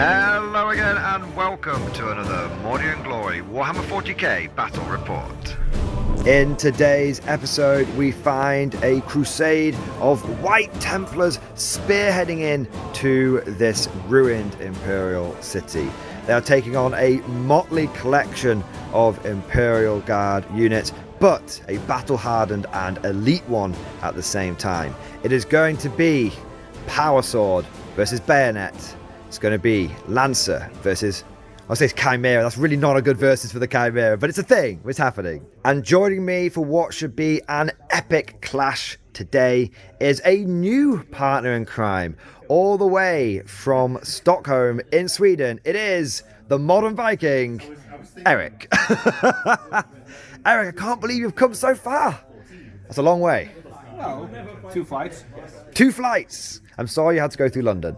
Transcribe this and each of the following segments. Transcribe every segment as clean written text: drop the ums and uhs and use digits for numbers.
Hello again and welcome to another Mordy and Glory Warhammer 40k Battle Report. In today's episode we find a crusade of White Templars spearheading in to this ruined Imperial city. They are taking on a motley collection of Imperial Guard units, but a battle-hardened and elite one at the same time. It is going to be Power Sword versus Bayonet. It's going to be Lancer versus, I'll say it's Chimera. That's really not a good versus for the Chimera, but it's a thing. It's happening. And joining me for what should be an epic clash today is a new partner in crime, all the way from Stockholm in Sweden. It is the modern Viking, Eric. Eric, I can't believe you've come so far. That's a long way. Well, 2 flights. 2 flights. I'm sorry you had to go through London.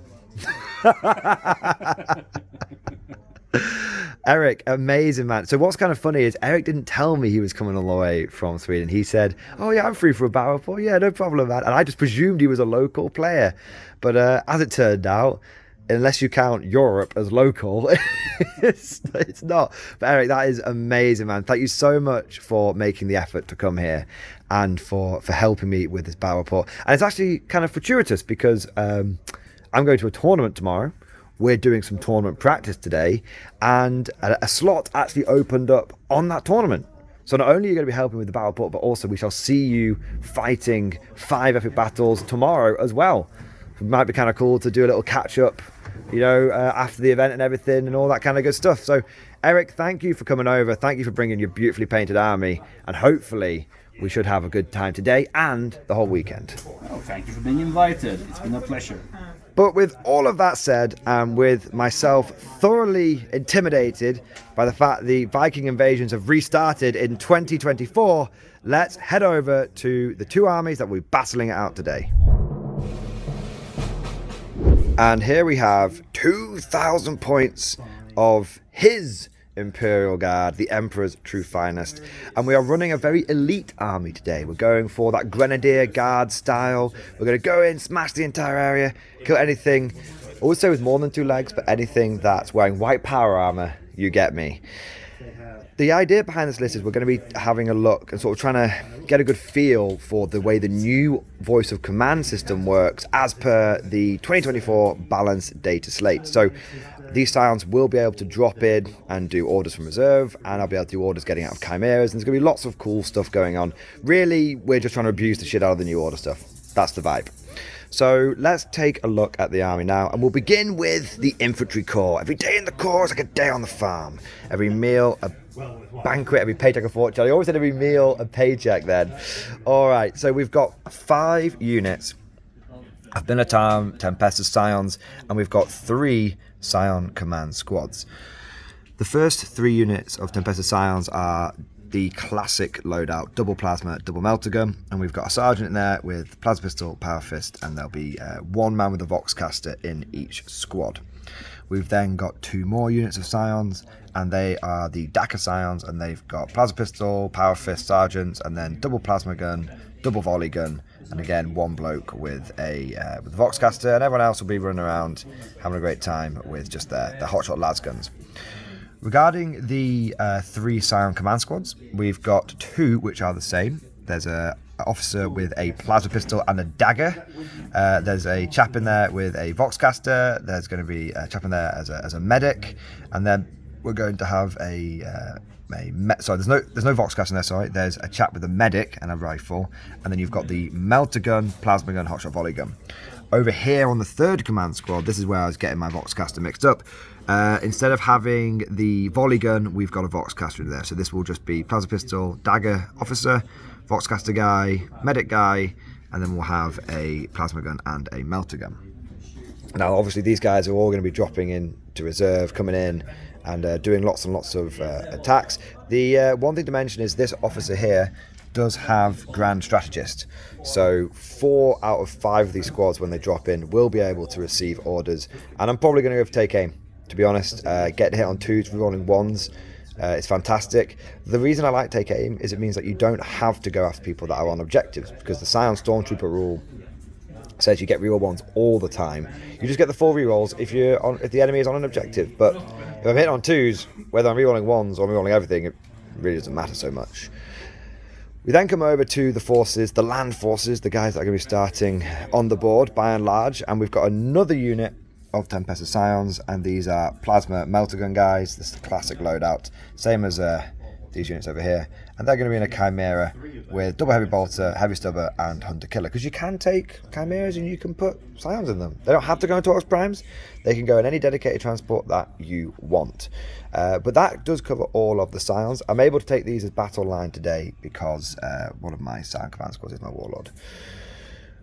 Eric, amazing, man. So what's kind of funny is Eric didn't tell me he was coming all the way from Sweden. He said, oh yeah, I'm free for a battle report. Yeah, no problem, man. And I just presumed he was a local player. But as it turned out, unless you count Europe as local, it's not. But Eric, that is amazing, man. Thank you so much for making the effort to come here and for helping me with this battle report. And it's actually kind of fortuitous because I'm going to a tournament tomorrow. We're doing some tournament practice today, and a slot actually opened up on that tournament. So not only are you going to be helping with the battle report, but also we shall see you fighting 5 epic battles tomorrow as well. It might be kind of cool to do a little catch up, you know, after the event and everything and all that kind of good stuff. So Eric, thank you for coming over. Thank you for bringing your beautifully painted army, and hopefully we should have a good time today and the whole weekend. Oh, thank you for being invited. It's been a pleasure. But with all of that said, and with myself thoroughly intimidated by the fact the Viking invasions have restarted in 2024, let's head over to the 2 armies that we're battling it out today. And here we have 2,000 points of his Imperial Guard, the Emperor's true finest, and we are running a very elite army today. We're going for that Grenadier Guard style. We're going to go in, smash the entire area, kill anything, also with more than 2 legs, but anything that's wearing white power armor, you get me. The idea behind this list is we're going to be having a look and sort of trying to get a good feel for the way the new voice of command system works as per the 2024 balanced data slate. So these scions will be able to drop in and do orders from reserve, and I'll be able to do orders getting out of chimeras, and there's going to be lots of cool stuff going on. Really, we're just trying to abuse the shit out of the new order stuff. That's the vibe. So let's take a look at the army now, and we'll begin with the infantry corps. Every day in the corps is like a day on the farm. Every meal a banquet, every paycheck a fortune. I always said every meal a paycheck then. Alright, so we've got 5 units of Militarum, Tempestus Scions, and we've got 3 Scion command squads. The first 3 units of Tempestus Scions are the classic loadout, double plasma, double melter gun, and we've got a sergeant in there with plasma pistol, power fist, and there'll be 1 man with a Voxcaster in each squad. We've then got 2 more units of Scions, and they are the Daka Scions, and they've got plasma pistol, power fist, sergeants, and then double plasma gun, double volley gun, and again 1 bloke with a Voxcaster, and everyone else will be running around having a great time with just their hotshot lads guns. Regarding the 3 Scion command squads, we've got 2 which are the same. There's a officer with a plasma pistol and a dagger. There's a chap in there with a Voxcaster. There's going to be a chap in there as a medic, and then we're going to have sorry, there's no Voxcaster in there. Sorry, there's a chap with a medic and a rifle, and then you've got the melter gun, plasma gun, hotshot volley gun. Over here on the 3rd command squad, this is where I was getting my Voxcaster mixed up. Instead of having the volley gun, we've got a Voxcaster in there. So this will just be plasma pistol, dagger officer, Voxcaster guy, medic guy, and then we'll have a plasma gun and a melter gun. Now, obviously, these guys are all going to be dropping in to reserve, coming in and doing lots and lots of attacks. The one thing to mention is this officer here does have Grand Strategist. So 4 out of 5 of these squads, when they drop in, will be able to receive orders. And I'm probably going to go for take aim, to be honest. Getting hit on 2s, rolling 1s. It's fantastic. The reason I like take aim is it means that you don't have to go after people that are on objectives, because the Scion Stormtrooper rule says you get reroll 1s all the time. You just get the 4 rerolls if the enemy is on an objective. But if I'm hitting on 2s, whether I'm rerolling 1s or rerolling everything, it really doesn't matter so much. We then come over to the forces, the land forces, the guys that are going to be starting on the board by and large, and we've got another unit of Tempest Scions, and these are Plasma Melter Gun guys. This is the classic loadout, same as these units over here, and they're going to be in a Chimera with double heavy bolter, heavy stubber, and hunter killer, because you can take Chimeras and you can put Scions in them. They don't have to go into Orcs Primes, they can go in any dedicated transport that you want. But that does cover all of the Scions. I'm able to take these as battle line today because one of my Scion command squads is my Warlord.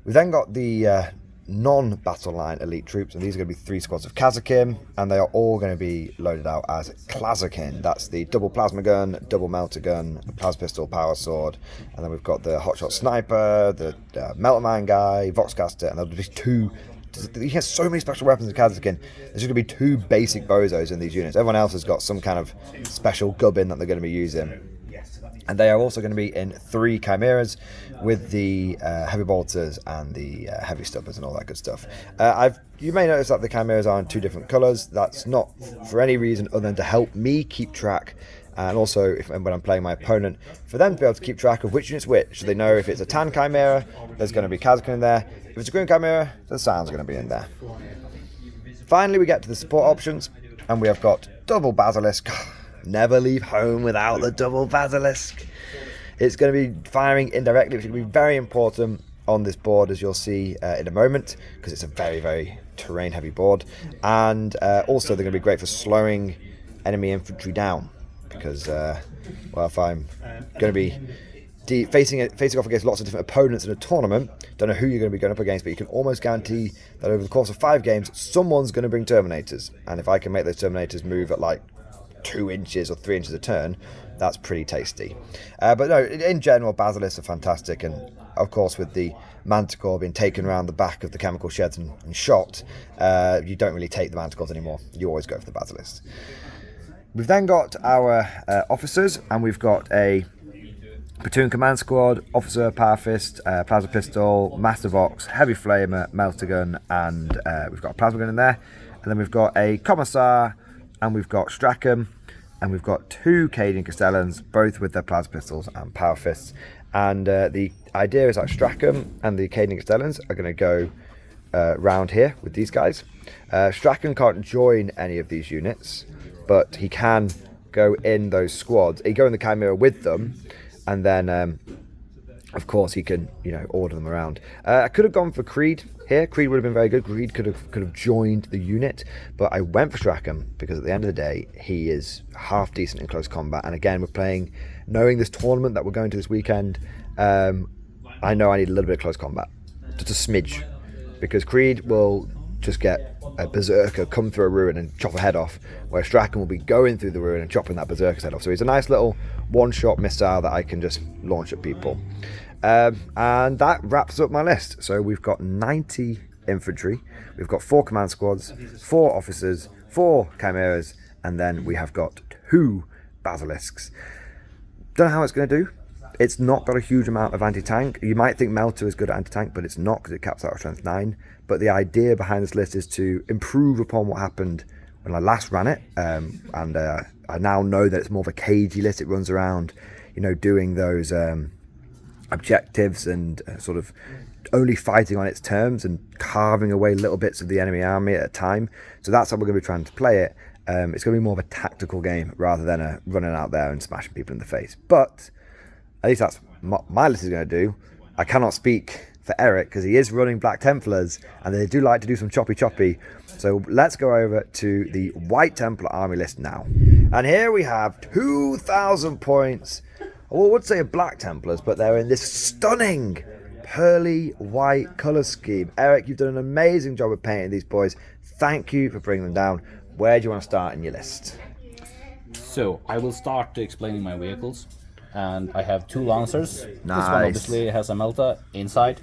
We've then got the non-battle line elite troops, and these are going to be 3 squads of Kazakin, and they are all going to be loaded out as Klazakin. That's the double plasma gun, double melter gun, plasma pistol, power sword, and then we've got the hotshot sniper, the Meltman guy, Voxcaster, and there'll be 2. He has so many special weapons in Kazakin. There's going to be 2 basic bozos in these units. Everyone else has got some kind of special gubbin that they're going to be using. And they are also going to be in 3 Chimeras with the heavy bolters and the heavy stubbers and all that good stuff. You may notice that the Chimeras are in 2 different colours. That's not for any reason other than to help me keep track, and also when I'm playing my opponent, for them to be able to keep track of which unit's which. So they know if it's a tan Chimera, there's going to be Kazakin in there. If it's a green Chimera, the Scions are going to be in there. Finally, we get to the support options, and we have got double Basilisk. Never leave home without the double Basilisk. It's going to be firing indirectly, which is going to be very important on this board, as you'll see in a moment, because it's a very, very terrain heavy board. And also they're going to be great for slowing enemy infantry down, because well, if I'm going to be facing off against lots of different opponents in a tournament, don't know who you're going to be going up against, but you can almost guarantee that over the course of 5 games someone's going to bring Terminators, and if I can make those Terminators move at like 2 inches or 3 inches a turn, that's pretty tasty. But no, in general, Basilisks are fantastic, and of course with the Manticore being taken around the back of the chemical sheds and shot, you don't really take the Manticores anymore. You always go for the Basilisks. We've then got our officers, and we've got a platoon command squad, officer, power fist, plasma pistol, master vox, heavy flamer, melter gun, and we've got a plasma gun in there, and then we've got a commissar, and we've got Strachan, and we've got 2 Cadian Castellans, both with their plasma pistols and power fists. And the idea is that Strachan and the Cadian Castellans are going to go round here with these guys. Strachan can't join any of these units, but he can go in those squads. He go in the Chimera with them, and then of course he can, order them around. I could have gone for Creed here. Creed would have been very good. Creed could have joined the unit, but I went for Strachan because at the end of the day he is half decent in close combat. And again, we're playing, knowing this tournament that we're going to this weekend, I know I need a little bit of close combat, just a smidge, because Creed will just get a berserker come through a ruin and chop a head off, where Strachan will be going through the ruin and chopping that berserker's head off. So he's a nice little one-shot missile that I can just launch at people. And that wraps up my list. So we've got 90 infantry, we've got 4 command squads, 4 officers, 4 chimeras, and then we have got 2 basilisks. Don't know how it's going to do. It's not got a huge amount of anti-tank. You might think Melter is good at anti-tank, but it's not, because it caps out at strength 9. But the idea behind this list is to improve upon what happened when I last ran it, and I now know that it's more of a cagey list. It runs around, doing those objectives and sort of only fighting on its terms and carving away little bits of the enemy army at a time. So that's how we're going to be trying to play it. It's going to be more of a tactical game rather than running out there and smashing people in the face. But at least that's what my list is going to do. I cannot speak for Eric because he is running Black Templars, and they do like to do some choppy. So let's go over to the White Templar army list now. And here we have 2,000 points. I would say Black Templars, but they're in this stunning pearly white colour scheme. Eric, you've done an amazing job of painting these boys. Thank you for bringing them down. Where do you want to start in your list? So I will start explaining my vehicles. And I have 2 Lancers. Nice. This one obviously has a melter inside.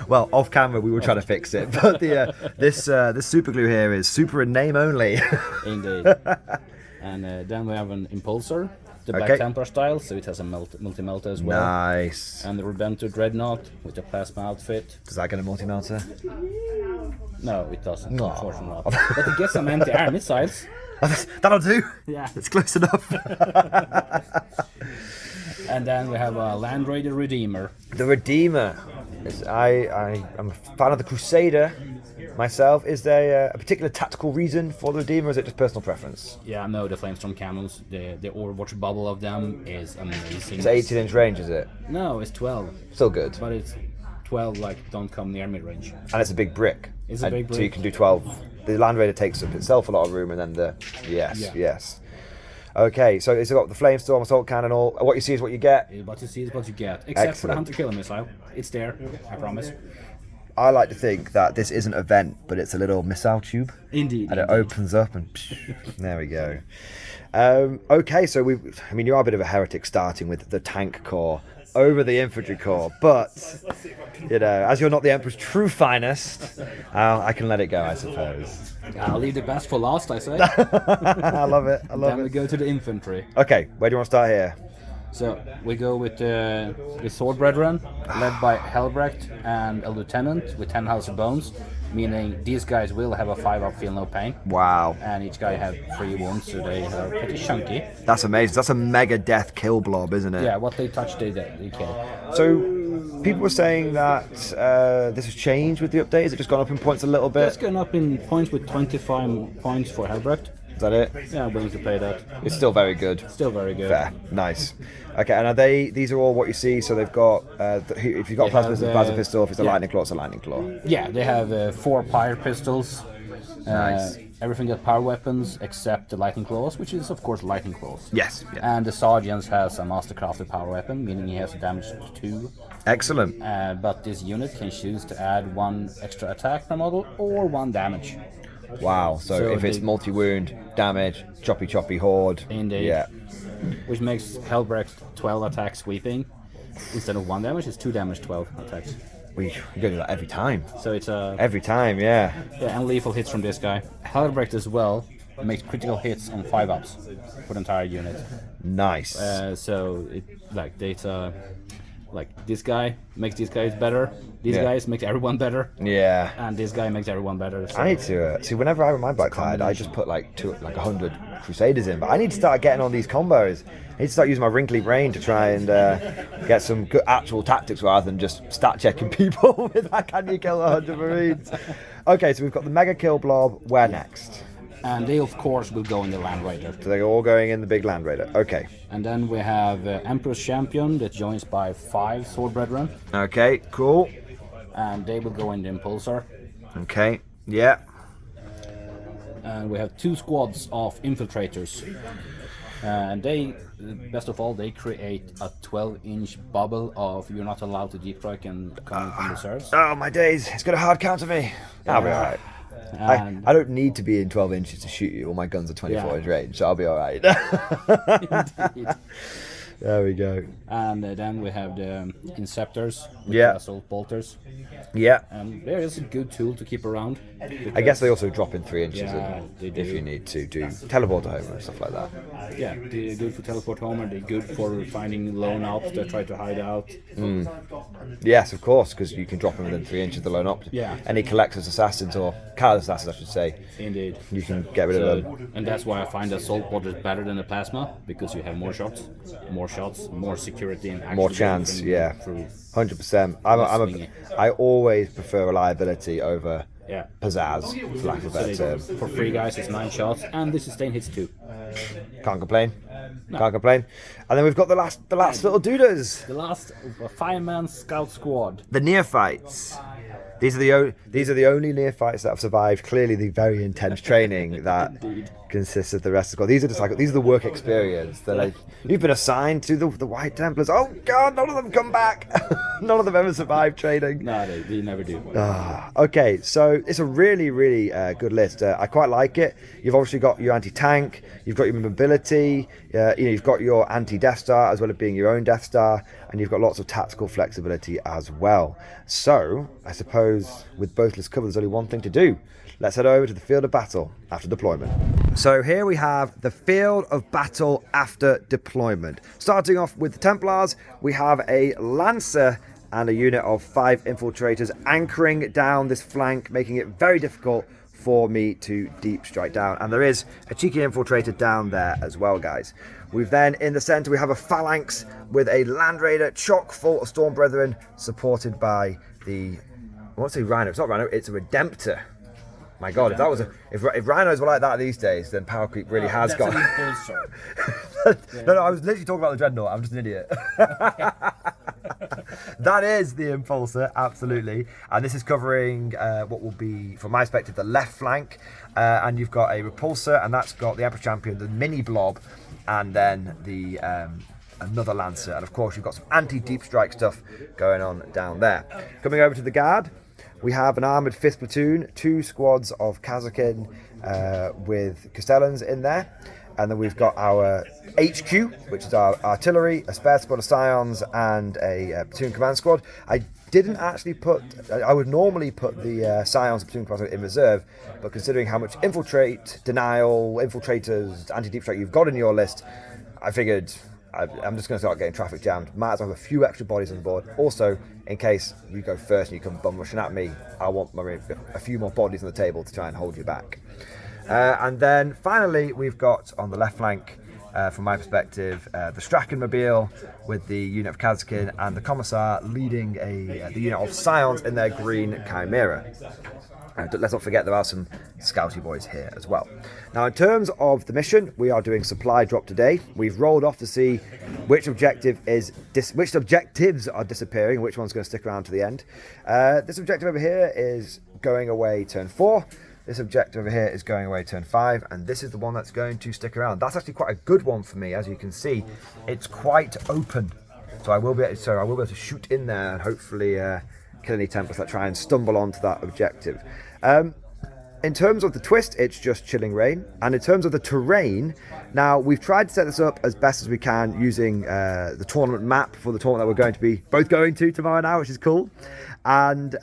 Well, off camera we were trying to fix it, but this super glue here is super in name only. Indeed. And then we have an Impulsor. the Black Templar style, so it has a multi-melter as well. Nice. And the Rebento Dreadnought with the plasma outfit. Does that get a multi-melter? No, it doesn't, unfortunately not. But it gets some anti-air missiles. That'll do. Yeah. It's close enough. And then we have a Land Raider Redeemer. The Redeemer. I'm a fan of the Crusader myself. Is there a particular tactical reason for the Redeemer, or is it just personal preference? Yeah, no, the Flamestorm cannons, the Overwatch bubble of them is amazing. It's 18-inch range, is it? No, it's 12. Still good. But it's 12, like, don't come near mid-range. And it's a big brick. It's a big brick. So you can do 12. The Land Raider takes up itself a lot of room, and then yes. Okay, so it's got the Flamestorm, Assault Cannon, all. What you see is what you get. What you see is what you get. Except for the Hunter Killer Missile. It's there, I promise. I like to think that this isn't a vent, but it's a little missile tube. Indeed. And it opens up and there we go. Okay, so you are a bit of a heretic starting with the tank corps over the infantry corps, but as you're not the Emperor's true finest, I can let it go, I suppose. I'll leave the best for last, I say. I love it. Then we go to the infantry. Okay, where do you want to start here? So we go with the Sword Brethren, led by Helbrecht and a lieutenant with 10 House of Bones, meaning these guys will have a 5-up feel no pain. Wow. And each guy have 3 wounds, so they are pretty chunky. That's amazing. That's a mega death kill blob, isn't it? Yeah, what they touch, they kill. So people were saying that this has changed with the update. Has it just gone up in points a little bit? It's gone up in points with 25 points for Helbrecht. Is that it? Yeah, I'm willing to pay that. It's still very good. Still very good. Fair. Nice. Okay, and these are all what you see, so they've got, if you've got plasma, it's a plasma pistol, if it's a lightning claw, it's a lightning claw. Yeah, they have 4 pyre pistols. Nice. Everything got power weapons except the lightning claws, which is of course lightning claws. Yes. Yeah. And the sergeant has a mastercrafted power weapon, meaning he has a damage 2. Excellent. But this unit can choose to add 1 extra attack per model or 1 damage. Wow, so if it's multi-wound, damage, choppy horde. Indeed. Yeah. Which makes Helbrecht 12 attacks sweeping. Instead of 1 damage, it's 2 damage, 12 attacks. We go do that every time. So it's every time, yeah. Yeah, and lethal hits from this guy. Helbrecht as well makes critical hits on 5-ups for the entire unit. Nice. So it data. Like this guy makes these guys better. These guys make everyone better. Yeah. And this guy makes everyone better. So I need to see. Whenever I run my black side, I just put like 100 Crusaders in. But I need to start getting on these combos. I need to start using my wrinkly brain to try and get some good actual tactics rather than just stat checking people with that. Can you kill 100 Marines? Okay, so we've got the mega kill blob. Where next? And they of course will go in the Land Raider. So they're all going in the big Land Raider. Okay. And then we have Emperor's Champion that joins by 5 Sword Brethren. Okay, cool. And they will go in the Impulsor. Okay, yeah. And we have 2 squads of infiltrators. And they, best of all, they create a 12-inch bubble of you're not allowed to deep strike and coming from reserves. Oh my days, it's got a hard counter me. I'll be alright. I don't need to be in 12 inches to shoot you. All my guns are 24 inch range, so I'll be alright. There we go. And then we have the Inceptors with the assault bolters. Yeah. And there is a good tool to keep around. I guess they also drop in 3 inches they do. if you need to do teleport home and stuff like that. Yeah, they're good for teleport home, and they're good for finding lone ops that try to hide out. Yes, of course, because you can drop them within 3 inches of the lone op. Yeah. Any collector's assassins or callous assassins, I should say. Indeed. You can get rid of them. And that's why I find the assault bolters better than the plasma, because you have more shots, more security, and actually more chance. Yeah. Through 100%. I always prefer reliability over pizzazz, for lack of a better term. For 3 guys, it's 9 shots, and the sustain hits 2. Can't complain. No. Can't complain. And then we've got the last little dooders. The last 5-man scout squad. The neophytes. These are the only neophytes that have survived clearly the very intense training that consists of the rest of the squad. These are the work experience that you've been assigned to the White Templars. Oh God, none of them come back. None of them ever survived training. No, they never do. Okay, so it's a really, really good list. I quite like it. You've obviously got your anti-tank, you've got your mobility, you've got your anti-Death Star as well as being your own Death Star, and you've got lots of tactical flexibility as well. So I suppose suppose with both lists covered, there's only one thing to do. Let's head over to the field of battle after deployment. So here we have the field of battle after deployment. Starting off with the Templars, we have a Lancer and a unit of 5 infiltrators anchoring down this flank, making it very difficult for me to deep strike down. And there is a cheeky infiltrator down there as well, guys. We've then, in the center, we have a phalanx with a Land Raider chock full of Storm Brethren, supported by the, I want to say Rhino. It's not Rhino, it's a Redemptor. My God, if that was if rhinos were like that these days, then power creep really has gone. No, I was literally talking about the Dreadnought. I'm just an idiot. That is the Impulsor, absolutely. And this is covering what will be, from my perspective, the left flank. And you've got a Repulsor, and that's got the Emperor Champion, the mini blob, and then the another Lancer. And of course, you've got some anti-deep strike stuff going on down there. Coming over to the Guard, we have an armoured 5th platoon, 2 squads of Kazakin with Castellans in there. And then we've got our HQ, which is our artillery, a spare squad of Scions, and a platoon command squad. I didn't actually I would normally put the Scions and platoon command squad in reserve, but considering how much infiltrate, denial, infiltrators, anti-deep strike you've got in your list, I figured I'm just going to start getting traffic jammed. Might as well have a few extra bodies on the board. Also, in case you go first and you come bum rushing at me, I want a few more bodies on the table to try and hold you back. And then finally, we've got on the left flank, from my perspective, the Strachan Mobile with the unit of Kazkin and the Commissar leading the unit of Scions in their green Chimera. Let's not forget there are some scouty boys here as well. Now, in terms of the mission, we are doing supply drop today. We've rolled off to see which objectives are disappearing and which one's going to stick around to the end. This objective over here is going away turn 4. This objective over here is going away turn 5, and this is the one that's going to stick around. That's actually quite a good one for me, as you can see. It's quite open, so I will be able to shoot in there and hopefully kill any Templars that try and stumble onto that objective. In terms of the twist, it's just Chilling Rain, and in terms of the terrain, now we've tried to set this up as best as we can using the tournament map for the tournament that we're going to be both going to tomorrow now, which is cool, and.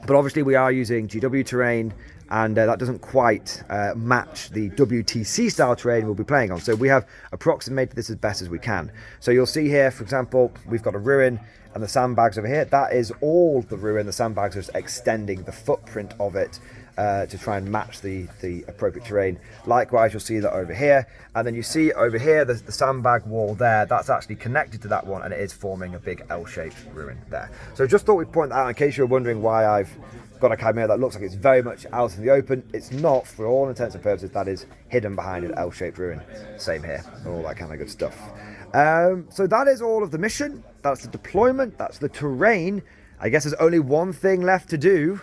But obviously we are using GW terrain, and that doesn't quite match the WTC style terrain we'll be playing on. So we have approximated this as best as we can. So you'll see here, for example, we've got a ruin and the sandbags over here. That is all the ruin. The sandbags are just extending the footprint of it to try and match the appropriate terrain. Likewise, you'll see that over here. And then you see over here, the sandbag wall there, that's actually connected to that one, and it is forming a big L-shaped ruin there. So just thought we'd point that out in case you're wondering why I've got a Chimera that looks like it's very much out in the open. It's not, for all intents and purposes. That is hidden behind an L-shaped ruin. Same here, all that kind of good stuff. So that is all of the mission. That's the deployment. That's the terrain. I guess there's only one thing left to do,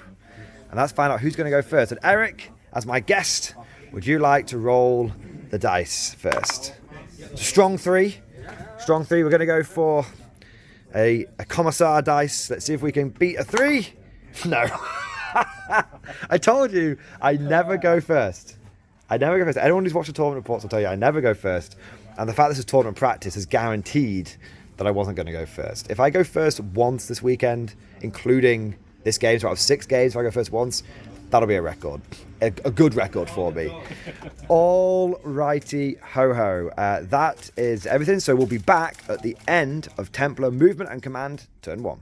and that's find out who's going to go first. And Eric, as my guest, would you like to roll the dice first? Strong three. We're going to go for a Commissar dice. Let's see if we can beat a 3. No. I told you I never go first. Anyone who's watched the tournament reports will tell you I never go first. And the fact this is tournament practice has guaranteed that I wasn't going to go first. If I go first once this weekend, including this game, so out of 6 games, if I go first once, that'll be a record. A good record for me. All righty ho-ho. That is everything. So we'll be back at the end of Templar Movement and Command, turn 1.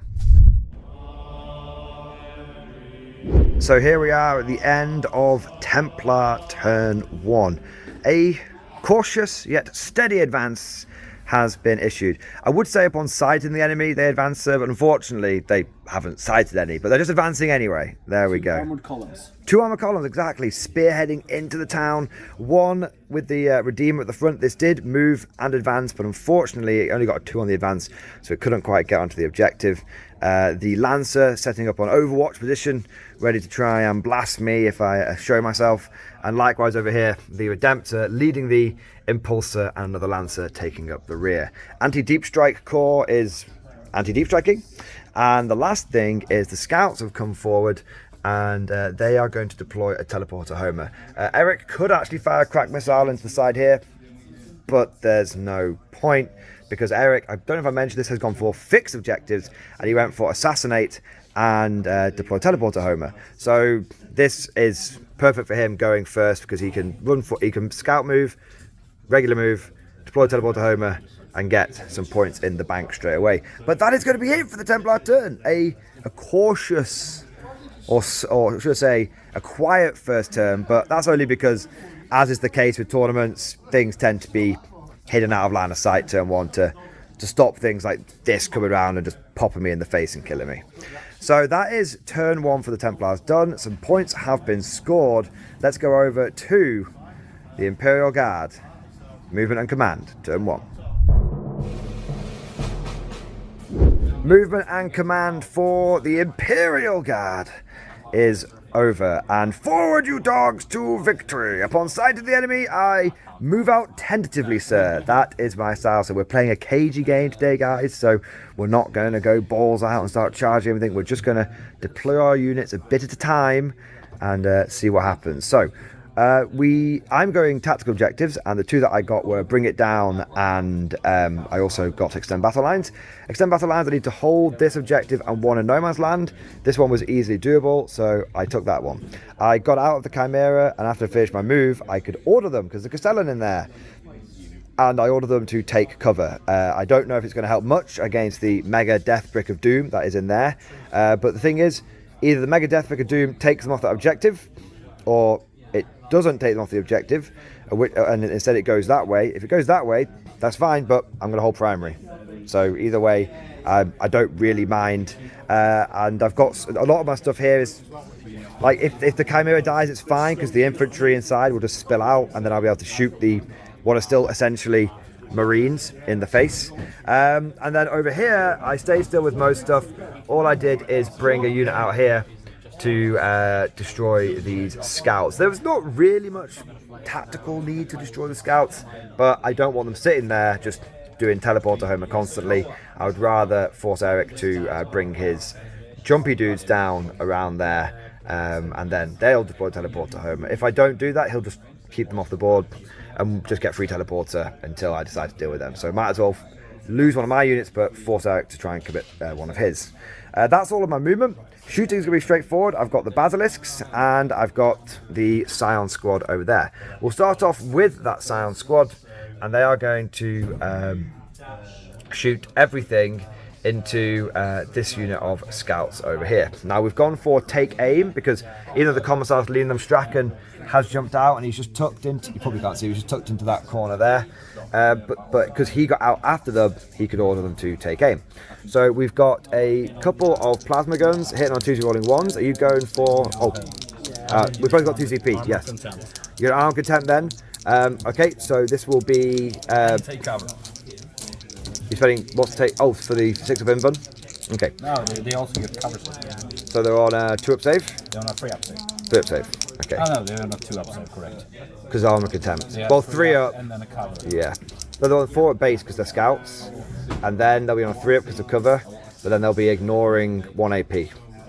So here we are at the end of Templar turn 1. A cautious yet steady advance has been issued. I would say upon sighting the enemy, they advance, but unfortunately they haven't sighted any, but they're just advancing anyway. There we go. 2 armoured columns. 2 armoured columns, exactly, spearheading into the town. One with the Redeemer at the front. This did move and advance, but unfortunately it only got a 2 on the advance, so it couldn't quite get onto the objective. The Lancer setting up on Overwatch position, ready to try and blast me if I show myself. And likewise over here, the Redemptor leading the Impulsor and another Lancer taking up the rear. Anti-Deep Strike Corps is anti-deep striking. And the last thing is the Scouts have come forward, and they are going to deploy a teleporter Homer. Eric could actually fire a crack missile into the side here, but there's no point, because Eric, I don't know if I mentioned this, has gone for fixed objectives, and he went for Assassinate and deploy teleporter Homer. So this is perfect for him going first because he can he can scout move, regular move, deploy teleporter Homer, and get some points in the bank straight away. But that is going to be it for the Templar turn. A cautious, or should I say, a quiet first turn, but that's only because, as is the case with tournaments, things tend to be hidden out of line of sight turn one to stop things like this coming around and just popping me in the face and killing me. So that is turn one for the Templars done. Some points have been scored. Let's go over to the Imperial Guard. Movement and command, turn one. Movement and command for the Imperial Guard is over. And forward, you dogs, to victory. Upon sight of the enemy, I move out tentatively, sir. That is my style. So we're playing a cagey game today, guys. So we're not going to go balls out and start charging everything. We're just going to deploy our units a bit at a time and see what happens. So I'm going tactical objectives, and the two that I got were bring it down, and I also got extend battle lines. Extend battle lines, I need to hold this objective and one in no man's land. This one was easily doable, so I took that one. I got out of the Chimera, and after I finished my move, I could order them because there's a Castellan in there, and I ordered them to take cover. I don't know if it's going to help much against the Mega Death Brick of Doom that is in there, but the thing is, either the Mega Death Brick of Doom takes them off that objective, or it doesn't take them off the objective, and instead it goes that way. If it goes that way, that's fine, but I'm going to hold primary. So either way, I don't really mind. And I've got a lot of my stuff here is, like, if the Chimera dies, it's fine, because the infantry inside will just spill out, and then I'll be able to shoot what are still essentially Marines in the face. And then over here, I stay still with most stuff. All I did is bring a unit out here to destroy these scouts. There was not really much tactical need to destroy the scouts, but I don't want them sitting there just doing teleporter Homer constantly. I would rather force Eric to bring his jumpy dudes down around there, and then they'll deploy teleporter Homer. If I don't do that, he'll just keep them off the board and just get free teleporter until I decide to deal with them. So might as well lose one of my units, but force Eric to try and commit one of his. That's all of my movement. Shooting is going to be straightforward. I've got the Basilisks and I've got the Scion squad over there. We'll start off with that Scion squad, and they are going to shoot everything into this unit of scouts over here. Now we've gone for take aim because either the Commissars Leland Strachan has jumped out and he's just tucked into, you probably can't see, he's just tucked into that corner there. But because he got out after them, he could order them to take aim. So we've got a couple of plasma guns hitting on 2 rolling ones. Are you going for? We've both got 2 CP. Yes. You're armed contempt then. Okay, so this will be. Take cover. You're spending what to take? Oh, for the 6 of invuln. Okay. No, they also get cover. So they're on 2 up save. They're on a 3 up save. 3 up save. Okay. Oh no, they're not 2 up save. Correct. Because armor contempt. Yeah, well, 3 up. And then a cover. Yeah. They're on 4 at base because they're scouts, and then they'll be on a 3 up because of cover, but then they'll be ignoring 1 AP.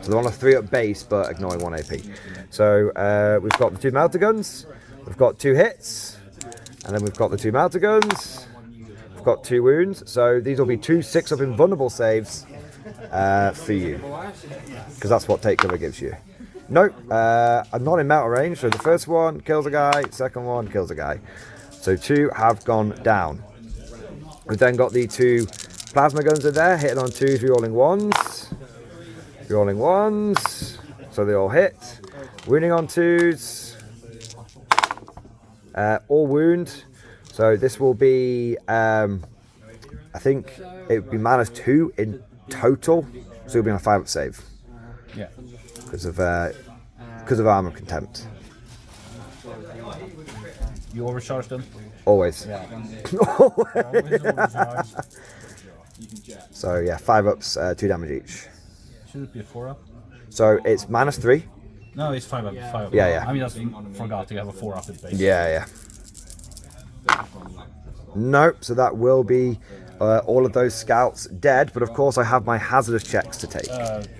So they're on a 3 up base but ignoring 1 AP. So we've got the 2 melter guns, we've got 2 hits, and then we've got the 2 melter guns, we've got 2 wounds. So these will be 2 6 up invulnerable saves for you, because that's what take cover gives you. Nope, I'm not in melter range, so the first one kills a guy, second one kills a guy. So 2 have gone down. We've then got the 2 plasma guns in there, hitting on 2 rolling ones. Rolling ones. So they all hit. Wounding on 2s. All wound. So this will be, I think it would be -2 in total. So it'll be on a 5 up save. Yeah. Because of armor contempt. You overcharge them? Always. Yeah. Always. Overcharge. So yeah, 5 ups, 2 damage each. Should it be a 4 up? So it's -3. No, it's 5 up. 5 up. Yeah. I mean, just forgot to have a 4 up at base. Yeah. Nope. So that will be all of those scouts dead. But of course, I have my hazardous checks to take.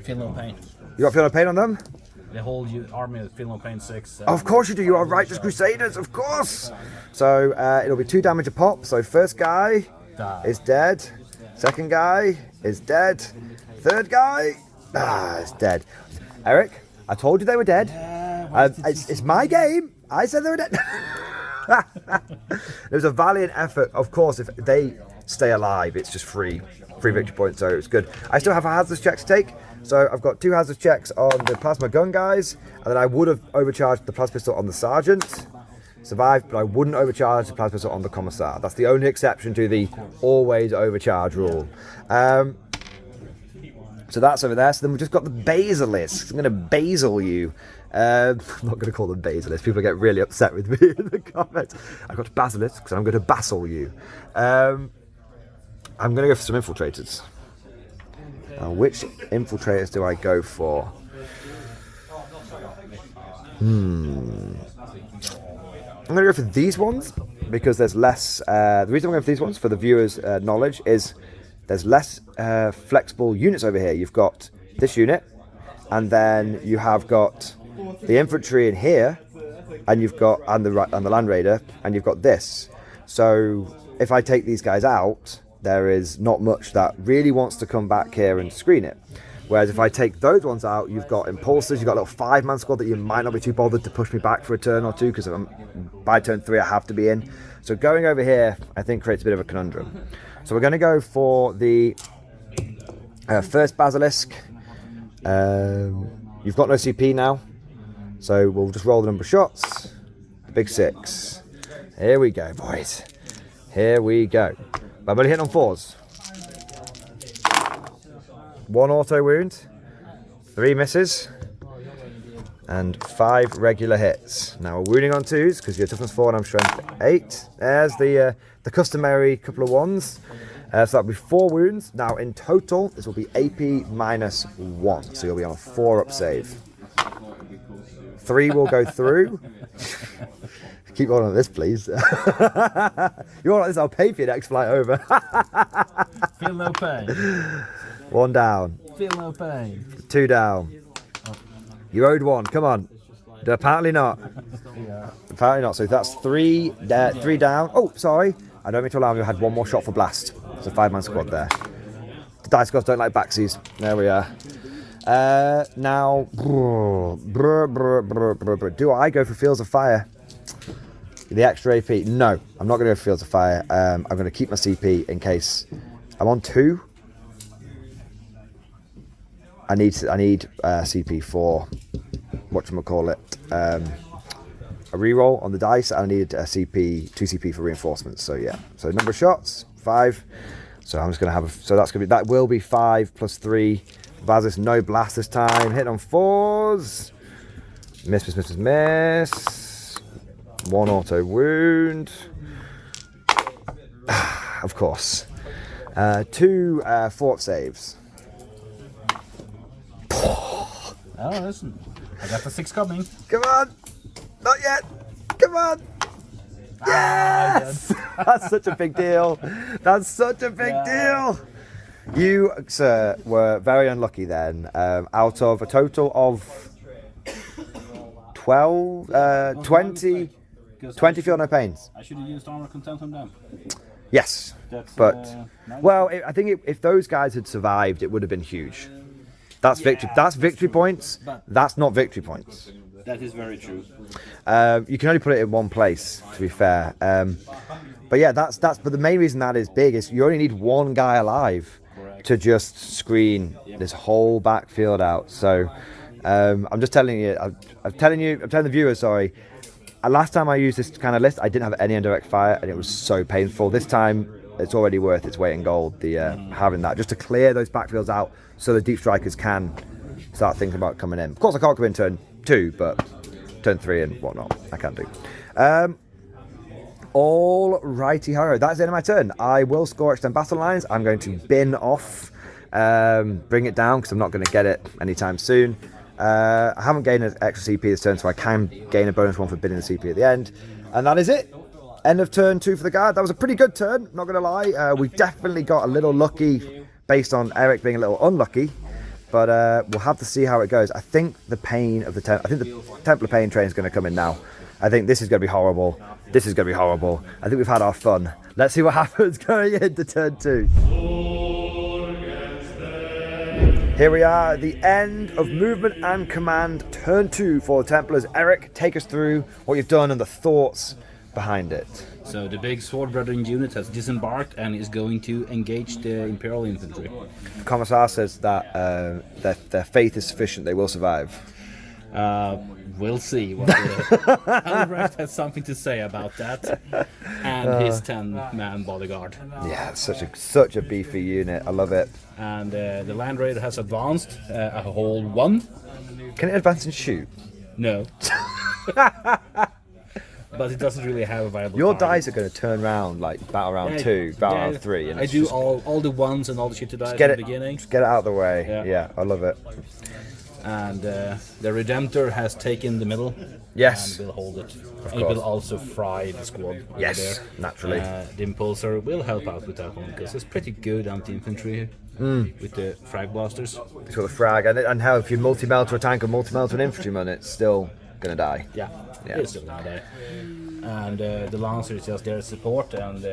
Feel no pain. You got feel no pain on them? The whole army of feel no pain 6. Of course you do. You are righteous crusaders, of course. So it'll be 2 damage a pop. So first guy is dead. Second guy is dead. Third guy Ah, it's dead. Eric, I told you they were dead. It's my game. I said they were dead. It was a valiant effort. Of course, if they stay alive, it's just free victory points, so it's good. I still have a hazardous check to take, so I've got 2 hazardous checks on the plasma gun guys, and then I would have overcharged the plasma pistol on the sergeant. Survived, but I wouldn't overcharge the plasma pistol on the commissar. That's the only exception to the always overcharge rule. So that's over there. So then we've just got the basilisks. I'm going to basil you. I'm not going to call them basilisks. People get really upset with me in the comments. I've got basilisks, and I'm going to basil you. I'm going to go for some infiltrators. Now, which infiltrators do I go for? I'm going to go for these ones because there's less. The reason I'm going for these ones, for the viewers' knowledge, is there's less flexible units over here. You've got this unit, and then you have got the infantry in here, and you've got and the land raider, and you've got this. So if I take these guys out, there is not much that really wants to come back here and screen it. Whereas if I take those ones out, you've got impulsors, you've got a little 5-man squad that you might not be too bothered to push me back for a turn or two, because by turn 3 I have to be in. So going over here, I think, creates a bit of a conundrum. So we're going to go for the first basilisk. You've got no CP now, so we'll just roll the number of shots. The big 6. Here we go, boys. Here we go. I'm only hitting on 4s. 1 auto wound, 3 misses, and 5 regular hits. Now we're wounding on 2s because you're toughness 4 and I'm strength 8. There's the customary couple of 1s. So that'll be 4 wounds. Now in total, this will be AP minus 1. So you'll be on a 4-up save. 3 will go through. Keep on this, please. You want like this? I'll pay for your next flight over. Feel no pain. 1 down. Feel no pain. 2 down. You owed 1. Come on. Apparently not. Yeah. Apparently not. So that's 3 down. Oh, sorry. I don't mean to alarm you. I had 1 more shot for blast. It's a 5-man squad there. The dice gods don't like backsies. There we are. Now, do I go for Fields of Fire? The extra AP? No, I'm not going to go for Fields of Fire. I'm going to keep my CP in case I'm on 2. I need CP for whatchamacallit, a reroll on the dice, and I need a CP, 2 CP for reinforcements. So yeah, so number of shots 5. So I'm just gonna have that will be 5 plus 3. Vasis, no blast this time. Hit on 4s. Miss. 1 auto wound. Of course. 2 4-up saves. Oh, listen. I got the 6 coming. Come on. Not yet. Come on. Yes! That's such a big deal. That's such a big deal. You, sir, were very unlucky then. Out of a total of 20 field no pains. I should have used armor content on them. Yes, but well, I think if those guys had survived, it would have been huge. That's victory. That's victory points. That's not victory points. That is very true. You can only put it in one place, to be fair. But yeah, that's. But the main reason that is big is you only need 1 guy alive to just screen this whole backfield out. So I'm just telling you. I'm telling the viewers. Sorry. Last time I used this kind of list, I didn't have any indirect fire, and it was so painful. This time, it's already worth its weight in gold. The having that just to clear those backfields out, so the deep strikers can start thinking about coming in. Of course, I can't come in turn 2, but turn 3 and whatnot, I can do. All righty ho, that's the end of my turn. I will score extend battle lines. I'm going to bin off, bring it down because I'm not going to get it anytime soon. I haven't gained an extra CP this turn, so I can gain a bonus 1 for binning the CP at the end. And that is it. End of turn 2 for the guard. That was a pretty good turn, not going to lie. We definitely got a little lucky based on Eric being a little unlucky. But we'll have to see how it goes. I think the pain of the Templar pain train is going to come in now. I think this is going to be horrible. This is going to be horrible. I think we've had our fun. Let's see what happens going into turn 2. Here we are at the end of movement and command turn 2 for the Templars. Eric, take us through what you've done and the thoughts behind it. So the big Sword Brethren unit has disembarked and is going to engage the Imperial infantry. The Commissar says that their faith is sufficient, they will survive. We'll see. Albrecht has something to say about that, and his 10-man bodyguard. Yeah, it's such a beefy unit. I love it. And the Land Raider has advanced a whole 1. Can it advance and shoot? No. But it doesn't really have a viable Your target. dice are going to turn round like battle round 2, battle round 3. And I do all the 1s and all the shitty dice get at it, the beginning. Just get it out of the way. Yeah. Yeah, I love it. And the Redemptor has taken the middle. Yes. And will hold it. Of And it course. will also fry the squad. Over Yes, there. naturally. The Impulsor will help out with that one because it's pretty good anti-infantry with the frag blasters. It's got the frag, and how if you multi-melter a tank or multi-melter an infantryman, it's still going to die. Yeah, Yeah. it's still gonna die. And the Lancer is just there to support and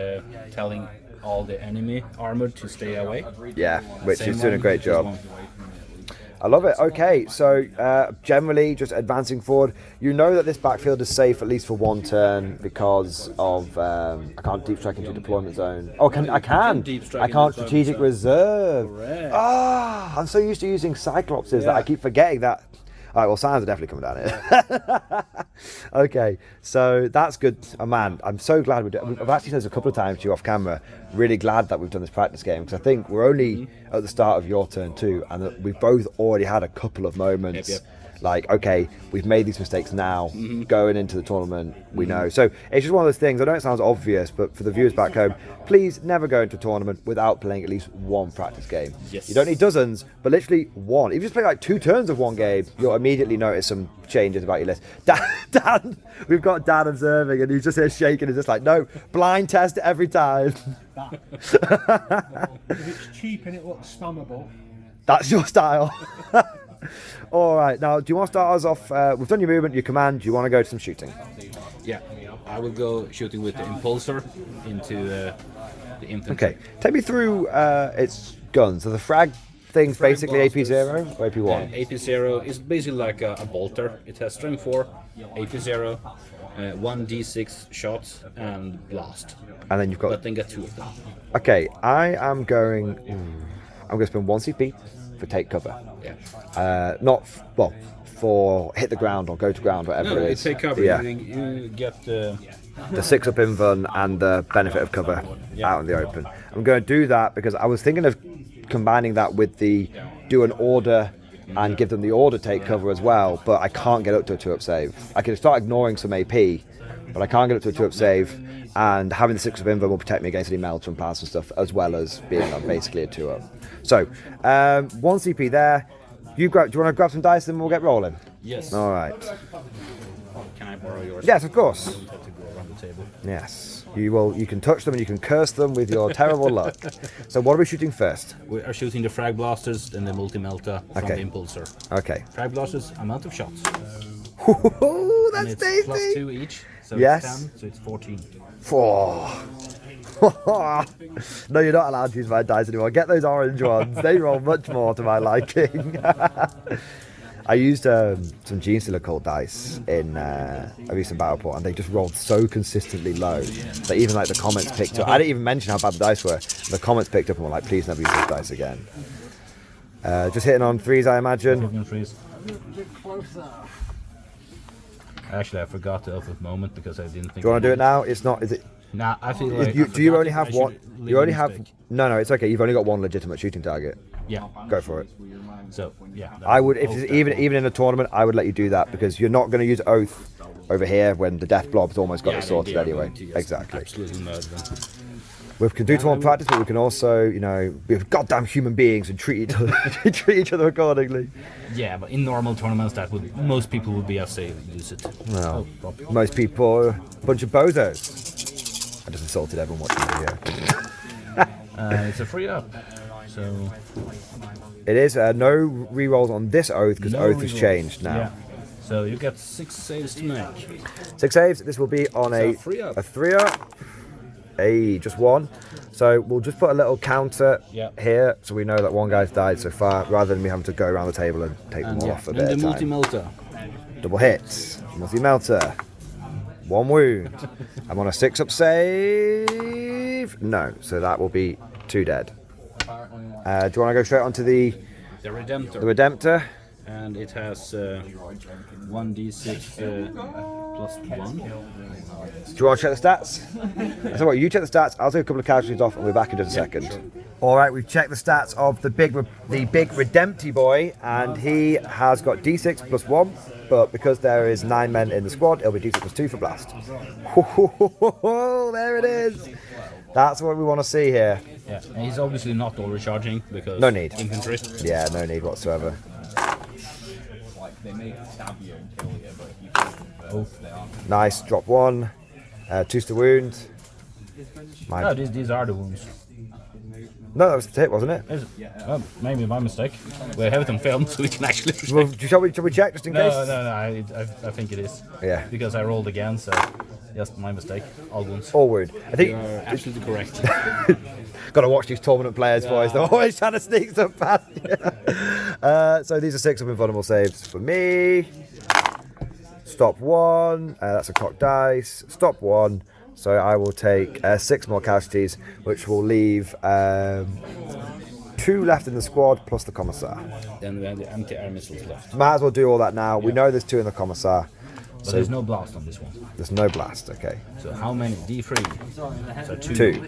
telling all the enemy armor to stay away. Yeah, which Same is doing a one, great this job. one. I love it. Okay, so generally just advancing forward. You know that this backfield is safe at least for 1 turn because of I can't deep strike into deployment zone. Oh, I can. deep strike I into can't deployment strategic zone. reserve. Correct. Ah, I'm so used to using Cyclopses that I Yeah. keep forgetting that. All right, well, Sands are definitely coming down here. Okay, so that's good. Oh, man, I'm so glad we did. I've actually said this a couple of times to you off camera. Really glad that we've done this practice game because I think we're only at the start of your turn 2, and that we've both already had a couple of moments. Yep. Like, okay, we've made these mistakes now. Going into the tournament, we know. So it's just one of those things. I know it sounds obvious, but for the viewers back home, please never go into a tournament without playing at least 1 practice game. Yes. You don't need dozens, but literally 1. If you just play like 2 turns of 1 game, you'll immediately notice some changes about your list. Dan, we've got Dan observing, and he's just here shaking. He's just like, no, blind test it every time. If it's cheap and it looks spammable. That's your style. All right, now, do you want to start us off? We've done your movement, your command. Do you want to go to some shooting? Yeah, I will go shooting with the Impulsor into the infantry. Okay, take me through its guns. So the frag thing's Frag basically blasters. AP0 or AP1? AP0 is basically like a bolter. It has strength 4, AP0, 1d6 shots, and blast. And then you've got... But then get 2 of them. Okay, I'm going to spend 1 CP for take cover. Yeah. For hit the ground or go to ground, whatever No, it you is. take cover. Yeah, You get the 6-up invuln and the benefit of cover out in the open. I'm going to do that because I was thinking of combining that with the do an order and give them the order take cover as well, but I can't get up to a 2-up save. I can start ignoring some AP, but I can't get up to a 2-up save, and having the 6-up invuln will protect me against any melter and pass and stuff, as well as being on basically a 2-up. So, 1 CP there. Do you want to grab some dice and we'll get rolling? Yes. All right. Can I borrow yours? Yes, of course. I have to go around the table. Yes. You can touch them and you can curse them with your terrible luck. So what are we shooting first? We are shooting the frag blasters and the multi-melta from Okay. the Impulsor. Okay. Frag blasters, amount of shots. Ooh, And that's it's plus tasty. 2 each. So Yes. it's 10, so it's 14. 4. No, you're not allowed to use my dice anymore. Get those orange ones. They roll much more to my liking. I used some Gene Stealer Cult dice in a recent battle report, and they just rolled so consistently low that even like the comments picked up. I didn't even mention how bad the dice were. The comments picked up and were like, please never use those dice again. Just hitting on 3s, I imagine. Actually, I forgot the Elf Moment because I didn't think. Do you want to do it now? It's not. Is it? Nah, I feel like. Do you only have one? You only have. No, it's okay. You've only got 1 legitimate shooting target. Yeah. Go for it. So yeah. I would, if it's even in a tournament, I would let you do that because you're not going to use Oath over here when the Death Blob's almost got it sorted anyway. Exactly. Absolutely murder them. We can do it on practice, but we can also, be goddamn human beings and treat each other accordingly. Yeah, but in normal tournaments, most people would be as they use it. No. Oh, Rob. Most people are a bunch of bozos. I just insulted everyone watching the video. It's a free up. So It is no rerolls on this Oath because no Oath has rerolls. changed now. Yeah. So you get 6 saves to make. 6 saves. This will be on So a free up. 3-up. Hey, just one. So we'll just put a little counter Yeah. here so we know that one guy's died so far, rather than me having to go around the table and take them And all yeah, off a then bit the of time. multi-melter. Double hit. Multi-melter. One wound. I'm on a 6-up save. No, so that will be 2 dead. Do you want to go straight onto the The Redemptor. Redemptor? And it has 1d6 plus 1. Do you want to check the stats? So what, you check the stats, I'll take a couple of casualties off and we'll be back in just a second. Alright, we've checked the stats of the big Redempty boy, and he has got d6 plus 1, but because there is 9 men in the squad, it'll be d6 plus 2 for blast. There it is! That's what we want to see here. Yeah, and he's obviously not all recharging because No need. infantry. Yeah, no need whatsoever. Nice, drop 1. 2's the wound. No, these are the wounds. No, that was the hit, wasn't it? Oh, maybe my mistake. We have it on film, so we can actually. Well, shall we check just in case? No. I think it is. Yeah. Because I rolled again, so just my mistake. All wounds. All wound. I think You are absolutely correct. got to watch these tournament players, boys. They're always trying to sneak stuff past you. So these are 6 up invulnerable saves for me. Stop 1. That's a cocked dice. Stop 1. So I will take 6 more casualties, which will leave 2 left in the squad plus the commissar. Then we have the anti-air missiles left. Might as well do all that now. We know there's 2 in the commissar. But there's no blast on this one. There's no blast. Okay. So how many? D3. So 2. 2.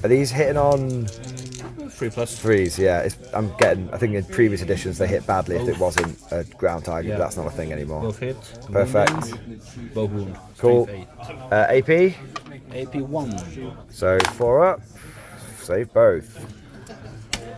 Are these hitting on 3 plus. 3s? Yeah. I think in previous editions they hit badly if it wasn't a ground target, Yeah. but that's not a thing anymore. Both hit. Perfect. Wound, both wound. Cool. Strength 8. AP. AP 1. So 4 up. Save both.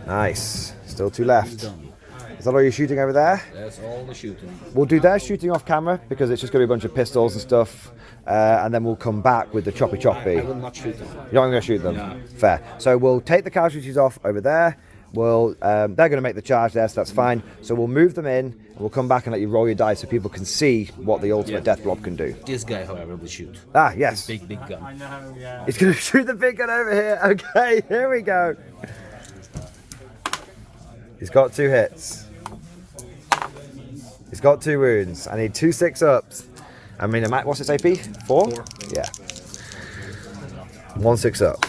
Nice. Still 2 left. Done. Is that all you're shooting over there? That's all the shooting. We'll do their shooting off camera because it's just going to be a bunch of pistols and stuff. And then we'll come back with the choppy. I will not shoot them. You're not going to shoot them? No. Fair. So we'll take the casualties off over there. They're going to make the charge there, so that's fine. So we'll move them in. And we'll come back and let you roll your dice so people can see what the ultimate death blob can do. This guy, however, will shoot. Ah, yes. Big gun. He's going to shoot the big gun over here. Okay, here we go. He's got 2 hits. He's got 2 wounds. I need 2 6-ups. I mean, what's its AP? 4? 4. Yeah. 1 6-up.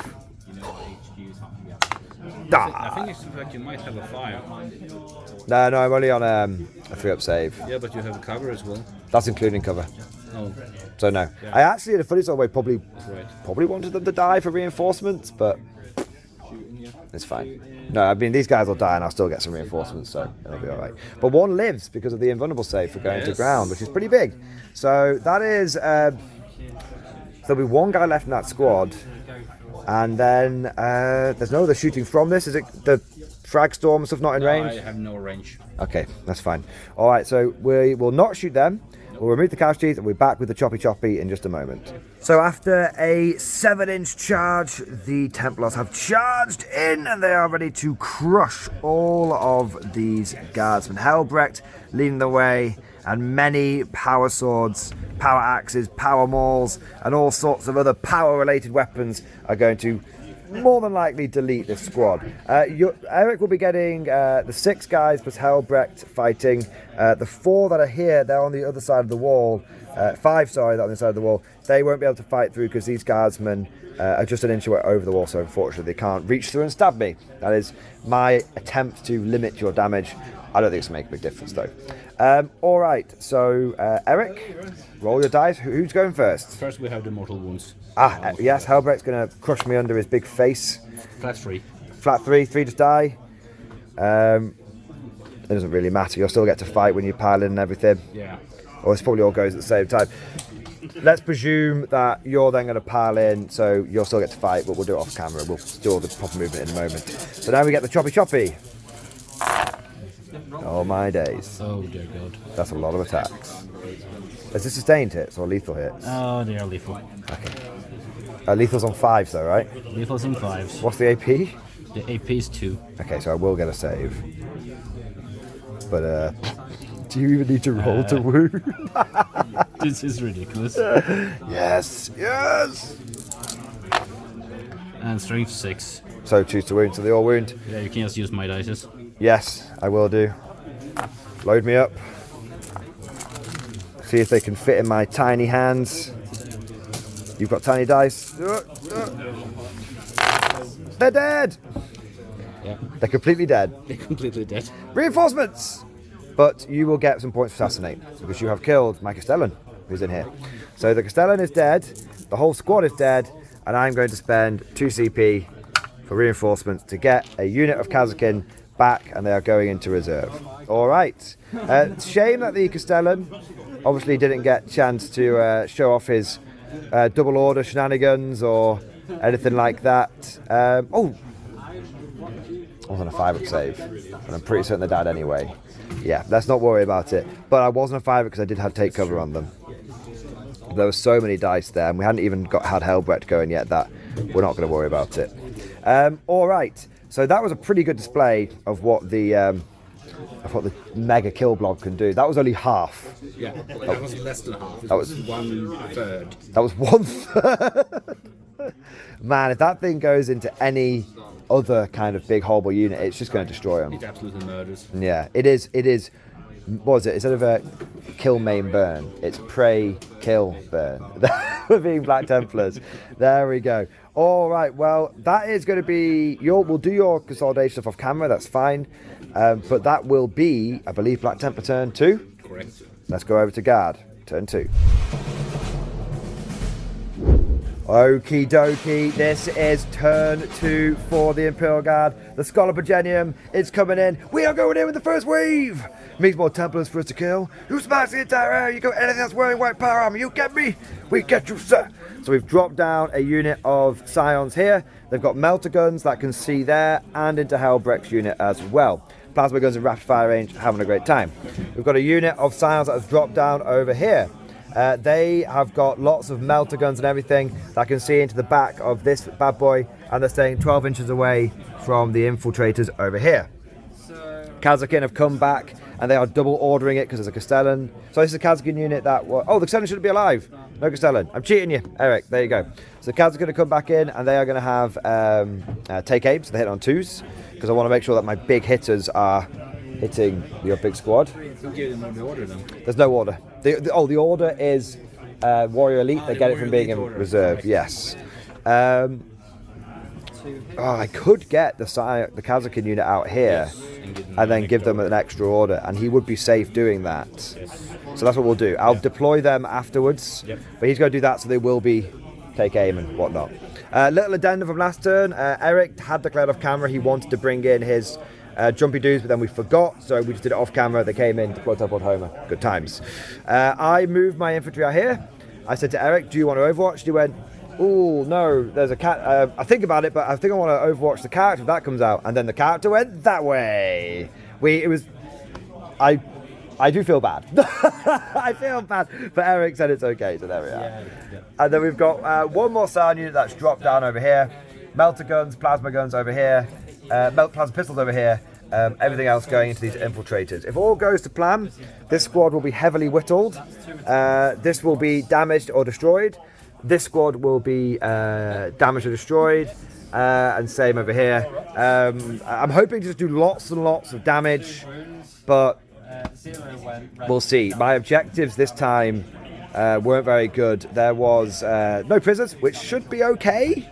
I think it's in fact you might have a 5. No, I'm only on a 3-up save. Yeah, but you have a cover as well. That's including cover. Oh, So no. Yeah. I actually, in a funny sort of way, right. probably wanted them to die for reinforcements, but it's fine. No, I mean, these guys will die and I'll still get some reinforcements, so it'll be alright. But 1 lives because of the invulnerable save for going to Yes. ground, which is pretty big. So that is, there'll be 1 guy left in that squad, and then there's no other shooting from this. Is it the frag storm and stuff not in range? I have no range. Okay, that's fine. Alright, so we will not shoot them. We'll remove the casualties and we'll be back with the choppy in just a moment. So after a 7-inch charge, the Templars have charged in and they are ready to crush all of these guardsmen. Helbrecht leading the way, and many power swords, power axes, power mauls, and all sorts of other power-related weapons are going to more than likely delete this squad. Eric will be getting the 6 guys plus Helbrecht fighting. The 4 that are here, they're on the other side of the wall. 5, sorry, that are on the side of the wall. They won't be able to fight through because these guardsmen are just an inch away over the wall, so unfortunately they can't reach through and stab me. That is my attempt to limit your damage. I don't think it's going to make a big difference though. Alright, so Eric, roll your dice. Who's going first? First we have the mortal wounds. Yes, Helbrecht's going to crush me under his big face. Flat 3. Flat 3 just die. It doesn't really matter, you'll still get to fight when you pile in and everything. Yeah. Or this probably all goes at the same time. Let's presume that you're then going to pile in, so you'll still get to fight, but we'll do it off camera. We'll do all the proper movement in a moment. So now we get the choppy. Oh my days. Oh dear God. That's a lot of attacks. Is this sustained hits or lethal hits? Oh, they are lethal. Okay. Lethal's on 5s though, right? Lethal's in 5s. What's the AP? The AP is 2. Okay, so I will get a save. But, do you even need to roll to wound? This is ridiculous. Yes! And strength 6. So choose to wound, so they all wound. Yeah, you can just use my dices. Yes, I will do. Load me up. See if they can fit in my tiny hands. You've got tiny dice. They're dead! Yeah. They're completely dead. They're completely dead. Reinforcements! But you will get some points for assassinate, because you have killed my Castellan, who's in here. So the Castellan is dead, the whole squad is dead, and I'm going to spend 2 CP for reinforcements to get a unit of Kazakin back, and they are going into reserve. Alright. Shame that the Castellan obviously didn't get a chance to show off his double order shenanigans or anything like that. Oh! I was on a 5-up save, and I'm pretty certain they died anyway. Yeah, let's not worry about it. But I wasn't a 5-up because I did have take cover on them. There were so many dice there, and we hadn't even had Helbrecht going yet that we're not going to worry about it. Alright, so that was a pretty good display of what the mega kill block can do. That was only half. Yeah, that was less than half. That was 1/3. That was 1/3. Man, if that thing goes into any other kind of big horrible unit, it's just going to destroy them. It absolutely murders. Yeah, it is. What was it? Instead of a kill, maim, burn, it's pray, kill, burn. We're being Black Templars. There we go. All right, well, that is going to be we'll do your consolidation stuff off camera, that's fine. But that will be, I believe, Black Templar turn 2. Correct. Let's go over to guard, turn 2. Okie dokie, this is turn 2 for the Imperial Guard. The Scholar Progenium is coming in. We are going in with the first wave. Means more Templars for us to kill. You smash the entire area. You got anything that's wearing white power armor. You get me? We get you, sir. So we've dropped down a unit of Scions here. They've got melter guns that can see there and into Helbrecht's unit as well. Plasma guns in rapid fire range, having a great time. We've got a unit of Scions that has dropped down over here. They have got lots of melter guns and everything that can see into the back of this bad boy, and they're staying 12 inches away from the infiltrators over here. Kazakin have come back and they are double ordering it because there's a Castellan. So this is a Kazakin unit that oh, the Castellan shouldn't be alive. No Castellan. I'm cheating you, Eric. There you go. So the Kazakin have come back in and they are going to have take aim, so they hit on 2s, because I want to make sure that my big hitters are hitting your big squad. Who gave them the order then? There's no order. The order is Warrior Elite. They get it from being in reserve. Yes. I could get the Kazakin unit out here and then give them an extra order, and he would be safe doing that. So that's what we'll do. I'll deploy them afterwards, but he's going to do that, so they will be take aim and whatnot. Little addendum from last turn. Eric had declared off camera he wanted to bring in his jumpy dudes, but then we forgot, so we just did it off camera. They came in, deployed teleport Homer. Good times. I moved my infantry out here. I said to Eric, do you want to Overwatch? He went, oh no, there's a cat. I think about it, but I think I want to Overwatch the character if that comes out. And then the character went that way. I do feel bad. I feel bad, but Eric said it's okay, so there we are. Yeah. And then we've got one more Scion unit that's dropped down over here. Melter guns, plasma guns over here. Plasma pistols over here. Everything else going into these infiltrators. If all goes to plan, this squad will be heavily whittled. This will be damaged or destroyed. This squad will be damaged or destroyed. And same over here. I'm hoping to just do lots and lots of damage, but we'll see. My objectives this time weren't very good. There was no prisoners, which should be okay.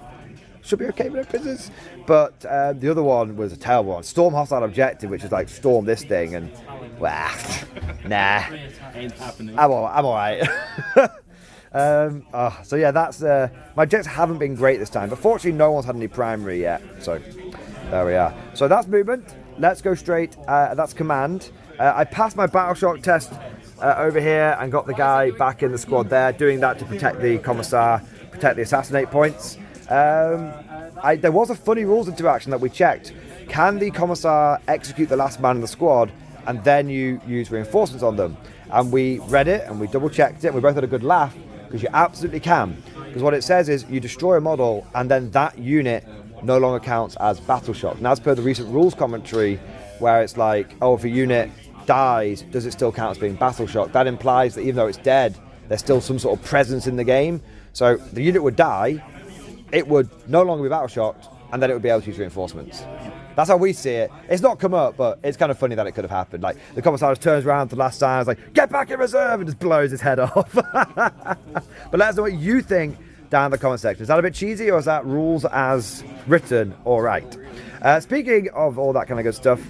Should be okay with no prisoners. But the other one was a terrible one. Storm hostile objective, which is like storm this thing, and nah. Ain't happening. I'm all right. So yeah, that's my jets haven't been great this time, but fortunately no one's had any primary yet, so there we are. So that's movement. Let's go straight. That's command. I passed my battle shock test over here and got the guy back in the squad there, doing that to protect the commissar, protect the assassinate points. There was a funny rules interaction that we checked. Can the commissar execute the last man in the squad and then you use reinforcements on them? And we read it and we double checked it and we both had a good laugh, because you absolutely can. Because what it says is you destroy a model and then that unit no longer counts as battle shock. And as per the recent rules commentary, where it's like, oh, if a unit dies, does it still count as being battle shock? That implies that even though it's dead, there's still some sort of presence in the game. So the unit would die, it would no longer be battle shocked, and then it would be able to use reinforcements. That's how we see it. It's not come up, but it's kind of funny that it could have happened. Like, the Commissarius turns around to the last time, it's like, get back in reserve, and just blows his head off. But let us know what you think down in the comment section. Is that a bit cheesy, or is that rules as written all right? Speaking of all that kind of good stuff,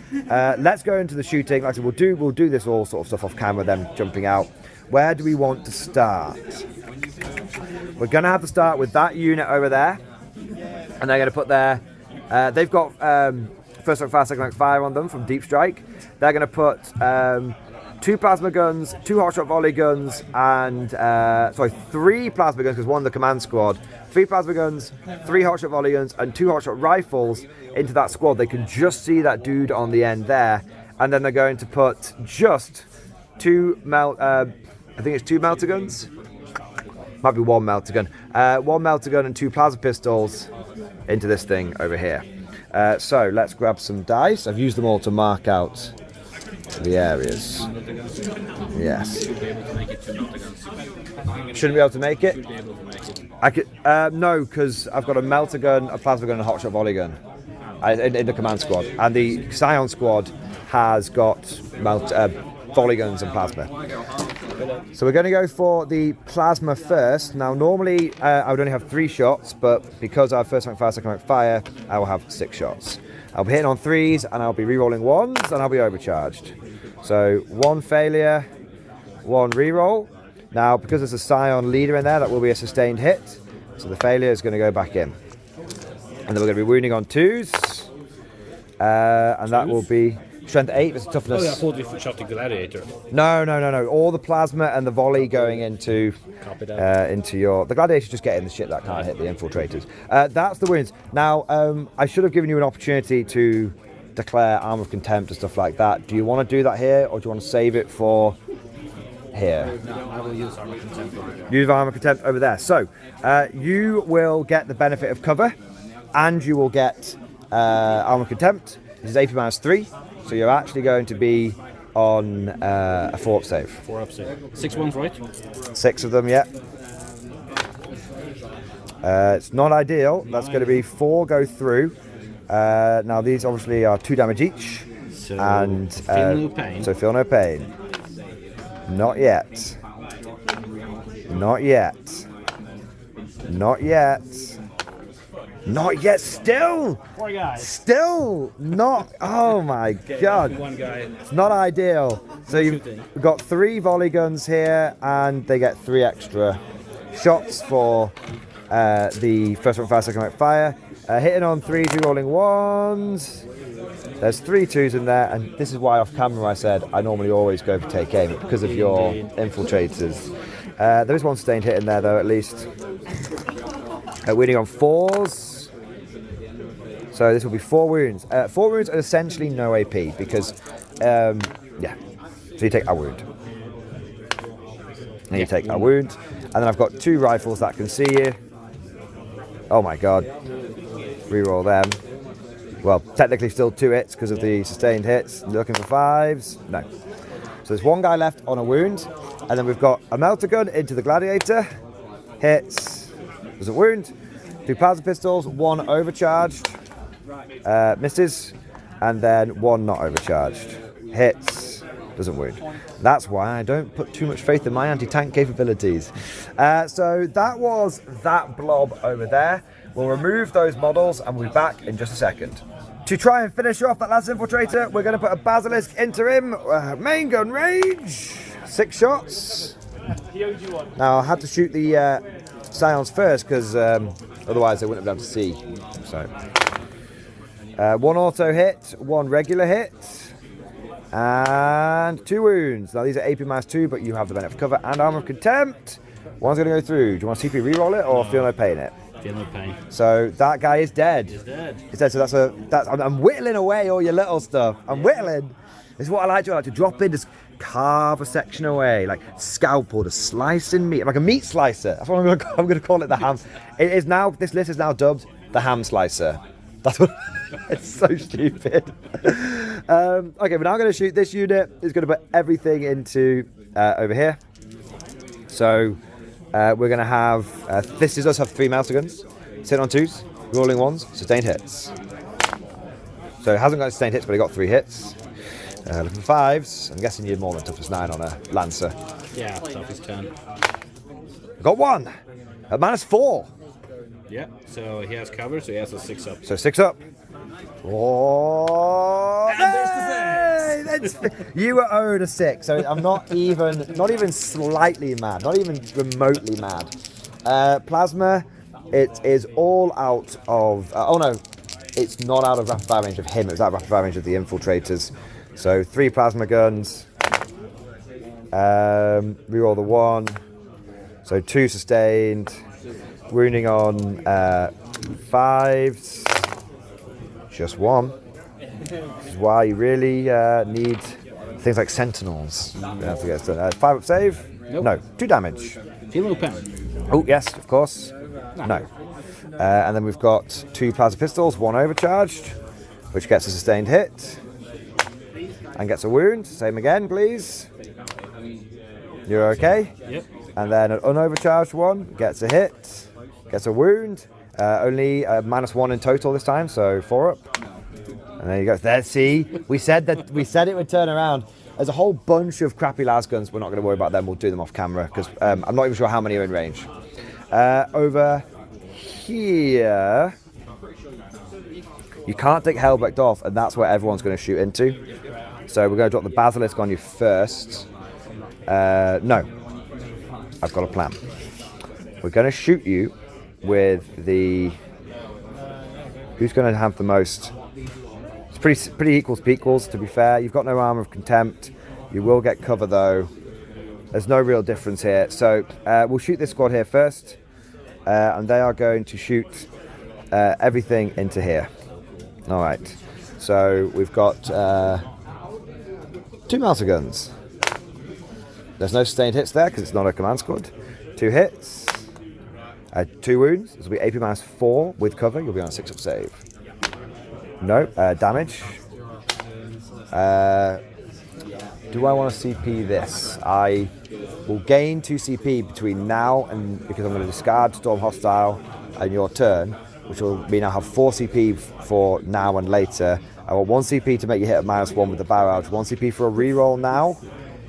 let's go into the shooting. Like I said, we'll do this all sort of stuff off camera, them jumping out. Where do we want to start? We're going to have to start with that unit over there, and they're going to put their... they've got first rank fire, second rank fire on them from Deep Strike. They're going to put 2 plasma guns, 2 hotshot volley guns, and 3 plasma guns, because one of the command squad. 3 plasma guns, 3 hotshot volley guns, and 2 hotshot rifles into that squad. They can just see that dude on the end there, and then they're going to put just 2 I think it's 2 melter guns. Might be 1 melter gun. 1 melter gun and 2 plasma pistols into this thing over here. So let's grab some dice. I've used them all to mark out the areas. Yes. Shouldn't be able to make it. I could no, because I've got a melter gun, a plasma gun, and a hotshot volley gun in the command squad, and the Scion squad has got volley guns and plasma. So we're going to go for the plasma first. Now normally I would only have 3 shots, but because I have first rank fire, second rank fire, I will have 6 shots. I'll be hitting on 3s, and I'll be re-rolling 1s, and I'll be overcharged. So 1 failure, 1 re-roll. Now because there's a Scion leader in there, that will be a sustained hit. So the failure is going to go back in. And then we're going to be wounding on 2s. And that will be... Strength 8 is toughness. Oh, yeah, I thought you shot the gladiator. No. All the plasma and the volley going into your... The gladiators just getting the shit that can't hit the infiltrators. That's the wounds. Now, I should have given you an opportunity to declare armor of contempt and stuff like that. Do you want to do that here, or do you want to save it for here? No, I will use armor contempt over there. Use armor contempt over there. So, you will get the benefit of cover, and you will get armor contempt. This is AP -3. So you're actually going to be on a 4-up save. 4-up save. 6 ones, right? 6 of them, yeah. It's not ideal. That's going to be 4 go through. Now these obviously are 2 damage each. So and feel no pain. So feel no pain. Not yet. Not yet. Not yet. Not yet. Still. 4 guys. Still not. Oh my god. 1 guy. It's not ideal. So you've got 3 volley guns here, and they get 3 extra shots for the first rank fire, second rank fire. Hitting on 3s, rerolling 1s. There's 3 2s in there, and this is why off camera I said I normally always go for take aim, because of your infiltrators. There is 1 sustained hit in there though, at least. Wounding on 4s. So this will be 4 wounds. 4 wounds are essentially no AP, because, yeah. So you take a wound. And you take a wound. And then I've got 2 rifles that can see you. Oh my god. Reroll them. Well, technically still 2 hits because of the sustained hits. Looking for 5s. No. So there's 1 guy left on a wound. And then we've got a melter gun into the gladiator. Hits. There's a wound. 2 plasma pistols. 1 overcharged. Misses. And then 1 not overcharged. Hits. Doesn't wound. That's why I don't put too much faith in my anti-tank capabilities. So that was that blob over there. We'll remove those models and we'll be back in just a second. To try and finish off that last infiltrator, we're going to put a basilisk into him. Main gun range. 6 shots. Now I had to shoot the Scions first, because otherwise they wouldn't have been able to see. So 1 auto hit, 1 regular hit, and 2 wounds. Now these are AP -2, but you have the benefit of cover and armor of contempt. 1's going to go through. Do you want to CP reroll it, or feel no pain it? Feel no pain. So that guy is dead. He's dead. He's dead. So I'm whittling away all your little stuff. I'm whittling. This is what I like to do. I like to drop in, just carve a section away, like scalpel, to slicing meat, like a meat slicer. That's what I'm going to call it. The ham. It is now. This list is now dubbed the ham slicer. That's what. It's so stupid. Okay, but now I'm going to shoot this unit. It's going to put everything into over here. So we're going to have. This does have 3 melter guns. Sitting on 2s, rolling 1s, sustained hits. So it hasn't got sustained hits, but it got 3 hits. Looking for 5s. I'm guessing you had more than toughness 9 on a Lancer. Yeah, toughness 10. Got 1 at -4. Yeah, so he has cover, so he has a 6 up. So 6 up. Oh, And there's the 6. You were owed a 6, so I'm not even slightly mad, not even remotely mad. Plasma, it is all out of. Oh no, it's not out of rapid fire range of him. It was out of rapid fire range of the infiltrators. So 3 plasma guns. Reroll the 1. So 2 sustained. Wounding on 5s. Just 1. This is why you really need things like sentinels. You have to get 5 up save. Nope. No, 2 damage. Feel no pain. Oh yes, of course. No. And then we've got 2 plasma pistols, 1 overcharged, which gets a sustained hit and gets a wound. Same again, please. You're okay. Yep. And then an unovercharged one gets a hit, gets a wound. Only -1 in total this time, so 4 up. And there you go. There, see, we said it would turn around. There's a whole bunch of crappy las guns. We're not going to worry about them. We'll do them off camera because I'm not even sure how many are in range. Over here, you can't take Helbeck off, and that's where everyone's going to shoot into. So we're going to drop the Basilisk on you first. No, I've got a plan. We're going to shoot you with the. Who's going to have the most? It's pretty equals to equals, to be fair. You've got no armor of contempt. You will get cover though. There's no real difference here. So we'll shoot this squad here first. And they are going to shoot everything into here. All right. So we've got 2 melter guns. There's no sustained hits there because it's not a command squad. 2 hits. 2 wounds. This will be AP -4 with cover. You'll be on a 6 up save. No damage. Do I want to CP this? I will gain 2 CP between now and because I'm going to discard Storm Hostile and your turn, which will mean I'll have 4 CP for now and later. I want 1 CP to make you hit at -1 with the barrage. 1 CP for a reroll now.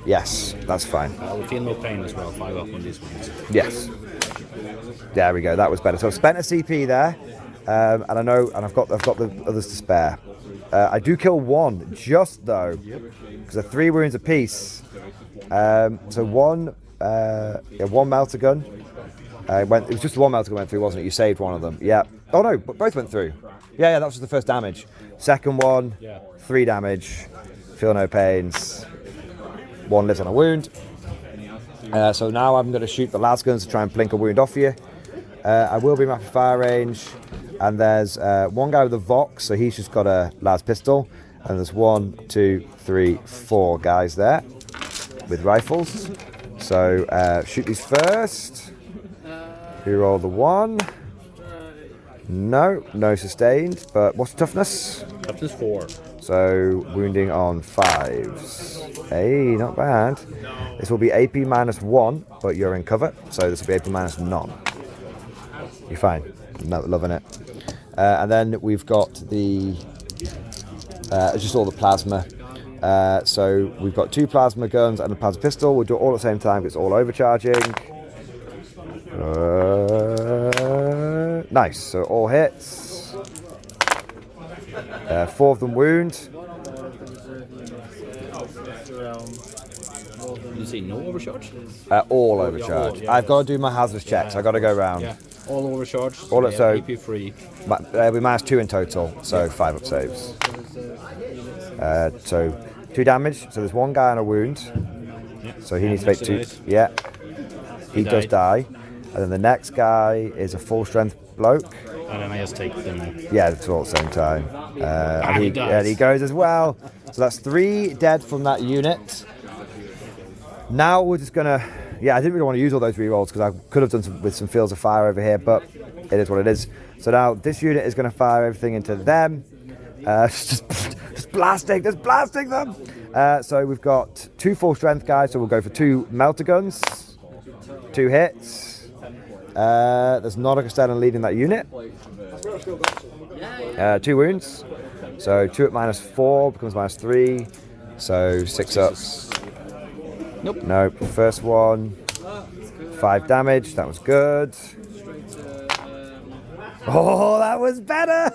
Yes, that's fine. I will feel no pain as well. 5 up on these ones. Yes. There we go. That was better. So I've spent a CP there, and I know, and I've got the others to spare. I do kill 1 just though, because they're 3 wounds apiece. So 1 melter gun. It was just the 1 melter gun went through, wasn't it? You saved 1 of them. Yeah. Oh no, both went through. Yeah, that was just the first damage. Second one, 3 damage. Feel no pains. 1 lives on a wound. So now I'm going to shoot the las guns to try and blink a wound off you. I will be in rapid fire range. And there's 1 guy with a Vox, so he's just got a las pistol. And there's 1, 2, 3, 4 guys there with rifles. So shoot these first. Reroll the 1. No sustained. But what's the toughness? Toughness 4. So wounding on 5s. Hey, not bad. This will be AP -1, but you're in cover. So this will be AP -none. You're fine. Not loving it. And then we've got the just all the plasma. So we've got 2 plasma guns and a plasma pistol. We'll do it all at the same time. It's all overcharging. Nice. So all hits. 4 of them wound. Did you say no overcharge? All overcharge. Yeah. I've got to do my hazardous checks. I've got to go round. Yeah. All overcharge. All so AP free. We -2 in total, so 5 up saves. So 2 damage. So there's 1 guy on a wound. So he needs to make 2. Yeah. He does die. And then the next guy is a full strength bloke. And then I just take them. Yeah, it's all at the same time. he And he goes as well. So that's 3 dead from that unit. Now we're just gonna. Yeah, I didn't really want to use all those rerolls because I could have done with some fields of fire over here, but it is what it is. So now this unit is going to fire everything into them. Just blasting them. So we've got 2 full strength guys, so we'll go for 2 melter guns. 2 hits. There's not a Castellan leading that unit. 2 wounds. So 2 at -4 becomes -3. So 6 ups. Nope. Nope. First one. 5 damage. That was good. Oh, that was better.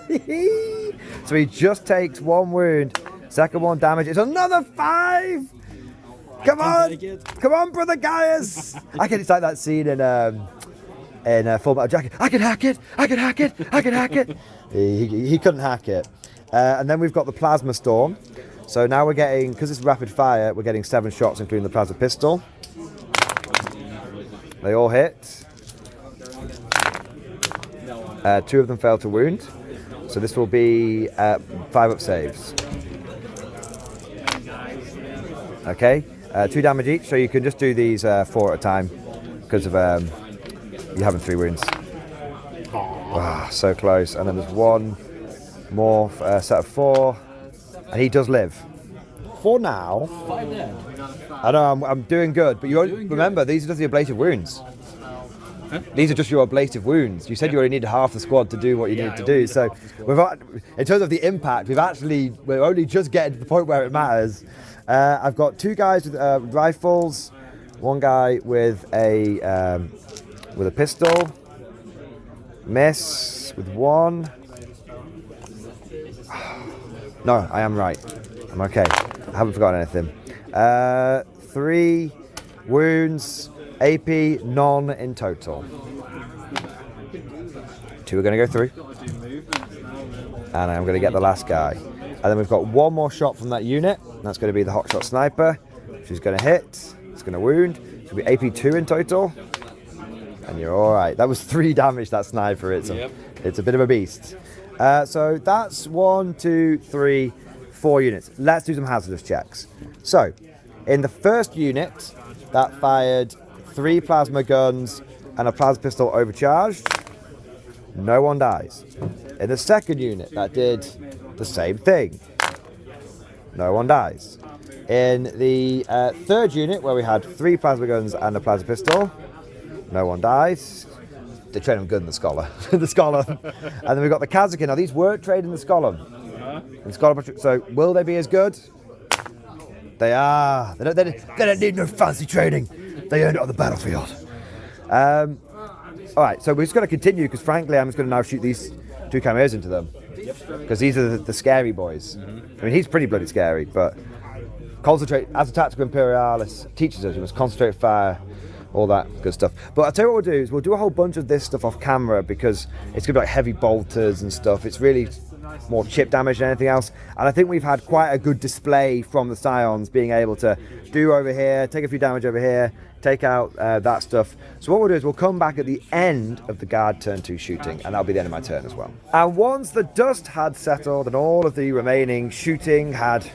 So he just takes 1 wound. Second one damage. It's another 5. Come on. Come on, brother Gaius. It's like that scene in Full Metal Jacket. I can hack it. I can hack it. I can hack it. He couldn't hack it. And then we've got the Plasma Storm. So now we're getting, because it's rapid fire, we're getting 7 shots, including the Plasma Pistol. They all hit. 2 of them fail to wound. So this will be 5 up saves. Okay, 2 damage each, so you can just do these 4 at a time because of you having 3 wounds. Wow, so close. And then there's 1 more set of 4, and he does live. For now. 5 dead. I know I'm doing good, but you remember these are just the ablative wounds. Huh? These are just your ablative wounds. You said you only need half the squad to do what you need to do. So in terms of the impact, we're only just getting to the point where it matters. I've got 2 guys with rifles, 1 guy with a pistol. Miss with 1. No, I am right. I'm okay. I haven't forgotten anything. 3 wounds, AP, none in total. 2 are going to go through. And I'm going to get the last guy. And then we've got 1 more shot from that unit. That's going to be the hotshot sniper. She's going to hit. It's going to wound. It's going to be AP 2 in total. And you're all right. That was 3 damage, that sniper. It's a bit of a beast. So that's 1, 2, 3, 4 units. Let's do some hazardous checks. So, in the first unit, that fired 3 plasma guns and a plasma pistol overcharged. No one dies. In the second unit, that did the same thing. No one dies. In the third unit, where we had 3 plasma guns and a plasma pistol, no one dies. They trade them good in the Scholar. The Scholar. And then we've got the Kazakin. Now, these weren't traded in the Scholar. So, will they be as good? They are. They don't need no fancy training. They earned it on the battlefield. All right, so we're just going to continue because, frankly, I'm just going to now shoot these 2 cameos into them. Because these are the scary boys. I mean, he's pretty bloody scary, but concentrate. As a tactical imperialis teaches us, you must concentrate fire, all that good stuff. But I'll tell you what we'll do is we'll do a whole bunch of this stuff off camera because it's going to be like heavy bolters and stuff. It's really more chip damage than anything else. And I think we've had quite a good display from the Scions being able to do over here, take a few damage over here, take out that stuff. So what we'll do is we'll come back at the end of the guard turn 2 shooting, and that'll be the end of my turn as well. And once the dust had settled and all of the remaining shooting had,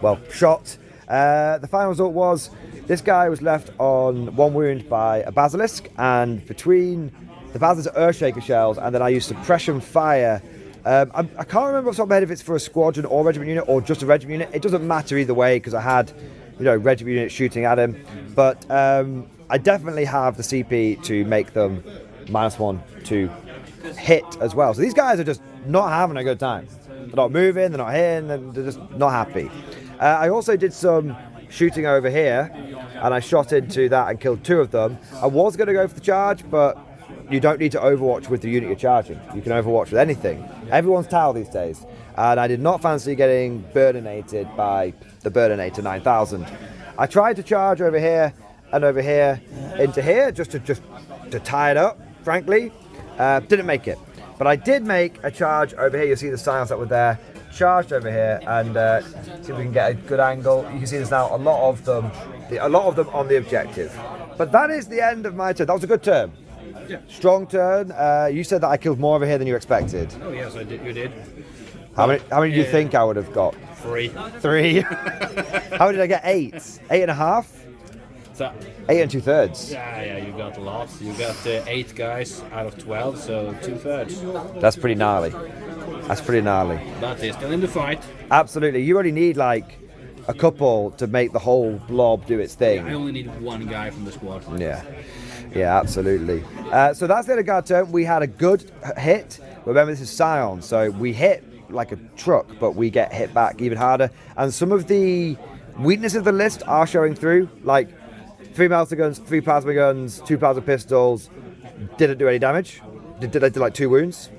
well, shot, the final result was this guy was left on 1 wound by a basilisk, and between the basilisk Earthshaker shells and then I used suppression fire. I can't remember off the top of my head if it's for a squadron or regiment unit or just a regiment unit. It doesn't matter either way because I had, regiment unit shooting at him. But I definitely have the CP to make them -1 to hit as well. So these guys are just not having a good time. They're not moving, they're not hitting, they're just not happy. I also did some shooting over here and I shot into that and killed 2 of them. I was going to go for the charge, but you don't need to overwatch with the unit you're charging. You can overwatch with anything. Everyone's Tau these days. And I did not fancy getting burninated by the Burninator 9000. I tried to charge over here and over here into here just to tie it up, frankly. Didn't make it. But I did make a charge over here. You see the Scions that were there. Charged over here and see if we can get a good angle. You can see there's now a lot of them on the objective. But that is the end of my turn. That was a good turn. Yeah. Strong turn. You said that I killed more over here than you expected. Oh yes, I did. You did. How many do you think I would have got? 3. 3. How did I get 8? 8.5? So 8 and 2/3. yeah, you got a lot. You got 8 guys out of 12, so 2/3. That's pretty gnarly. That's pretty gnarly. But they're still in the fight. Absolutely. You only need like a couple to make the whole blob do its thing. I only need 1 guy from the squad. Yeah. Yeah, absolutely. So that's the end of guard turn. We had a good hit. Remember, this is Scion, so we hit like a truck, but we get hit back even harder. And some of the weaknesses of the list are showing through, like 3 melter guns, 3 plasma guns, 2 plasma pistols. Didn't do any damage. Did like 2 wounds.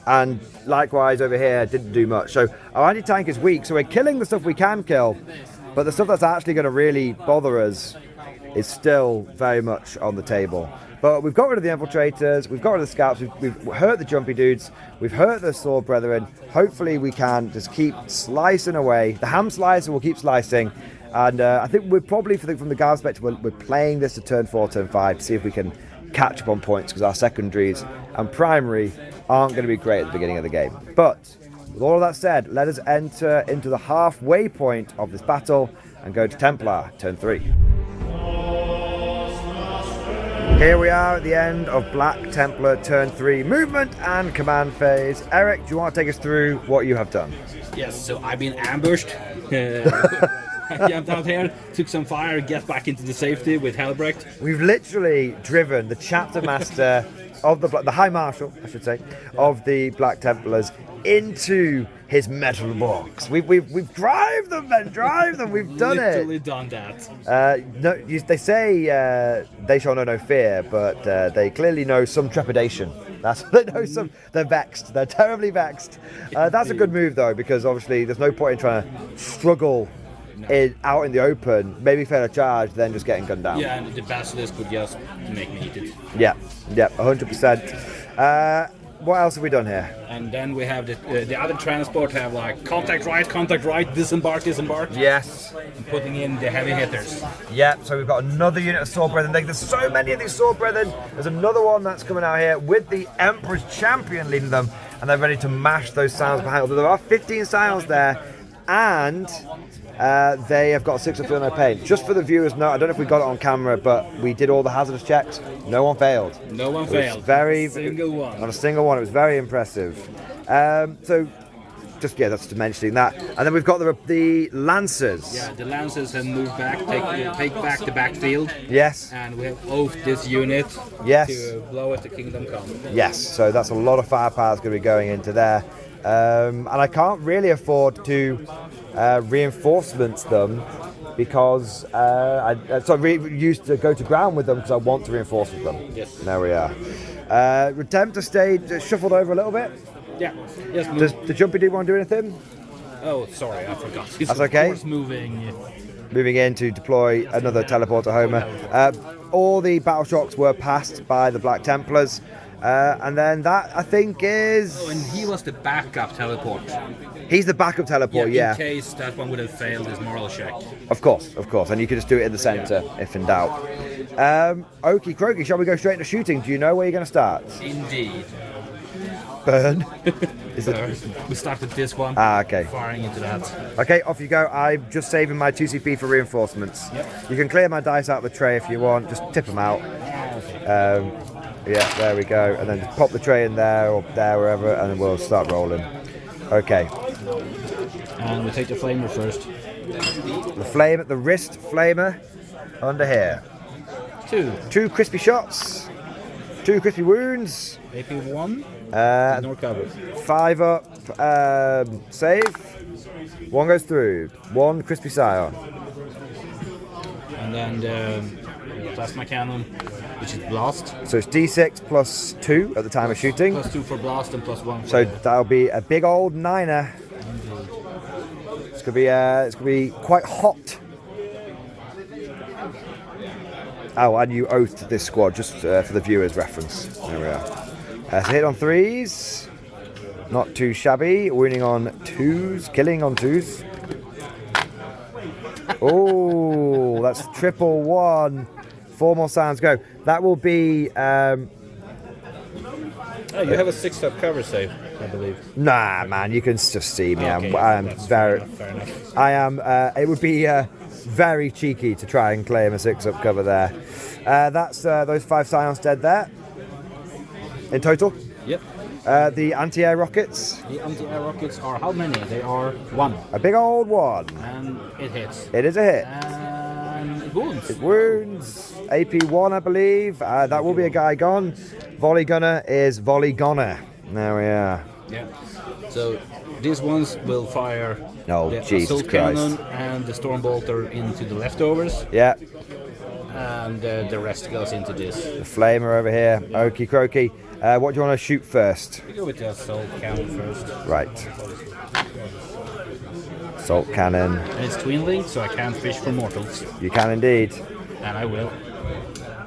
And likewise over here, didn't do much. So our anti-tank is weak, so we're killing the stuff we can kill, but the stuff that's actually going to really bother us is still very much on the table. But we've got rid of the infiltrators, we've got rid of the scouts, we've hurt the jumpy dudes, we've hurt the sword brethren. Hopefully we can just keep slicing away. The ham slicer will keep slicing, and I think we're probably, from the guard perspective, we're playing this to turn 4, turn 5 to see if we can catch up on points, because our secondaries and primary aren't going to be great at the beginning of the game. But with all of that said, let us enter into the halfway point of this battle and go to Templar, turn 3. Here we are at the end of Black Templar turn 3 movement and command phase. Eric, do you want to take us through what you have done? Yes, so I've been ambushed. I jumped out here, took some fire, get back into the safety with Helbrecht. We've literally driven the chapter master of the High Marshal, I should say, of the Black Templars into his metal box. We've drive them, men, drive them. We've done Literally it. done that. No, they say they shall know no fear, but they clearly know some trepidation. That's they know some. They're vexed. They're terribly vexed. That's a good move though, because obviously there's no point in trying to struggle out in the open, maybe fail a charge, then just getting gunned down. Yeah, and the basilisk would just make me eat it. Yeah, 100%. What else have we done here? And then we have the other transport have like contact right, disembark. Yes. And putting in the heavy hitters. Yeah, so we've got another unit of sword brethren. There's so many of these sword brethren. There's another one that's coming out here with the Emperor's Champion leading them, and they're ready to mash those sounds behind. Although there are 15 sounds there, and they have got 6 of feel no pain. Just for the viewers, no, I don't know if we got it on camera, but we did all the hazardous checks. No one failed. No one failed. Single one. Not a single one. It was very impressive. So, that's to mentioning that. And then we've got the Lancers. Yeah, the Lancers have moved back, take back the backfield. Yes. And we have oathed this unit to blow at the Kingdom Come. Yes, so that's a lot of firepower that's going to be going into there. And I can't really afford to reinforcements them because I used to go to ground with them because I want to reinforce with them. Yes. There we are. Redemptor stayed shuffled over a little bit. Yeah. Yes. Does the Jumpy dude want to do anything? Oh, sorry, I forgot. He's That's okay. Of course moving. Moving in to deploy another teleporter Homer. All the battle shocks were passed by the Black Templars. And then that, I think, is... Oh, and he was the backup teleport. He's the backup teleport, yeah. In case that one would have failed his moral check. Of course. And you can just do it in the centre, if in doubt. Okie croaky, shall we go straight into shooting? Do you know where you're going to start? Indeed. Burn. We started this one. Okay. Firing into that. Okay, off you go. I'm just saving my 2CP for reinforcements. Yep. You can clear my dice out of the tray if you want. Just tip them out. Yeah, there we go. And then just pop the tray in there or there, wherever, and then we'll start rolling. Okay. And we take the flamer first. The wrist flamer under here. 2 crispy shots. 2 crispy wounds. AP 1. Ignore cover. 5 up. Save. 1 goes through. 1 crispy scion. And then the plasma cannon, which is blast. So it's D6 plus 2 at the time of shooting. Plus 2 for blast and plus 1 for... So that'll be a big old 9er. It's gonna be quite hot. Oh, and you oathed this squad just for the viewers' reference. There we are. So hit on 3s. Not too shabby. Winning on 2s. Killing on 2s. Oh, that's triple 1. 4 more sounds go. That will be... you have a 6-up cover save, I believe. Nah, man, you can just see me. Okay, I am very... Fair enough. I am... it would be very cheeky to try and claim a 6-up cover there. That's those 5 scions dead there. In total? Yep. The anti-air rockets? The anti-air rockets are how many? They are 1. A big old 1. And it hits. It is a hit. And wounds. Wounds. AP 1, I believe. That will be a guy gone. Volley gunner is volley goner. There we are. Yeah. So these ones will fire Oh, the Jesus assault Christ. cannon and the storm bolter into the leftovers, Yeah. and the rest goes into this. The flamer over here. Okie croaky. What do you want to shoot first? We go with the assault cannon first. Right. Salt cannon. And it's twin linked, so I can't fish for mortals, You can indeed. and I will.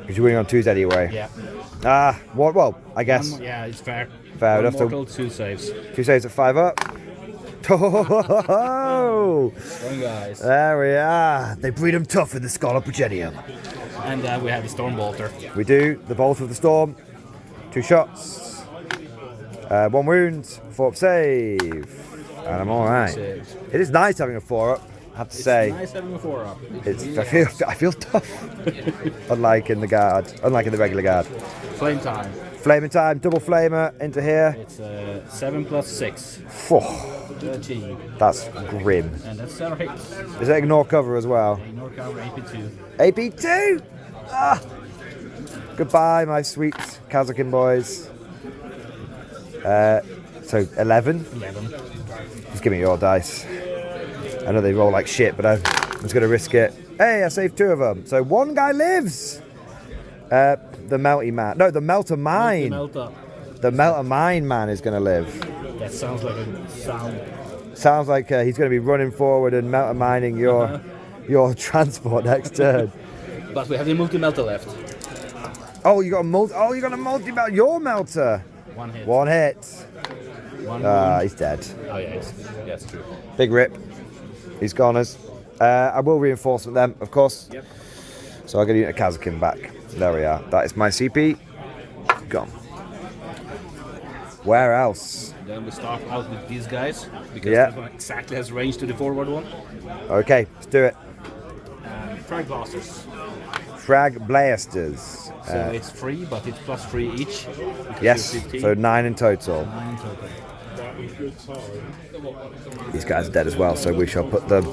Because you're winning on 2s anyway. Yeah. Well, I guess. Yeah, it's fair. Fair One enough. mortal, 2 saves. 2 saves at 5 up. Oh, Strong guys. there we are. They breed them tough in the Scholar Progenium. And we have the storm bolter. We do the Bolt of the Storm. 2 shots. 1 wound. 4 up save. And I'm alright. Saves. It is nice having a 4 up, I have to say. Nice having a 4-up. I feel tough. Unlike in the regular guard. Flame time. Flaming time, double flamer into here. It's 7 plus 6. Phew, 13. that's grim. And that's 7 hits. Is it ignore cover as well? Ignore cover, AP2. AP2! Ah. Goodbye, my sweet Kazakin boys. So 11. 11. Just give me your dice. I know they roll like shit, but I'm just going to risk it. Hey, I saved 2 of them. So 1 guy lives. The Melty Man. No, the Melter Mine. Melt up. The Melter Mine man is going to live. That sounds like a sound. Sounds like he's going to be running forward and Melter Mining your transport next turn. But we have the multi-melter left. Oh, you got a multi-melt. Your Melter. 1 hit. 1 hit. 1 wound. He's dead. Oh yeah, it's true. Big rip. He's goners. I will reinforcement them, of course. Yep. So I'll get you a Kazakin back. There we are. That is my CP. Gone. Where else? Then we start out with these guys because Yeah. this one exactly has range to the forward one. Okay, let's do it. Frag blasters. Frag blasters. So it's 3, but it's plus 3 each. because Yes, you're 15. so 9 in total. 9 in total. These guys are dead as well, so we shall put them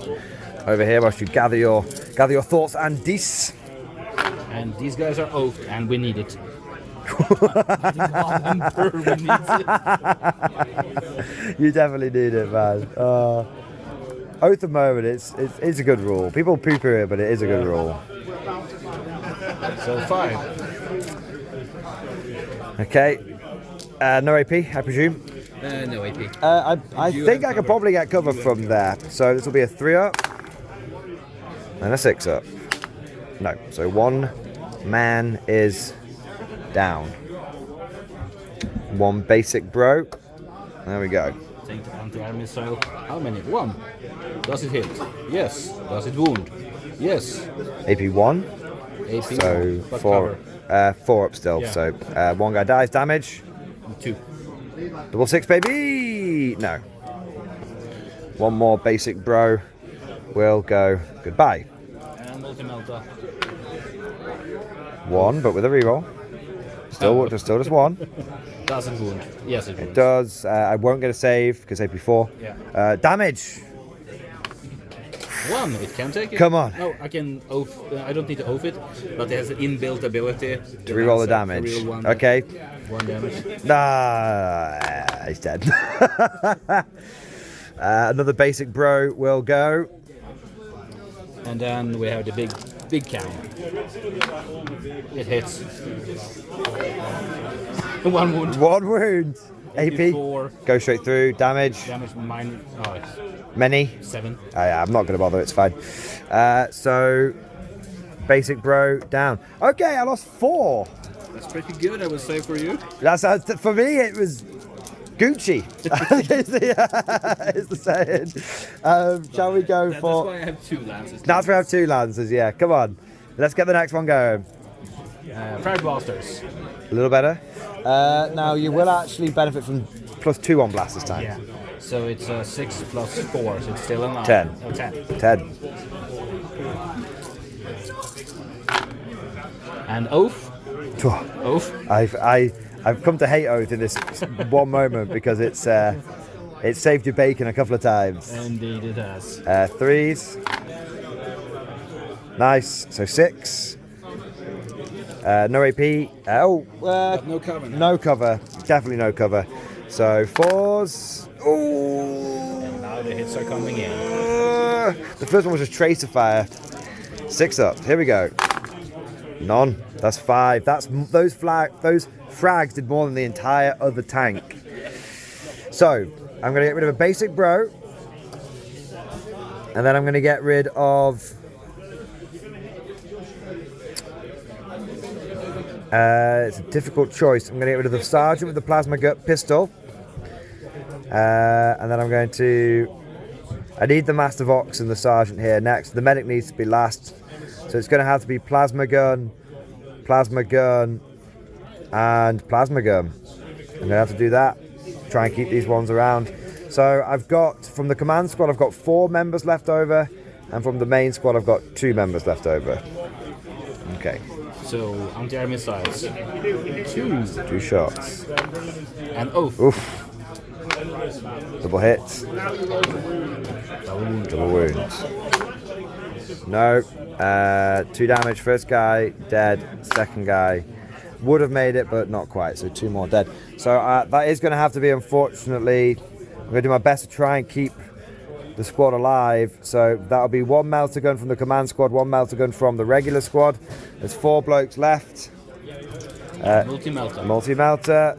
over here whilst you gather your thoughts and dice. And these guys are oathed, and we need it. You definitely need it, man. Oath of moment, it's a good rule. People poo-poo it, but it is a good rule. So 5. Okay. No AP, I presume. No AP. I think I could probably get cover from there. So this will be a 3 up and a 6 up. No, so 1 man is down. 1 basic bro. There we go. Take the anti-air missile. How many? 1. Does it hit? Yes. Does it wound? Yes. AP 1. AP. So but 4 up still. Yeah. So 1 guy dies. Damage. cover. 2. Double 6, baby. No. 1 more basic bro will go goodbye. And multi-melter. 1, but with a reroll. Still just 1. Doesn't wound. Yes, it wounds. Does. I won't get a save because AP 4. Yeah. Damage. 1, it can take it. Come on. No, I can oath. I don't need to oath it, but it has an inbuilt ability To reroll the damage. Okay. 1 damage. Nah, he's dead. Another basic bro will go. And then we have the big cannon. It hits. 1 wound. 1 wound. AP. 4 Go straight through. Damage. damage. Mine. Oh, it's Many. 7. I'm not going to bother. It's fine. So, basic bro down. Okay, I lost 4. That's pretty good, I would say, for you. That's for me. It was Gucci. is the saying. Shall we go That's for? why I have 2 lances. That's why I have 2 lancers. Yeah, come on. Let's get the next one going. Frag blasters. A little better. Now you will actually benefit from +2 on blast this time. Yeah. So it's 6 plus 4, so it's still a 9. 10. Oh, 10. 10. And oath. Oath. I've come to hate oath in this one moment because it's saved your bacon a couple of times. Indeed it has. 3s. Nice. So 6. No AP. No cover now. No cover. Definitely no cover. So 4s. Ooh. And now the hits are coming in. The first one was just tracer fire. 6 up. Here we go. None. That's 5. Those frags did more than the entire other tank. So I'm gonna get rid of a basic bro, and then I'm gonna get rid of it's a difficult choice. I'm gonna get rid of the sergeant with the plasma gut pistol, and then I'm going to. I need the Master Vox and the sergeant here next. The medic needs to be last, so it's gonna have to be plasma gun, and plasma gun. I'm gonna have to do that. Try and keep these ones around. So I've got, from the command squad, I've got 4 members left over, and from the main squad, I've got 2 members left over. Okay. So anti-air missiles. 2 shots. And oath. Oof. Double hits. Double wounds. No. 2 damage. First guy dead. Second guy would have made it, but not quite. So 2 more dead. So that is going to have to be, unfortunately. I'm going to do my best to try and keep the squad alive. So that'll be 1 melter gun from the command squad, 1 melter gun from the regular squad. There's 4 blokes left. Multi-melter. Multi-melter.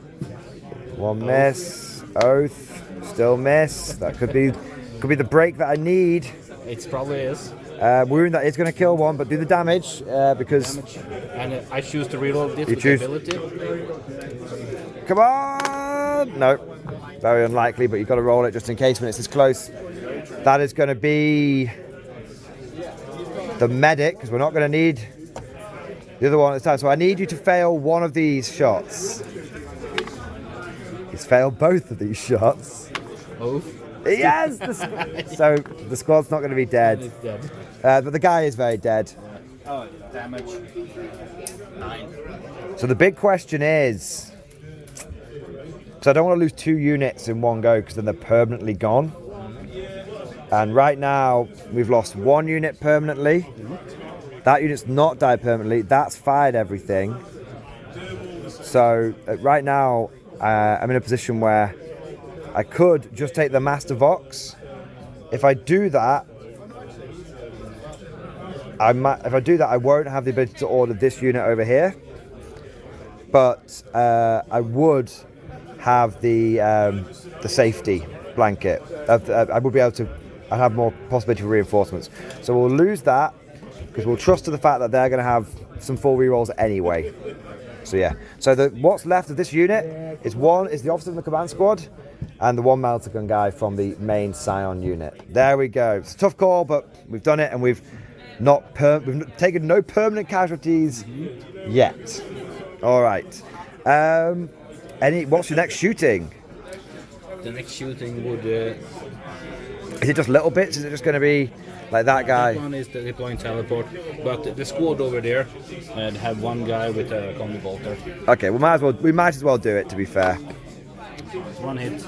1 miss. Oath. Still miss. That could be the break that I need. It probably is. Wound that is going to kill 1, but do the damage because. And I choose to reload this You with choose. ability. Come on! No. Very unlikely, but you've got to roll it just in case when it's this close. That is going to be the medic, because we're not going to need the other one at the time. So I need you to fail 1 of these shots. He's failed both of these shots. Oath. Yes! So the squad's not going to be dead. It's dead. But the guy is very dead. Oh, damage. 9. So the big question is, because I don't want to lose 2 units in one go, because then they're permanently gone. And right now, we've lost 1 unit permanently. That unit's not died permanently. That's fired everything. So right now, I'm in a position where I could just take the Master Vox. If I do that, I won't have the ability to order this unit over here. But I would have the safety blanket. I would be able to. I have more possibility for reinforcements. So we'll lose that because we'll trust to the fact that they're going to have some full rerolls anyway. So yeah. So what's left of this unit is the officer in the command squad and the 1 melter gun guy from the main Scion unit. There we go. It's a tough call, but we've done it, and we've taken no permanent casualties yet. All right. What's your next shooting? The next shooting would. Is it just little bits? Is it just going to be like that guy? That one is the deploying teleport, but the squad over there had 1 guy with a combi bolter. Okay, we might as well do it, to be fair. 1 hit.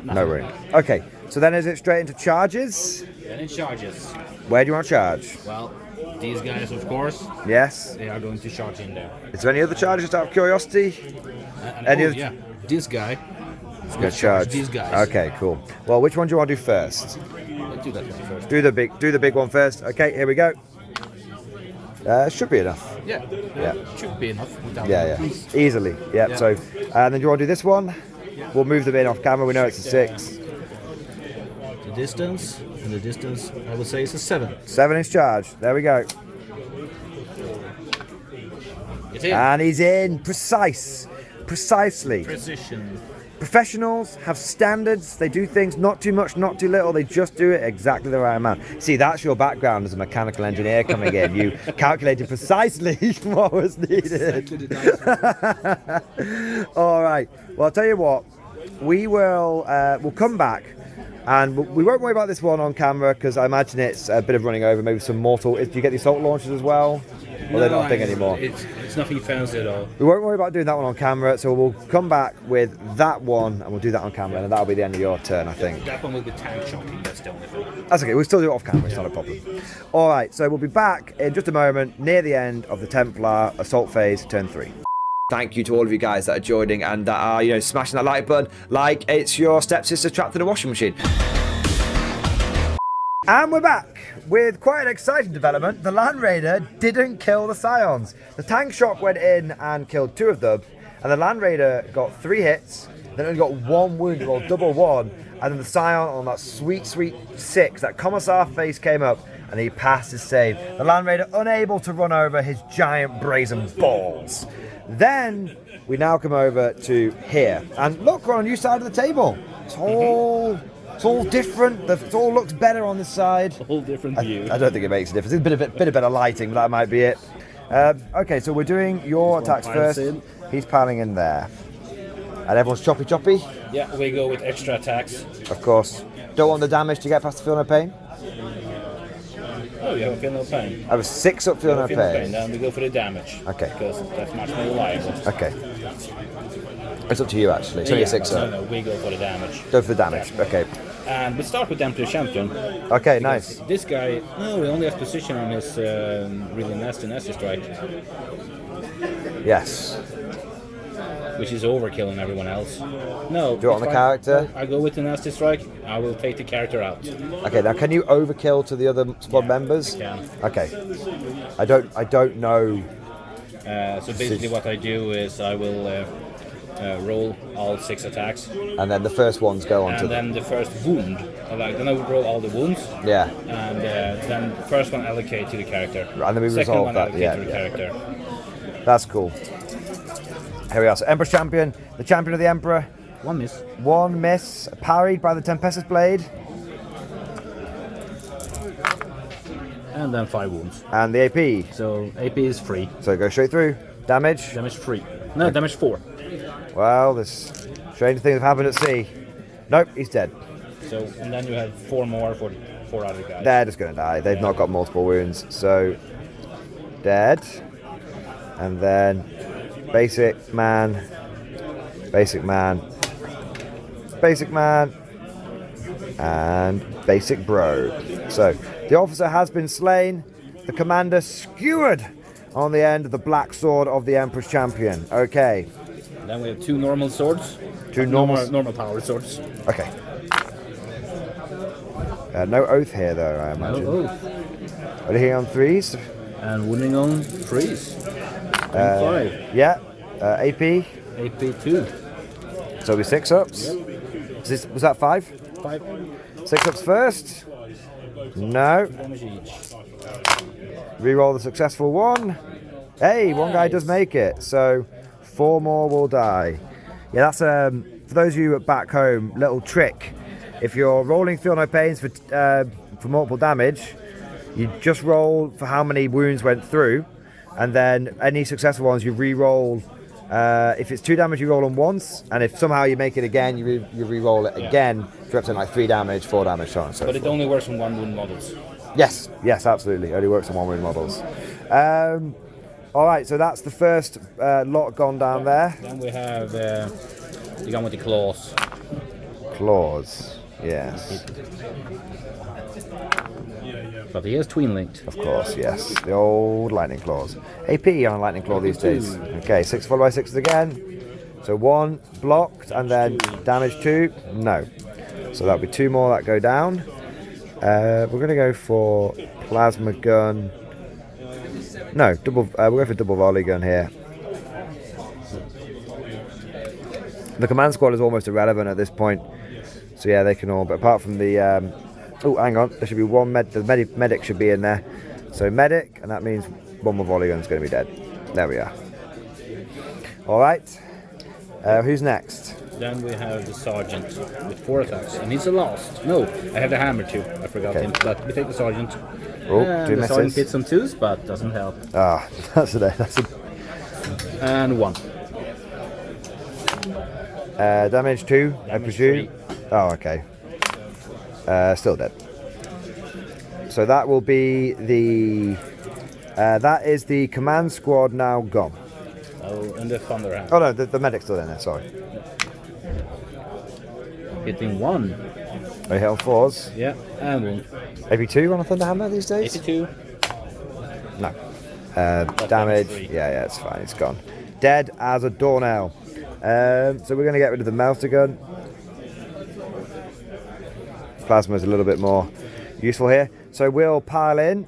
No room. Okay, so then is it straight into charges? Then it charges. Where do you want to charge? Well, these guys, of course, Yes. they are going to charge in there. Is there any other charges, just out of curiosity? Yeah, this guy. It's going to charge. These guys. Okay, cool. Well, which one do you want to do first? Let's do that one first. Do the big one first. Okay, here we go. Should be enough. Yeah. Should be enough. Without Yeah. Easily. Yeah. Yeah. So, and then do you want to do this one? We'll move them in off camera. We know it's a 6. The distance, I would say, is a 7. 7 is charged. There we go. It's in. And he's in. Precisely. Precision. Professionals have standards. They do things not too much, not too little. They just do it exactly the right amount. See, that's your background as a mechanical engineer coming in. You calculated precisely what was needed. All right. Well, I'll tell you what. We'll come back, and we won't worry about this one on camera because I imagine it's a bit of running over. Maybe some mortal. Do you get the assault launchers as well? Or they're not a thing anymore? It's nothing fancy at all. We won't worry about doing that one on camera, so we'll come back with that one and we'll do that on camera, and that'll be the end of your turn, I think. That one will be tank shocking, that's the only thing. That's okay, we'll still do it off camera, it's not a problem. Alright, so we'll be back in just a moment, near the end of the Templar Assault Phase, turn 3. Thank you to all of you guys that are joining and that are, you know, smashing that like button like it's your stepsister trapped in a washing machine. And we're back with quite an exciting development. The Land Raider didn't kill the Scions. The tank shock went in and killed 2 of them, and the Land Raider got 3 hits, then only got 1 wound, or double 1, and then the Scion on that sweet 6, that Commissar face came up, and he passed his save. The Land Raider unable to run over his giant brazen balls. Then we now come over to here, and look, we're on a new side of the table. It's all different. It all looks better on this side. A whole different view. I don't think it makes a difference. It's a bit of better lighting, but that might be it. Okay, so we're doing your attacks first. He's piling in there, and everyone's choppy. Yeah, we go with extra attacks. Of course. Don't want the damage to get past the feel no pain. Oh, you have a feel no pain. I was 6 up feel no pain. Then we go for the damage. Okay. Because that's much more reliable. Okay. It's up to you actually. It's only a 6 up. No, we go for the damage. Go for the damage. Okay. And we start with Templar Champion. Okay, nice. This guy, we only have position on his really nasty strike. Yes. Which is overkill on everyone else. No. Do it on the character. I go with the nasty strike. I will take the character out. Okay, now can you overkill to the other squad members? I can. Okay. I don't know. So basically what I do is I will roll all 6 attacks. And then the first ones go on to and then the first wound. Then I would roll all the wounds. Yeah. And then the first one allocate to the character. And then we Second resolve one that. allocate Yeah. to the character. That's cool. Here we are. So Emperor's Champion, the champion of the Emperor. 1 miss. 1 miss, parried by the Tempestus Blade. And then 5 wounds. And the AP. So AP is free. So go straight through. Damage. Damage free. No, damage 4. Well, there's strange things have happened at sea. Nope, he's dead. So, and then you have 4 more for 4 other guys. They're just going to die. They've not got multiple wounds. So, dead. And then basic man. Basic man. Basic man. And basic bro. So, the officer has been slain. The commander skewered on the end of the black sword of the Emperor's Champion. Okay. Then we have 2 normal swords. 2 normal power swords. Okay. No oath here, though, I imagine. No oath. Are they on 3s? And wounding on 3s. 5. Yeah. AP. AP 2. So it'll be 6 ups. Yep. Was that 5? 5. 6 ups first. No. Damage each. Reroll the successful one. Hey, one guy does make it. So 4 more will die. Yeah, that's for those of you back home, little trick. If you're rolling feel no pains for multiple damage, you just roll for how many wounds went through, and then any successful ones you re-roll. If it's 2 damage, you roll them once, and if somehow you make it again, you re-roll it again to represent like 3 damage, 4 damage, so on and so forth. But it only works on 1 wound models. Yes, absolutely. Only works on 1 wound models. All right, so that's the first lot gone down there. Then we have the gun with the claws. Claws, yes. But he has twin linked. Of course, yes. The old lightning claws. AP on a lightning claw these days. Okay, 6 followed by 6s again. So 1 blocked, and then damage 2. No. So that'll be 2 more that go down. We're going to go for plasma gun. No, we'll go for double volley gun here. The command squad is almost irrelevant at this point. So yeah, they can all, but apart from the... oh, hang on, there should be 1 the medic should be in there. So medic, and that means 1 more volley gun's going to be dead. There we are. Alright, who's next? Then we have the sergeant with 4 attacks, and he's the last. No, I have the hammer too. I forgot him, but we take the sergeant. Oh, and 2 the sergeant misses. hits some 2s, but doesn't help. Ah, that's a And 1. damage 2, I presume. 3. Oh, okay. Still dead. So that will be the That is the command squad now gone. Oh, and the thunder hand. Oh no, the medic's still in there, sorry. Hitting 1. They hit on 4s. Yeah, and 1. AP2 on a Thunderhammer these days? 82. No. Damage. Yeah, it's fine. It's gone. Dead as a doornail. So we're going to get rid of the melter gun. Plasma is a little bit more useful here. So we'll pile in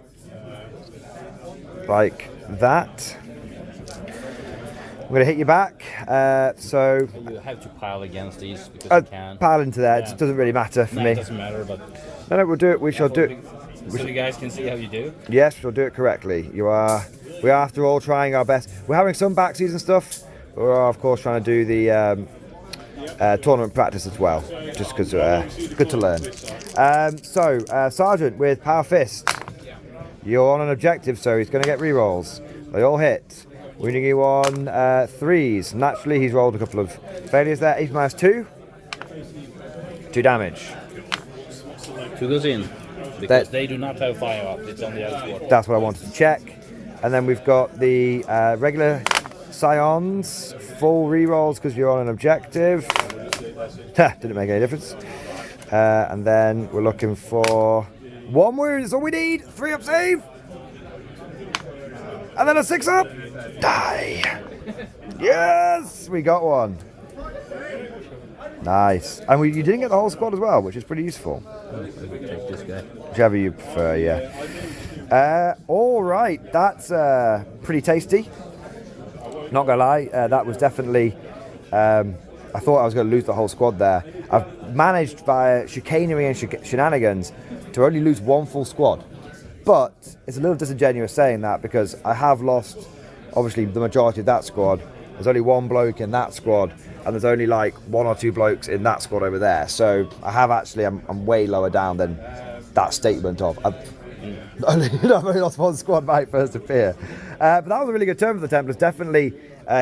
like that. I'm going to hit you back. So you have to pile against these because you can. Pile into there. Yeah. It doesn't really matter for me. It doesn't matter, but no, we'll do it. We shall do it. So you guys can see how you do. Yes, we'll do it correctly. We are after all trying our best. We're having some back season stuff. We're of course trying to do the tournament practice as well, just because good to learn. So Sergeant with Power Fist, you're on an objective, so he's going to get rerolls. They all hit. Winning you on 3s. Naturally, he's rolled a couple of failures there. AP -2. 2 damage. 2 goes in. Because they do not have fire up. It's on the other squad. That's what I wanted to check. And then we've got the regular Scions. Full rerolls because you're on an objective. Didn't make any difference. And then we're looking for 1 wound. That's all we need. 3 up save. And then a 6 up. Die. Yes, we got one. Nice. And you didn't get the whole squad as well, which is pretty useful. Take this guy. Whichever you prefer, yeah. All right, that's pretty tasty. Not gonna lie, that was definitely. I thought I was going to lose the whole squad there. I've managed via chicanery and shenanigans to only lose 1 full squad. But it's a little disingenuous saying that because I have lost, obviously, the majority of that squad. There's only 1 bloke in that squad, and there's only like 1 or 2 blokes in that squad over there. So I have actually, I'm way lower down than that statement of I've only lost 1 squad mate first appear. But that was a really good turn for the Templars. Definitely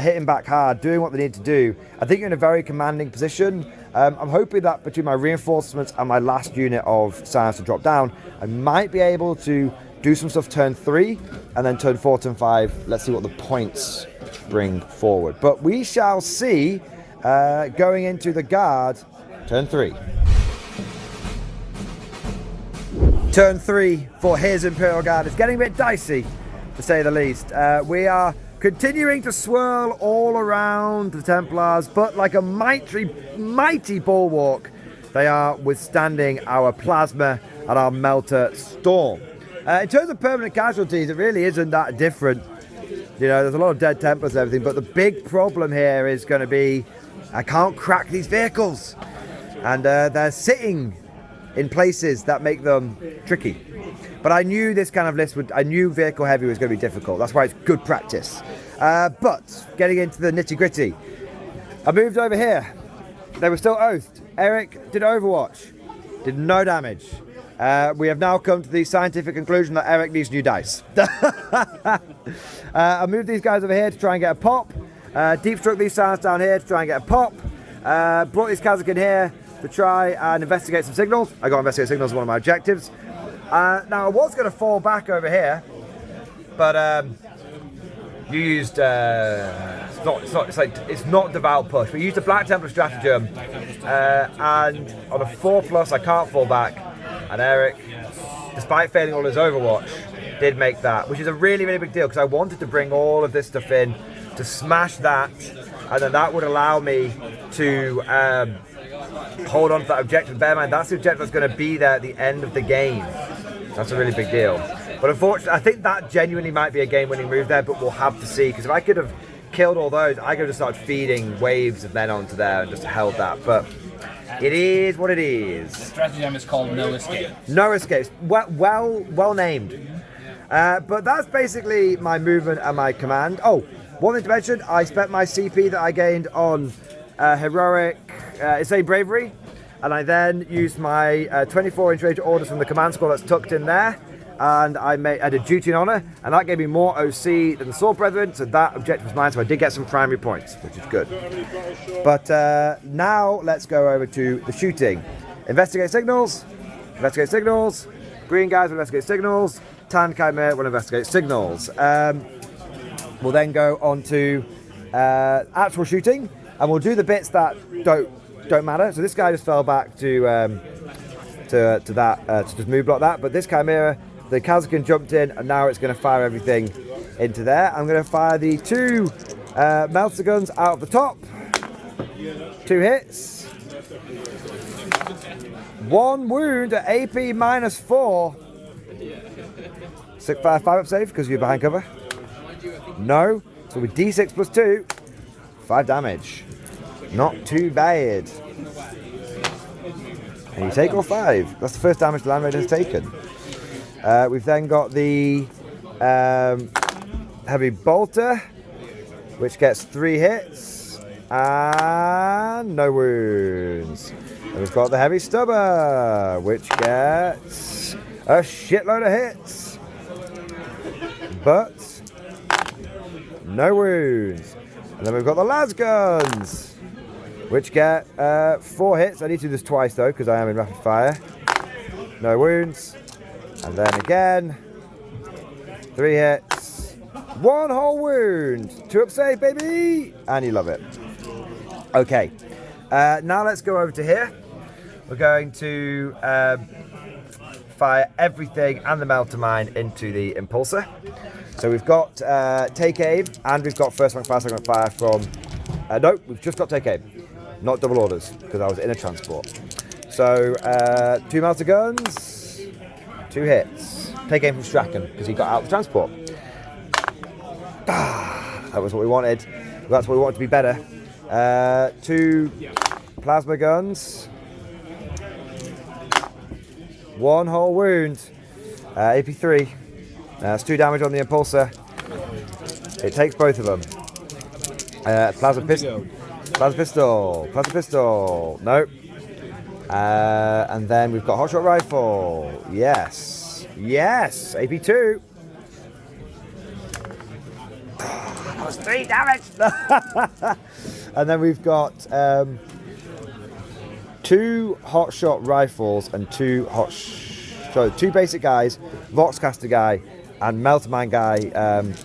hitting back hard, doing what they need to do. I think you're in a very commanding position. I'm hoping that between my reinforcements and my last unit of science to drop down, I might be able to do some stuff turn 3, and then turn 4, turn 5. Let's see what the points bring forward. But we shall see going into the guard, turn 3. Turn 3 for his Imperial Guard. It's getting a bit dicey, to say the least. We are continuing to swirl all around the Templars, but like a mighty bulwark, they are withstanding our plasma and our melter storm. In terms of permanent casualties, it really isn't that different. You know, there's a lot of dead Templars and everything, but the big problem here is going to be I can't crack these vehicles, and they're sitting in places that make them tricky. But I knew this kind of list I knew vehicle heavy was going to be difficult. That's why it's good practice. But getting into the nitty gritty, I moved over here. They were still oathed. Eric did Overwatch, did no damage. We have now come to the scientific conclusion that Eric needs new dice. I moved these guys over here to try and get a pop. Deep struck these sounds down here to try and get a pop. Brought these Kazakh in here to try and investigate some signals. I got investigate signals as one of my objectives. Now I was going to fall back over here, but you used it's not devout push. We used a Black Templar stratagem, and on a 4+ I can't fall back. And Eric, despite failing all his Overwatch, did make that, which is a really big deal because I wanted to bring all of this stuff in to smash that, and then that would allow me to hold on to that objective. Bear in mind, that's the objective that's going to be there at the end of the game. That's a really big deal. But unfortunately, I think that genuinely might be a game-winning move there, but we'll have to see. Because if I could have killed all those, I could have just started feeding waves of men onto there and just held that. But it is what it is. The stratagem is called No Escape. No Escapes. Well named. But that's basically my movement and my command. Oh, one thing to mention, I spent my CP that I gained on heroic insane bravery, and I then used my 24-inch range orders from the command squad that's tucked in there, and I did duty and honor, and that gave me more OC than the Sword Brethren, so that objective was mine, so I did get some primary points, which is good. But now let's go over to the shooting. Investigate signals, green guys investigate signals, Tan Chimera will investigate signals. We'll then go on to actual shooting, and we'll do the bits that don't matter. So this guy just fell back to just move block that. But this Chimera, the Kazakin jumped in, and now it's going to fire everything into there. I'm going to fire the 2 melter guns out of the top. 2 hits. 1 wound at AP -4. 5 up save because you're behind cover. No. So with D6 plus 2, 5 damage. Not too bad. And you take all 5. That's the first damage the Land Raider has taken. We've then got the Heavy Bolter, which gets 3 hits and no wounds. And we've got the Heavy Stubber, which gets a shitload of hits, but no wounds. And then we've got the Las Guns, which get 4 hits. I need to do this twice though, because I am in rapid fire. No wounds. And then again, 3 hits, 1 whole wound, 2 up save, baby, and you love it. Okay, now let's go over to here. We're going to fire everything and the melter mine into the impulsor. So we've got take aim, and we've got first rank fire, second rank fire from. No, we've just got take aim, not double orders, because I was in a transport. So 2 melter guns, 2 hits. Take aim from Strachan because he got out of the transport. That was what we wanted. That's what we wanted to be better. 2 plasma guns. 1 whole wound. AP3. That's 2 damage on the impulsor. It takes both of them. Plasma pistol. Plasma pistol. Plasma pistol. Nope. And then we've got hotshot rifle. Yes. Yes. AP2. That was 3 damage. And then we've got 2 hotshot rifles and 2 2 basic guys, Voxcaster guy, and Melter Mine guy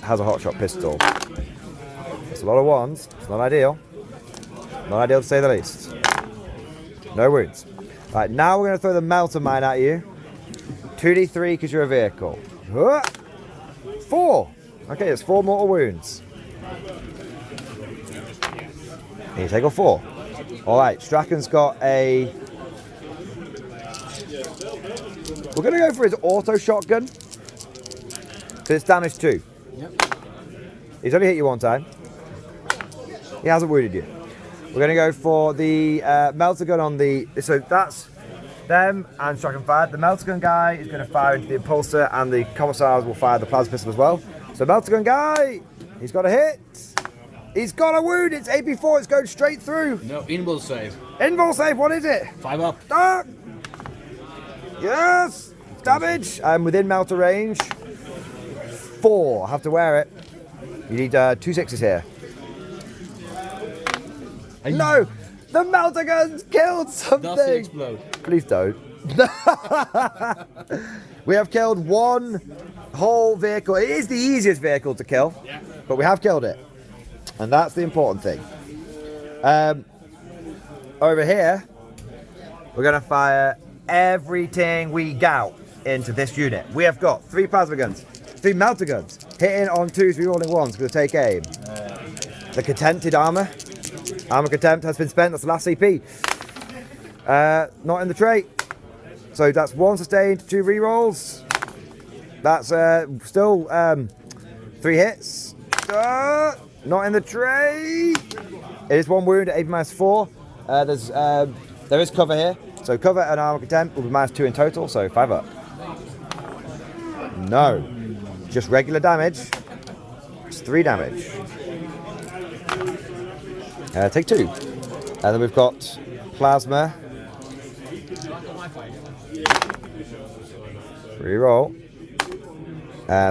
has a hotshot pistol. That's a lot of ones. It's not ideal. Not ideal to say the least. No wounds. Right, now we're going to throw the Melter Mine at you. 2d3 because you're a vehicle. 4. Okay, it's 4 mortal wounds. And you take off 4. Alright, Strachan's got a... We're going to go for his auto shotgun. Because it's damage 2. Yep. He's only hit you 1 time. He hasn't wounded you. We're going to go for the melter gun on the... So that's them and Strachan fired. The melter gun guy is going to fire into the impulsor, and the commissars will fire the plasma pistol as well. So melter gun guy, he's got a hit. He's got a wound. It's AP4. It's going straight through. No, invul save. Invul save. What is it? 5 up. Ah! Yes. Damage. I'm within melter range. 4. I have to wear it. You need 2 6s here. No! The melter guns killed something! Does it explode? Please don't. We have killed 1 whole vehicle. It is the easiest vehicle to kill, but we have killed it. And that's the important thing. Over here, we're going to fire everything we got into this unit. We have got 3 plasma guns, 3 melter guns, hitting on 2s, rerolling 1s, going to take aim. The contented armor. Armor contempt has been spent. That's the last CP. Not in the trait. So that's 1 sustained, 2 rerolls. That's still 3 hits. Not in the tray. It is 1 wound at AP -4. There is cover here. So cover and armor contempt will be -2 in total. So 5 up. No. Just regular damage. It's 3 damage. Take 2. And then we've got plasma. Reroll.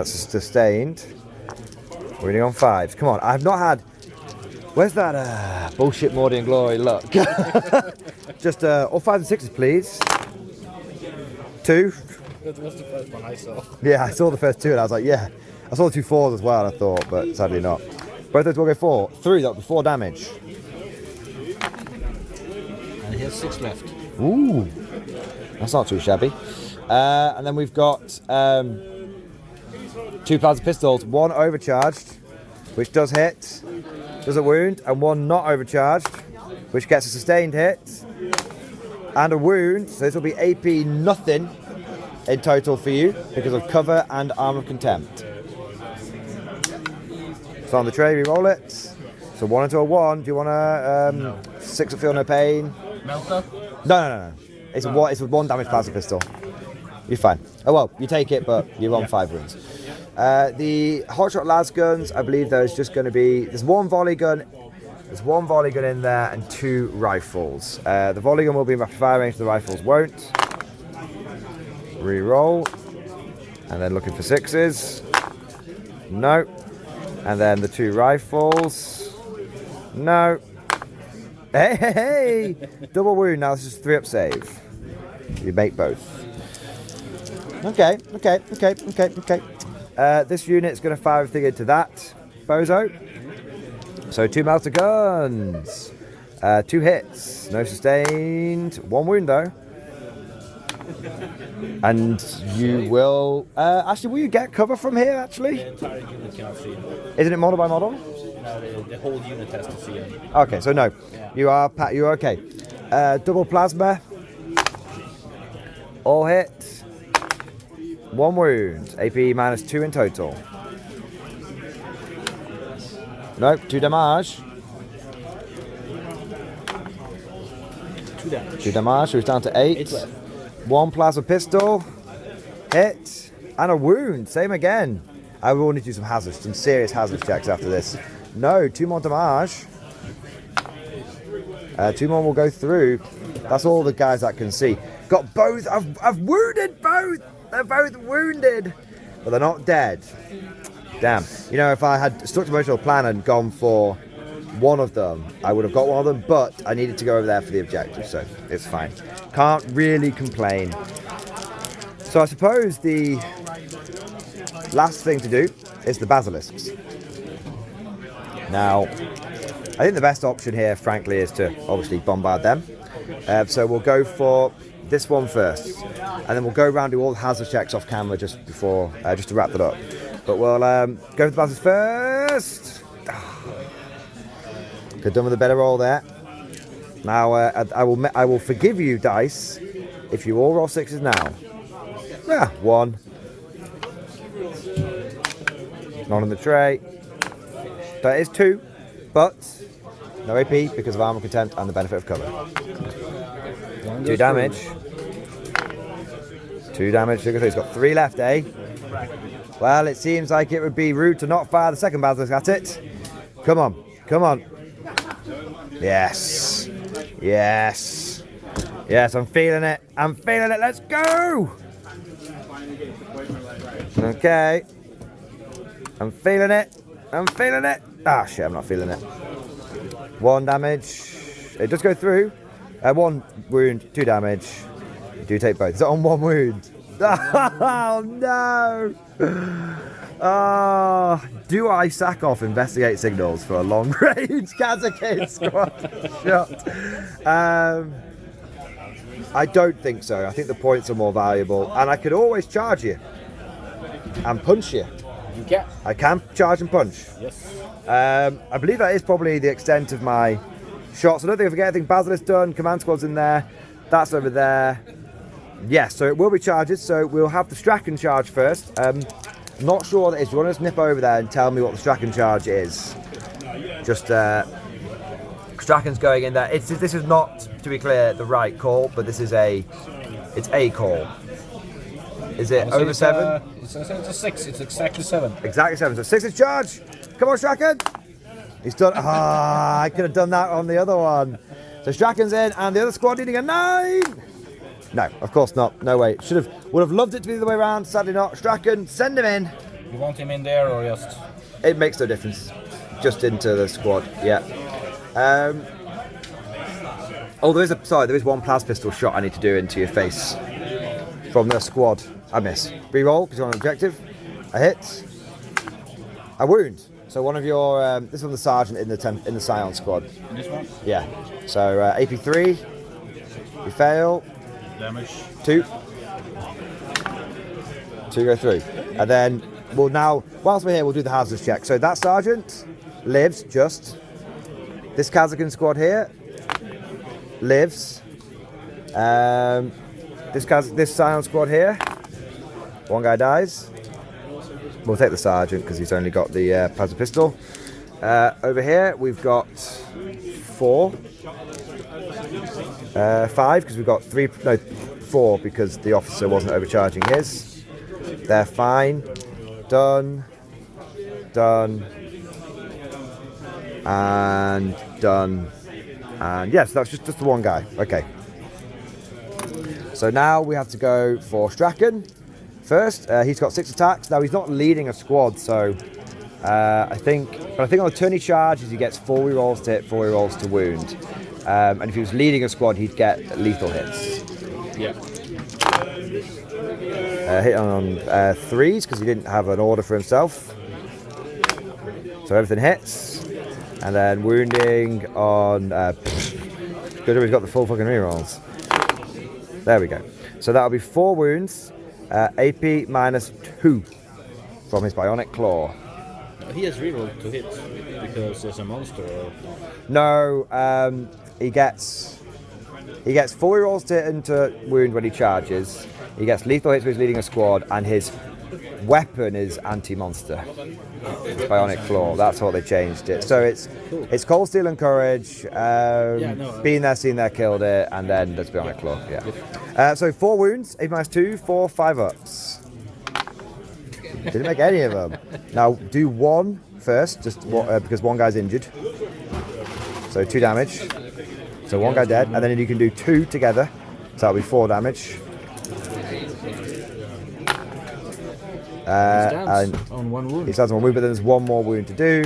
Sustained. We're running on 5s. Come on, I've not had... Where's that bullshit Mordy and Glory luck? Just all 5s and 6s, please. 2. That was the first one I saw. Yeah, I saw the first two and I was like, yeah. I saw the 2 4s as well, I thought, but sadly not. Both those will go 4. 3, that will be 4 damage. And he has 6 left. Ooh, that's not too shabby. And then we've got 2 plasma pistols, 1 overcharged, which does hit, does a wound, and 1 not overcharged, which gets a sustained hit, and a wound. So this will be AP nothing in total for you because of cover and arm of contempt. So on the tray, we roll it. So 1 into a 1. Do you want to 6 of feel no pain? Melter? No. It's a 1 damage plasma pistol. You're fine. Oh well, you take it, but you're on 5 wounds. The hotshot las guns, I believe there's just going to be there's one volley gun in there and 2 rifles. The volley gun will be in rapid fire range, the rifles won't. Re-roll, and then looking for 6s. No, and then the 2 rifles. No. Hey! Double wound. Now this is 3 up save. You make both. Okay. This unit's going to fire everything into that bozo. So 2 melter guns. 2 hits. No sustained. 1 wound though. And you will... actually, will you get cover from here, actually? The entire unit cannot see him. Isn't it model by model? No, the whole unit has to see him. Okay, so no. Yeah. You're okay. Double plasma. All hit. 1 wound. AP -2 in total. Nope, 2 damage. 2 damage. 2 damage, so it's down to 8. 8 left. 1 plasma pistol. Hit. And a wound. Same again. I will need to do some hazards, some serious hazard checks after this. No, 2 more damage. 2 more will go through. That's all the guys that can see. Got both. I've wounded both. They're both wounded, but they're not dead. Damn. You know, if I had stuck to my original plan and gone for one of them, I would have got one of them, but I needed to go over there for the objective, so it's fine. Can't really complain. So I suppose the last thing to do is the basilisks. Now, I think the best option here, frankly, is to obviously bombard them. So we'll go for this one first, and then we'll go around do all the hazard checks off camera just before, just to wrap that up. But we'll go for the basilisks first. Could have done with a better roll there. Now I will forgive you, dice, if you all roll 6s now. Yeah, 1. Not on the tray. That is 2, but no AP because of armor contempt and the benefit of cover. 2 damage. 2 damage. He's got 3 left, eh? Well, it seems like it would be rude to not fire the second basilisk at it. Come on. Yes. Yes, I'm feeling it. Let's go. Okay. I'm feeling it. Ah, shit, I'm not feeling it. 1 damage. It does go through. 1 wound, 2 damage. You do take both. Is it on 1 wound? Oh, no. Do I sack off investigate signals for a long range Kazakh squad shot? I don't think so. I think the points are more valuable, and I could always charge you and punch you. You can. I can charge and punch. Yes. I believe that is probably the extent of my shots. I don't think I forget anything. Basilisk done. Command squad's in there. That's over there. Yes, so it will be charges. So we'll have the Strachan charge first. Not sure what it is. Do you want to just nip over there and tell me what the Strachan charge is? Just Strachan's going in there. This is not, to be clear, the right call, but this is it's a call. Is it over 7? It's a 6. It's exactly 7. Exactly 7. So 6 is charge. Come on, Strachan. He's done. I could have done that on the other one. So Strachan's in, and the other squad needing a 9. No, of course not. No way. Would have loved it to be the other way around. Sadly not. Strachan, send him in. You want him in there or just? It makes no difference. Just into the squad. Yeah. Oh, there is 1 plas pistol shot I need to do into your face from the squad. I miss. Reroll because you're on an objective. A hit. A wound. So one of your this is from the sergeant in the Scion squad. This one? Yeah. So AP 3. You fail. Damage. 2. 2 go through. And then we'll now, whilst we're here, we'll do the hazards check. So that sergeant lives just. This Kazakhstan squad here lives. This Scion squad here. One guy dies. We'll take the sergeant because he's only got the Panzer pistol. Over here we've got 4. 5 because we've got 4 because the officer wasn't overcharging his. They're fine. Done. Done. And done. And yes, that's just the one guy. Okay. So now we have to go for Strachan first. He's got 6 attacks. Now he's not leading a squad, so I think on the turn he charges, he gets 4 rerolls to hit, 4 rerolls to wound. And if he was leading a squad, he'd get lethal hits. Yeah. Hit on 3s because he didn't have an order for himself. So everything hits. And then wounding on... good, we've got the full fucking rerolls. There we go. So that'll be 4 wounds, AP minus 2 from his bionic claw. He has reroll to hit because there's a monster. Or... No, he gets 4 rerolls to hit into wound when he charges. He gets lethal hits when he's leading a squad, and his weapon is anti-monster. It's bionic claw. That's what they changed it. So it's cold steel and courage. Been there, seen there, killed it, and then there's bionic claw. Yeah. So 4 wounds, 8 minus 2, 4 5-ups. Didn't make any of them. Now do 1 first, because one guy's injured. So 2 damage. So 1 guy dead, and then you can do 2 together. So that'll be 4 damage. And on 1 wound. He stands on 1 wound, but then there's 1 more wound to do,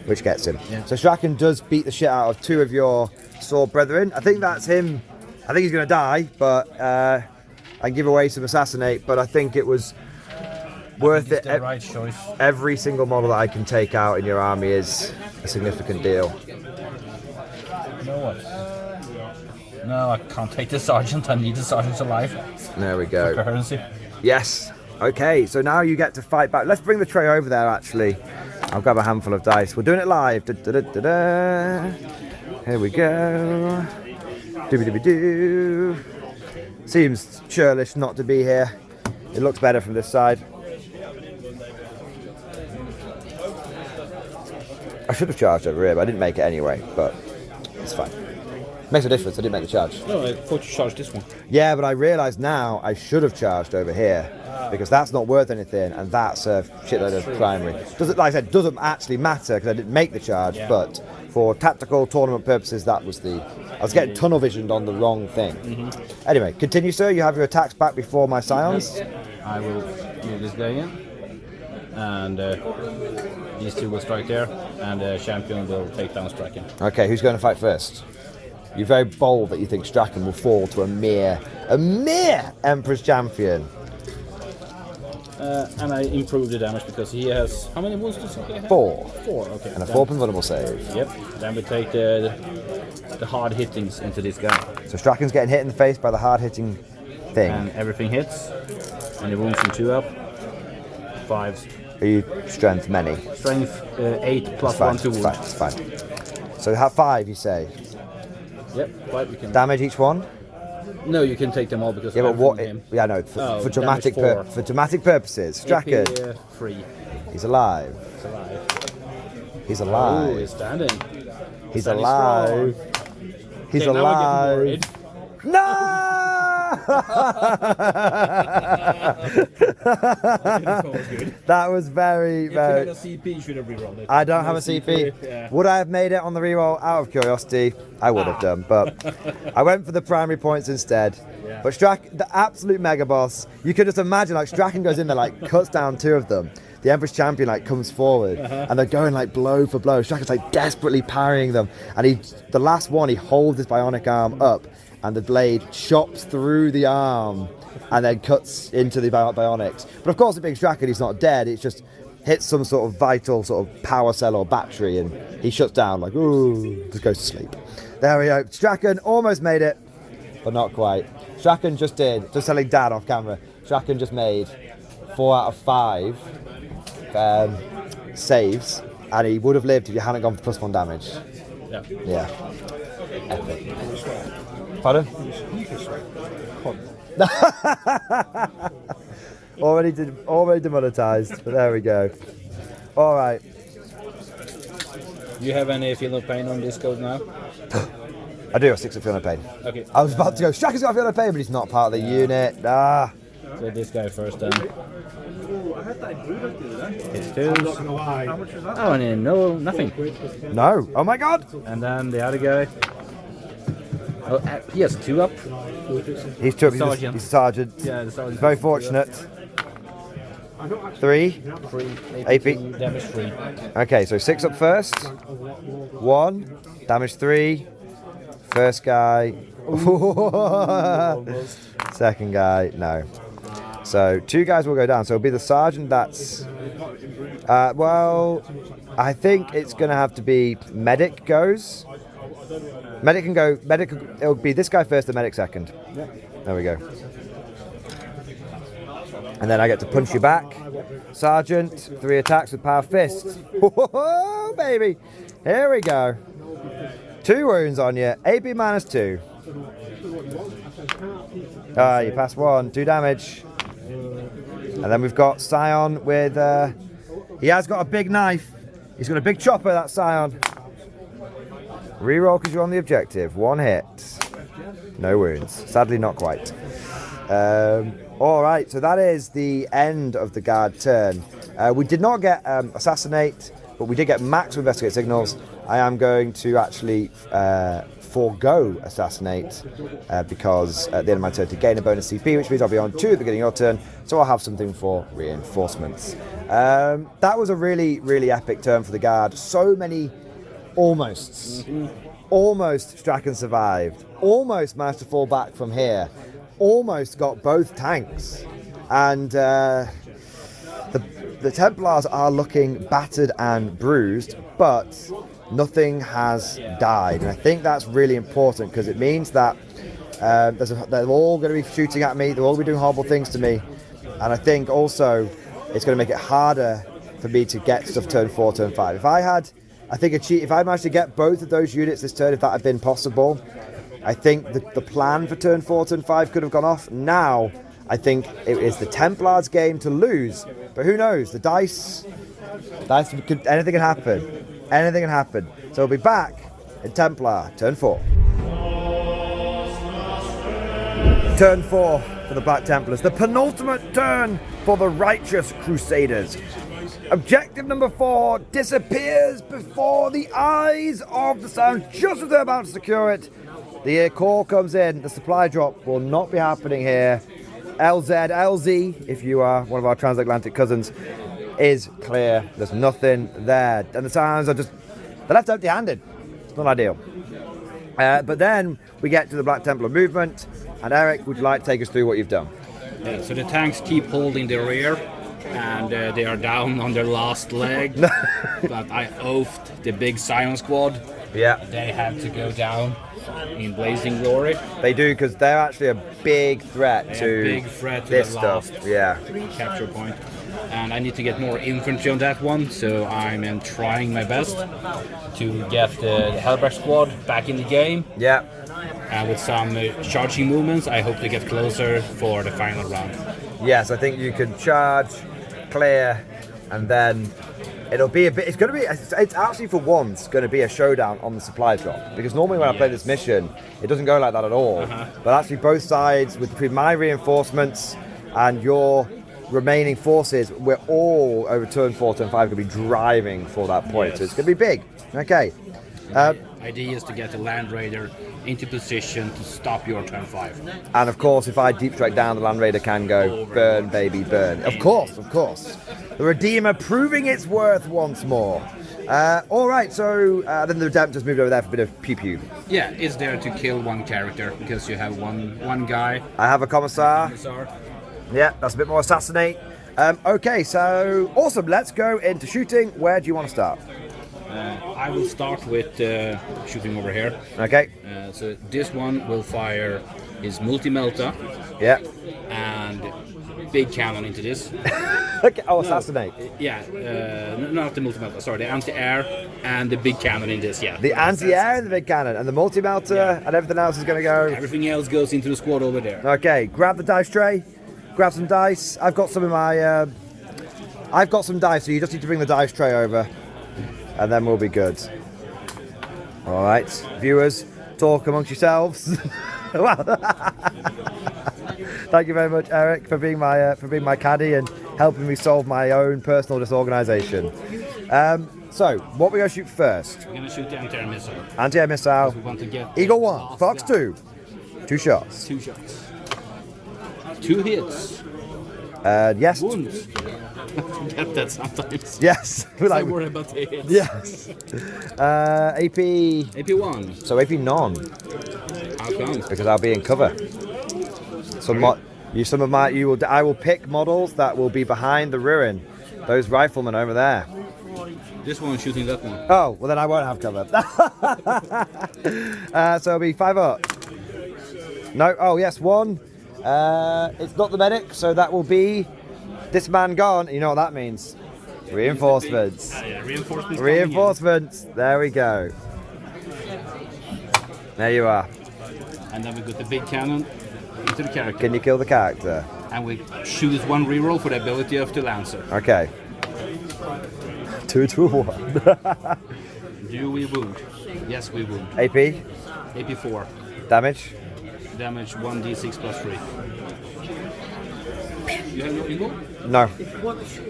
which gets him. Yeah. So Strachan does beat the shit out of 2 of your sword brethren. I think that's him. I think he's going to die, but I can give away some assassinate, but I think it was worth it. The right choice. Every single model that I can take out in your army is a significant deal. You know what? No, I can't take the sergeant. I need the sergeant alive. There we go. For coherency. Yes. Okay, so now you get to fight back. Let's bring the tray over there, actually. I'll grab a handful of dice. We're doing it live. Here we go. Dooby-dooby-doo. Seems churlish not to be here. It looks better from this side. I should have charged over here, but I didn't make it anyway, but it's fine. Makes a difference, I didn't make the charge. No, I thought you charged this one. Yeah, but I realise now I should have charged over here, because that's not worth anything, and that's a shitload of primary. Like I said, doesn't actually matter, because I didn't make the charge, but for tactical tournament purposes, that was I was getting tunnel visioned on the wrong thing. Anyway, continue, sir. You have your attacks back before my scions. I will move this guy in, and these 2 will strike there, and the champion will take down Strachan. Okay, who's going to fight first? You're very bold that you think Strachan will fall to a mere Emperor's champion. And I improved the damage because he has... How many wounds does he have? 4. 4, okay. And a 4 vulnerable save. Yep. Then we take the hard hittings into this guy. So Strachan's getting hit in the face by the hard hitting thing. And everything hits. And the wounds from 2 up. 5s. Are you strength many? Strength 8 plus 1 to wound. It's fine. So you have 5, you say? Yep, 5 you can... Damage each one? No, you can take them all because... Yeah, but what... Him. Yeah, no, for dramatic purposes. Strachan. 3. He's alive. He's alive. He's alive. Oh, he's standing. He's alive. He's okay, alive. No! That was very, very... If you had a CP, you should have rerolled it. I don't have a CP. Yeah. Would I have made it on the reroll? Out of curiosity, I would have done, but I went for the primary points instead. Yeah. But the absolute mega boss, you could just imagine, like, Strachan goes in there, like, cuts down 2 of them. The Emperor's champion, like, comes forward, and they're going, like, blow for blow. Strachan's, like, desperately parrying them, and the last one, he holds his bionic arm up, and the blade chops through the arm and then cuts into the bionics. But of course, it being Strachan, he's not dead. It just hits some sort of vital sort of power cell or battery, and he shuts down like, ooh, just goes to sleep. There we go. Strachan almost made it, but not quite. Strachan just did, just telling Dad off camera, Strachan just made 4 out of 5 saves, and he would have lived if you hadn't gone for +1 damage. Yeah. Epic. Pardon? already demonetized, but there we go. All right. Do you have any feeling of pain on this code now? I do have 6 of feeling of pain. Okay. I was about to go, Strachan's got a feeling of pain, but he's not part of the unit. Ah. So this guy first then. It's I'm two. not gonna lie. How much is that? Oh, and no, nothing. No. Oh my God. And then the other guy. Oh, he has 2 up. He's a sergeant. Yeah, the sergeant. He's very fortunate. 3. 3 AP. damage 3. Okay, so 6 up first. 1. Damage 3. First guy. Second guy, no. So 2 guys will go down. So it'll be the sergeant that's... well, I think it's going to have to be medic goes. Medic can go... It'll be this guy first, the medic second. There we go. And then I get to punch you back. Sergeant, 3 attacks with power fists. Whoa, baby. Here we go. 2 wounds on you. AP -2. You pass 1. 2 damage. And then we've got Scion with... he has got a big knife. He's got a big chopper, that Scion. Reroll because you're on the objective. 1 hit. No wounds. Sadly, not quite. Alright, so that is the end of the guard turn. We did not get Assassinate, but we did get max Investigate Signals. I am going to actually forego Assassinate because at the end of my turn to gain a bonus CP, which means I'll be on 2 at the beginning of your turn, so I'll have something for reinforcements. That was a really, really epic turn for the guard. So many almosts. Almost Strachan survived. Almost managed to fall back from here. Almost got both tanks. And the Templars are looking battered and bruised, but nothing has died. And I think that's really important because it means that they're all going to be shooting at me. They'll all be doing horrible things to me. And I think also it's going to make it harder for me to get stuff turn 4, turn 5. If I managed to get both of those units this turn, if that had been possible, I think the plan for turn 4, turn 5 could have gone off. Now, I think it is the Templars' game to lose. But who knows? The dice anything can happen. Anything can happen. So we'll be back in Templar, turn 4. Turn 4 for the Black Templars. The penultimate turn for the Righteous Crusaders. Objective number 4 disappears before the eyes of the Sound just as they're about to secure it. The call comes in. The supply drop will not be happening here. LZ, if you are one of our transatlantic cousins, is clear. There's nothing there. And the Sounds are they're left empty-handed. It's not ideal. But then we get to the Black Templar movement. And Eric, would you like to take us through what you've done? So the tanks keep holding the rear, and they are down on their last leg. But I oafed the big Scion squad. Yeah. They have to go down in blazing glory. They do, because they're actually a big threat to this stuff. Yeah. Capture point. And I need to get more infantry on that one, so I'm trying my best to get the Hellback squad back in the game. Yeah. And with some charging movements, I hope to get closer for the final round. Yes, I think you can charge, clear, and then it'll be a bit. It's actually for once going to be a showdown on the supply drop, because normally when I play this mission, it doesn't go like that at all. But actually, both sides, between my reinforcements and your remaining forces, we're all over turn 4, turn 5 going to be driving for that point. Yes. So it's going to be big. Okay. Idea is to get the Land Raider into position to stop your turn 5. And of course, if I deep strike down, the Land Raider can go burn, baby, burn. Of course. The Redeemer proving its worth once more. All right, so then the Redemptor's moved over there for a bit of pew pew. Yeah, it's there to kill one character because you have one guy. I have a Commissar. Commissar. Yeah, that's a bit more assassinate. Okay, so awesome. Let's go into shooting. Where do you want to start? I will start with shooting over here. Okay. So this one will fire his multi-melta Yeah. and big cannon into this. Okay. Oh, assassinate. Yeah, not the multi-melta, sorry, the anti-air and the big cannon in this, yeah. The anti-air and the big cannon and the multi-melter and everything else is going to go. Everything else goes into the squad over there. Okay, grab the dice tray. Grab some dice. I've got some in my. I've got some dice, so you just need to bring the dice tray over, and then we'll be good. All right, viewers, talk amongst yourselves. Thank you very much, Eric, for being my caddy and helping me solve my own personal disorganisation. So, what we're going to shoot first? We're going to shoot the anti-air missile. Anti-air missile. We want to get Eagle 1, Fox 2. 2 shots. 2 shots. 2 hits. Yes. Wounds. I forget that sometimes. Yes. I worry about the hits. Yes. AP. AP 1. So AP none. How come? Because I'll be in cover. I will pick models that will be behind the ruin. Those riflemen over there. This one shooting that one. Oh, well then I won't have cover. So it'll be 5 up. No. Oh yes, 1. It's not the medic, so that will be this man gone. You know what that means? Reinforcements. Yeah, reinforcements. Reinforcements. There we go. There you are. And then we got the big cannon into the character. Can you kill the character? And we choose 1 reroll for the ability of the Lancer. Okay. 2 to 1. Do we wound? Yes, we wound. AP. AP 4. Damage. Damage 1d6 plus 3. You have no evil? No.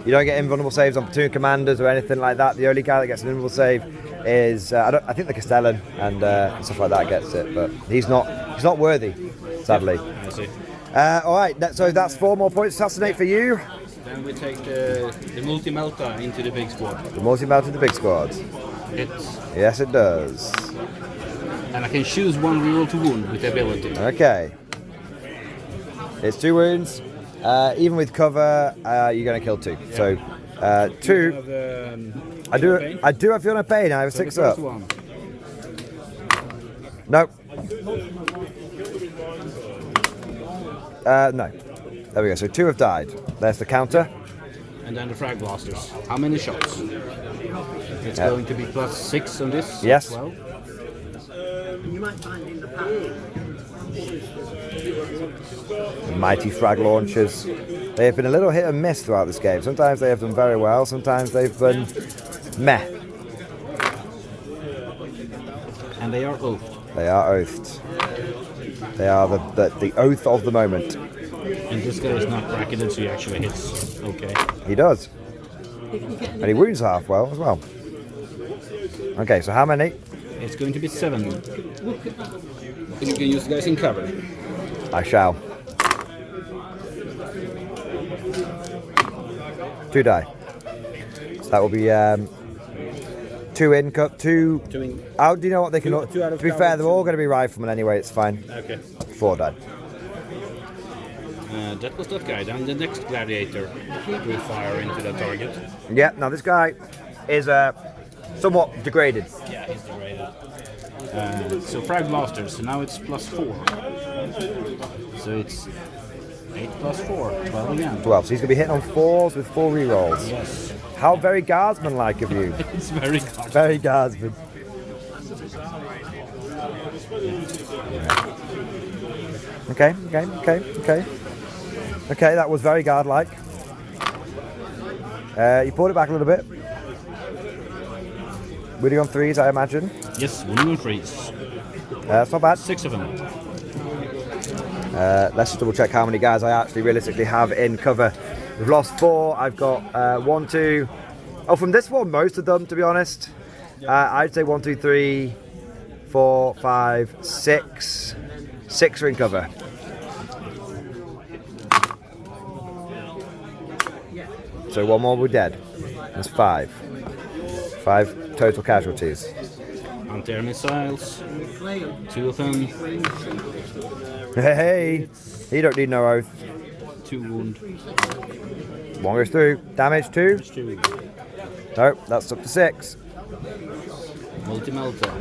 You don't get invulnerable saves on platoon commanders or anything like that. The only guy that gets an invulnerable save is I think the Castellan and stuff like that gets it, but he's not worthy, sadly. I see. All right, so that's 4 more points. Assassinate for you. Then we take the multi-melta into the big squad. The multi-melta the big squad. Hits. Yes, it does. And I can choose 1 reroll to wound with the ability. Okay. It's 2 wounds. Even with cover, you're going to kill 2. Yeah. So 2. Have, I do have Fiona Pain. I have a 6 up. No. No. There we go. So 2 have died. There's the counter. And then the frag blasters. How many shots? It's going to be plus 6 on this. Yes. 12. You might find in the pack. Mighty frag launchers. They have been a little hit and miss throughout this game. Sometimes they have done very well, sometimes they've been meh. And they are oathed. They are oathed. They are the oath of the moment. And this guy is not bracketed, so he actually hits okay. He does. And he wounds half well as well. Okay, so how many? It's going to be 7. You can use the guys in cover. I shall. 2 die. So that will be 2 in, cut 2. How do you know what they can? To be fair, they're all going to be riflemen anyway. It's fine. Okay. 4 died. That was that guy. Then the next gladiator will fire into the target. Yeah. Now this guy is somewhat degraded. Yeah, he's degraded. So frag blasters. So now it's plus 4. So it's 8 plus 4. 12 again. 12. So he's going to be hitting on 4s with 4 rerolls. Yes. How very guardsman-like of you. It's very good. Very guardsman. Okay, that was very guard-like. You pulled it back a little bit. Winning on 3s, I imagine. Yes, winning on 3s. That's not bad. 6 of them. Let's just double check how many guys I actually realistically have in cover. We've lost 4. I've got 1, 2. Oh, from this one, most of them, to be honest. I'd say 1, 2, 3, 4, 5, 6. 6 are in cover. So 1 more, we're dead. That's 5. 5 total casualties. Anti-air missiles, 2 of them, Hey, he don't need no oath. 2 wound, 1 goes through. Damage 2. 2 Nope, that's up to 6. multi-melter,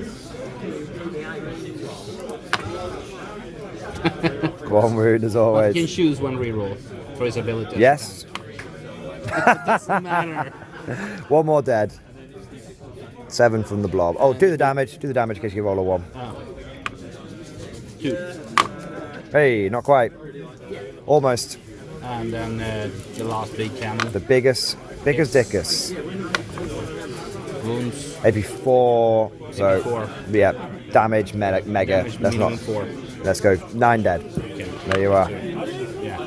1 wound as but always. he can choose 1 reroll for his ability. Yes. Doesn't matter. 1 more dead. 7 from the blob. Oh, do the damage. Do the damage in case you roll a 1. 2. Hey, not quite. Almost. And then the last big cannon. The biggest dickus. Wounds. AP 4. So, 4. yeah, damage, mega. Damage That's not. minimum 4. Let's go. 9 dead. Okay. There you are. Yeah.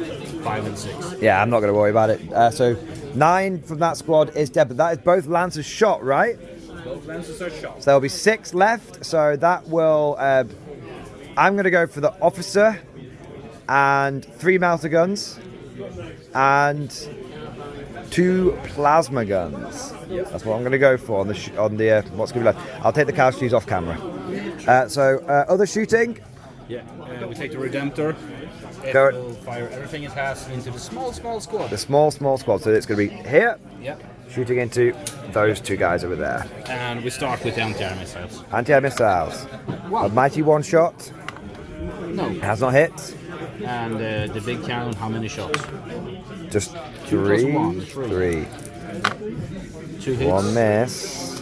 5 and 6. Yeah, I'm not going to worry about it. So, 9 from that squad is dead, but that is both Lancers shot, right? Both lances are shot. So there'll be 6 left. So that will. I'm going to go for the officer and 3 melter guns and 2 plasma guns. That's what I'm going to go for on the what's going to be left. I'll take the casualties off camera. So other shooting. Yeah. We take the Redemptor. It Go. will fire everything it has into the small squad. The small squad. So it's going to be here, Yep. shooting into those 2 guys over there. And we start with the anti-air missiles. Anti-air missiles. A mighty 1 shot. No. Has not hit. And the big cannon, how many shots? Just 2 plus 3. 1, 3. 2 hits. 1 miss.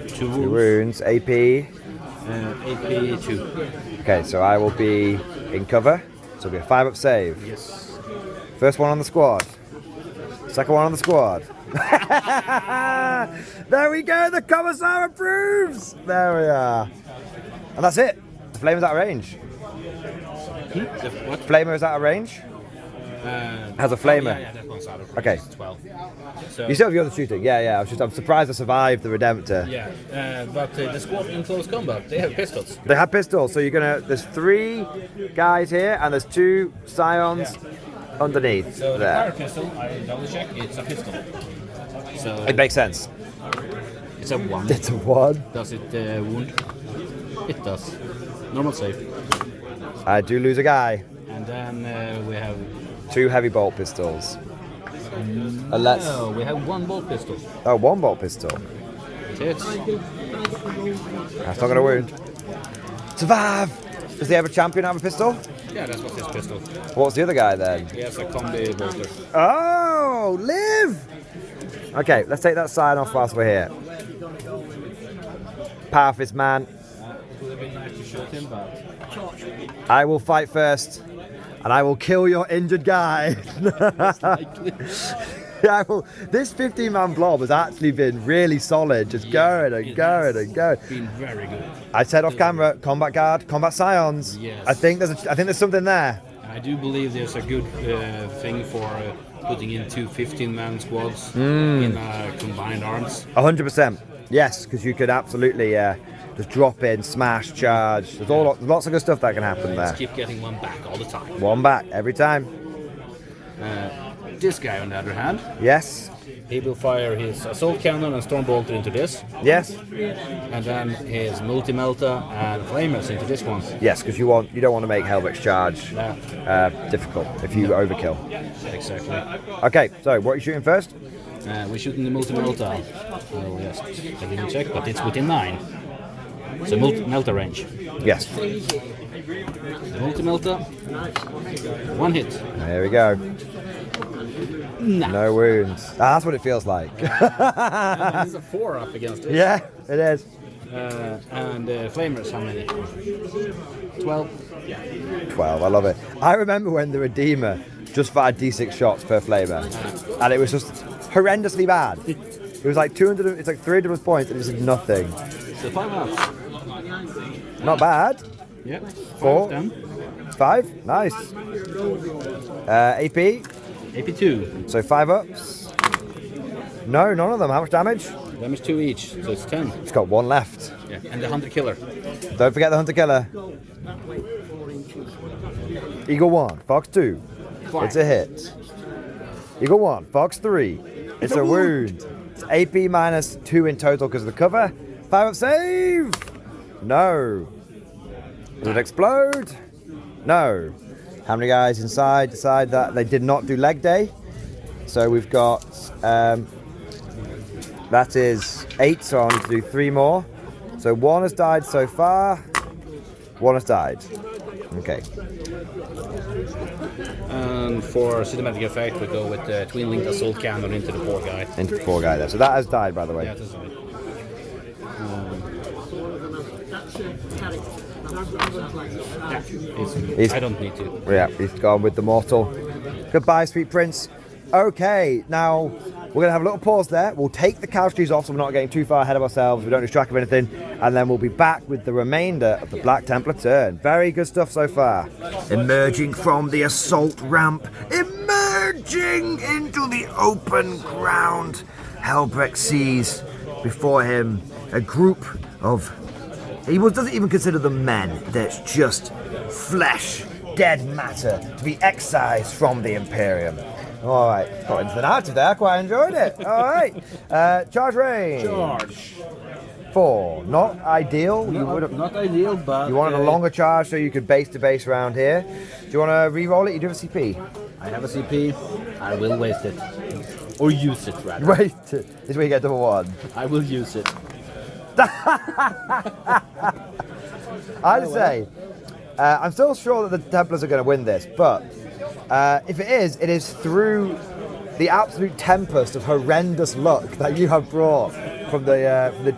2 2 wounds. wounds. AP. AP 2. Okay, so I will be in cover. So it'll be a 5-up save. Yes. First one on the squad. Second one on the squad. There we go. The commissar approves. There we are. And that's it. The flamer's out of range. What? Flamer is out of range. Has a flamer. Yeah, that one's out of range. Okay. It's 12. So, You still have the other shooting. Yeah. I'm surprised I survived the Redemptor. yeah, but the squad in close combat, they have pistols. They have pistols, so there's 3 guys here and there's 2 scions underneath So the there. fire pistol, I double check, it's a pistol. So It makes sense. it's a 1. It's a 1. Does it wound? It does. Normal save. I do lose a guy. And then we have 2 heavy bolt pistols. Let's. no, we have 1 bolt pistol. Oh, 1 bolt pistol. It hits. That's not gonna wound. Survive! Does he have a champion have a pistol? Yeah, that's what his pistol. What's the other guy then? He has a combi bolter. Oh, live! Okay, let's take that sign off whilst we're here. Powerfist man. It would have been nice to shoot him, but I will fight first, and I will kill your injured guy. likely. I will. This 15-man blob has actually been really solid, just going and going and going. Been very good. I said off camera, combat guard, combat scions. Yes. I think there's something there. I do believe there's a good thing for putting in 2 15-man squads in combined arms. 100%. Yes, because you could absolutely just drop in, smash, charge. There's lots of good stuff that can happen Let's there. keep getting 1 back all the time. 1 back every time. This guy, on the other hand, Yes. he will fire his assault cannon and storm bolter into this, Yes. and then his multi-melter and flamers into this one. Yes, because you don't want to make Helvex charge difficult if you overkill. Exactly. Okay, so what are you shooting first? We're shooting the multi-melter. Oh, yes. I didn't check, but it's within 9. So melter range. Yes. Multi-melter. 1 hit. There we go. Nah. No wounds. That's what it feels like. It's a 4 up against it. Yeah, it is. And flamers, how many? 12. 12, I love it. I remember when the Redeemer just fired D6 shots per flamer, and it was just horrendously bad. It was like 200, it's like 300 points, and it was nothing. So 5 ups. Not bad. Yep. 4. 10. 5, nice. AP, AP2. so 5 ups. No, none of them. How much damage? Damage 2 each, so it's 10. It's got 1 left. Yeah. And the Hunter Killer. Don't forget the Hunter Killer. Eagle 1, Fox 2. Fine. It's a hit. Eagle 1, Fox 3. It's a wound. AP minus 2 in total because of the cover. 5 up save! No. Does it explode? No. How many guys inside decide that they did not do leg day? So we've got, that is 8, so I need to do 3 more. So 1 has died so far, 1 has died. Okay. And for cinematic effect, we go with the twin linked assault cannon into the poor guy. Into the poor guy there. So that has died, by the way. Yeah, that's right. I don't need to. Yeah, he's gone with the mortal. Goodbye, sweet prince. Okay, now we're going to have a little pause there. We'll take the casualties off so we're not getting too far ahead of ourselves. We don't lose track of anything. And then we'll be back with the remainder of the Black Templar turn. Very good stuff so far. Emerging from the assault ramp. Emerging into the open ground. Helbrecht sees before him a group of... He doesn't even consider them men. That's just flesh, dead matter to be excised from the Imperium. All right, got into the narrative there. I quite enjoyed it. All right, charge range. Charge. 4. Not ideal. Not ideal, but You wanted a longer charge so you could base to base around here. Do you want to re-roll it? You do have a CP. I have a CP. I will waste it, or use it rather. Wait, this is where you get double 1. I will use it. I'd say I'm still sure that the Templars are going to win this, but if it is through the absolute tempest of horrendous luck that you have brought from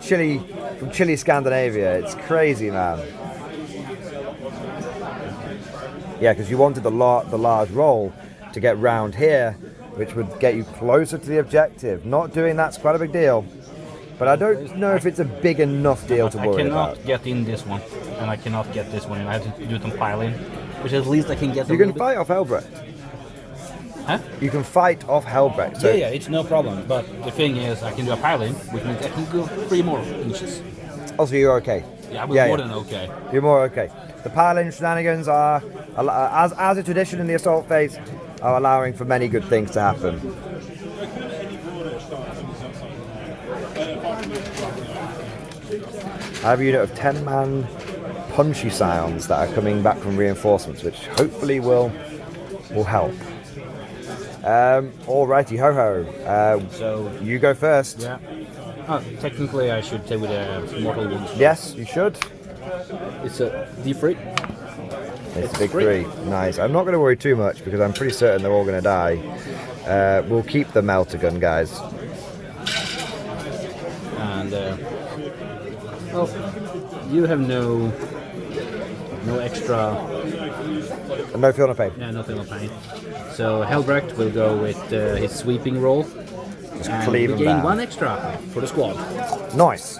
chilly Scandinavia. It's crazy, man. Yeah, because you wanted the large roll to get round here, which would get you closer to the objective. Not doing that's quite a big deal. But I don't know if it's a big enough deal to worry about. I cannot get in this one, and I cannot get this one, and I have to do some piling, which at least I can get. You can fight off Helbrecht. Huh? You can fight off Helbrecht. So Yeah, it's no problem. But the thing is, I can do a piling, which means I can go 3 more inches. also, you're okay. Yeah, I'm more than okay. You're more okay. The piling shenanigans are, as a tradition in the assault phase, are allowing for many good things to happen. I have a unit of 10-man punchy scions that are coming back from reinforcements, which hopefully will help. Alrighty, ho-ho. So You go first. yeah. Oh, technically, I should say with a mortal wound. Yes, you should. It's a D3. It's a big 3. Nice. I'm not going to worry too much because I'm pretty certain they're all going to die. We'll keep the melter gun, guys. And well, you have no extra. No feel, no pain. Yeah, nothing of pain. So Helbrecht will go with his sweeping roll. And cleave we him gain down. 1 extra for the squad. Nice.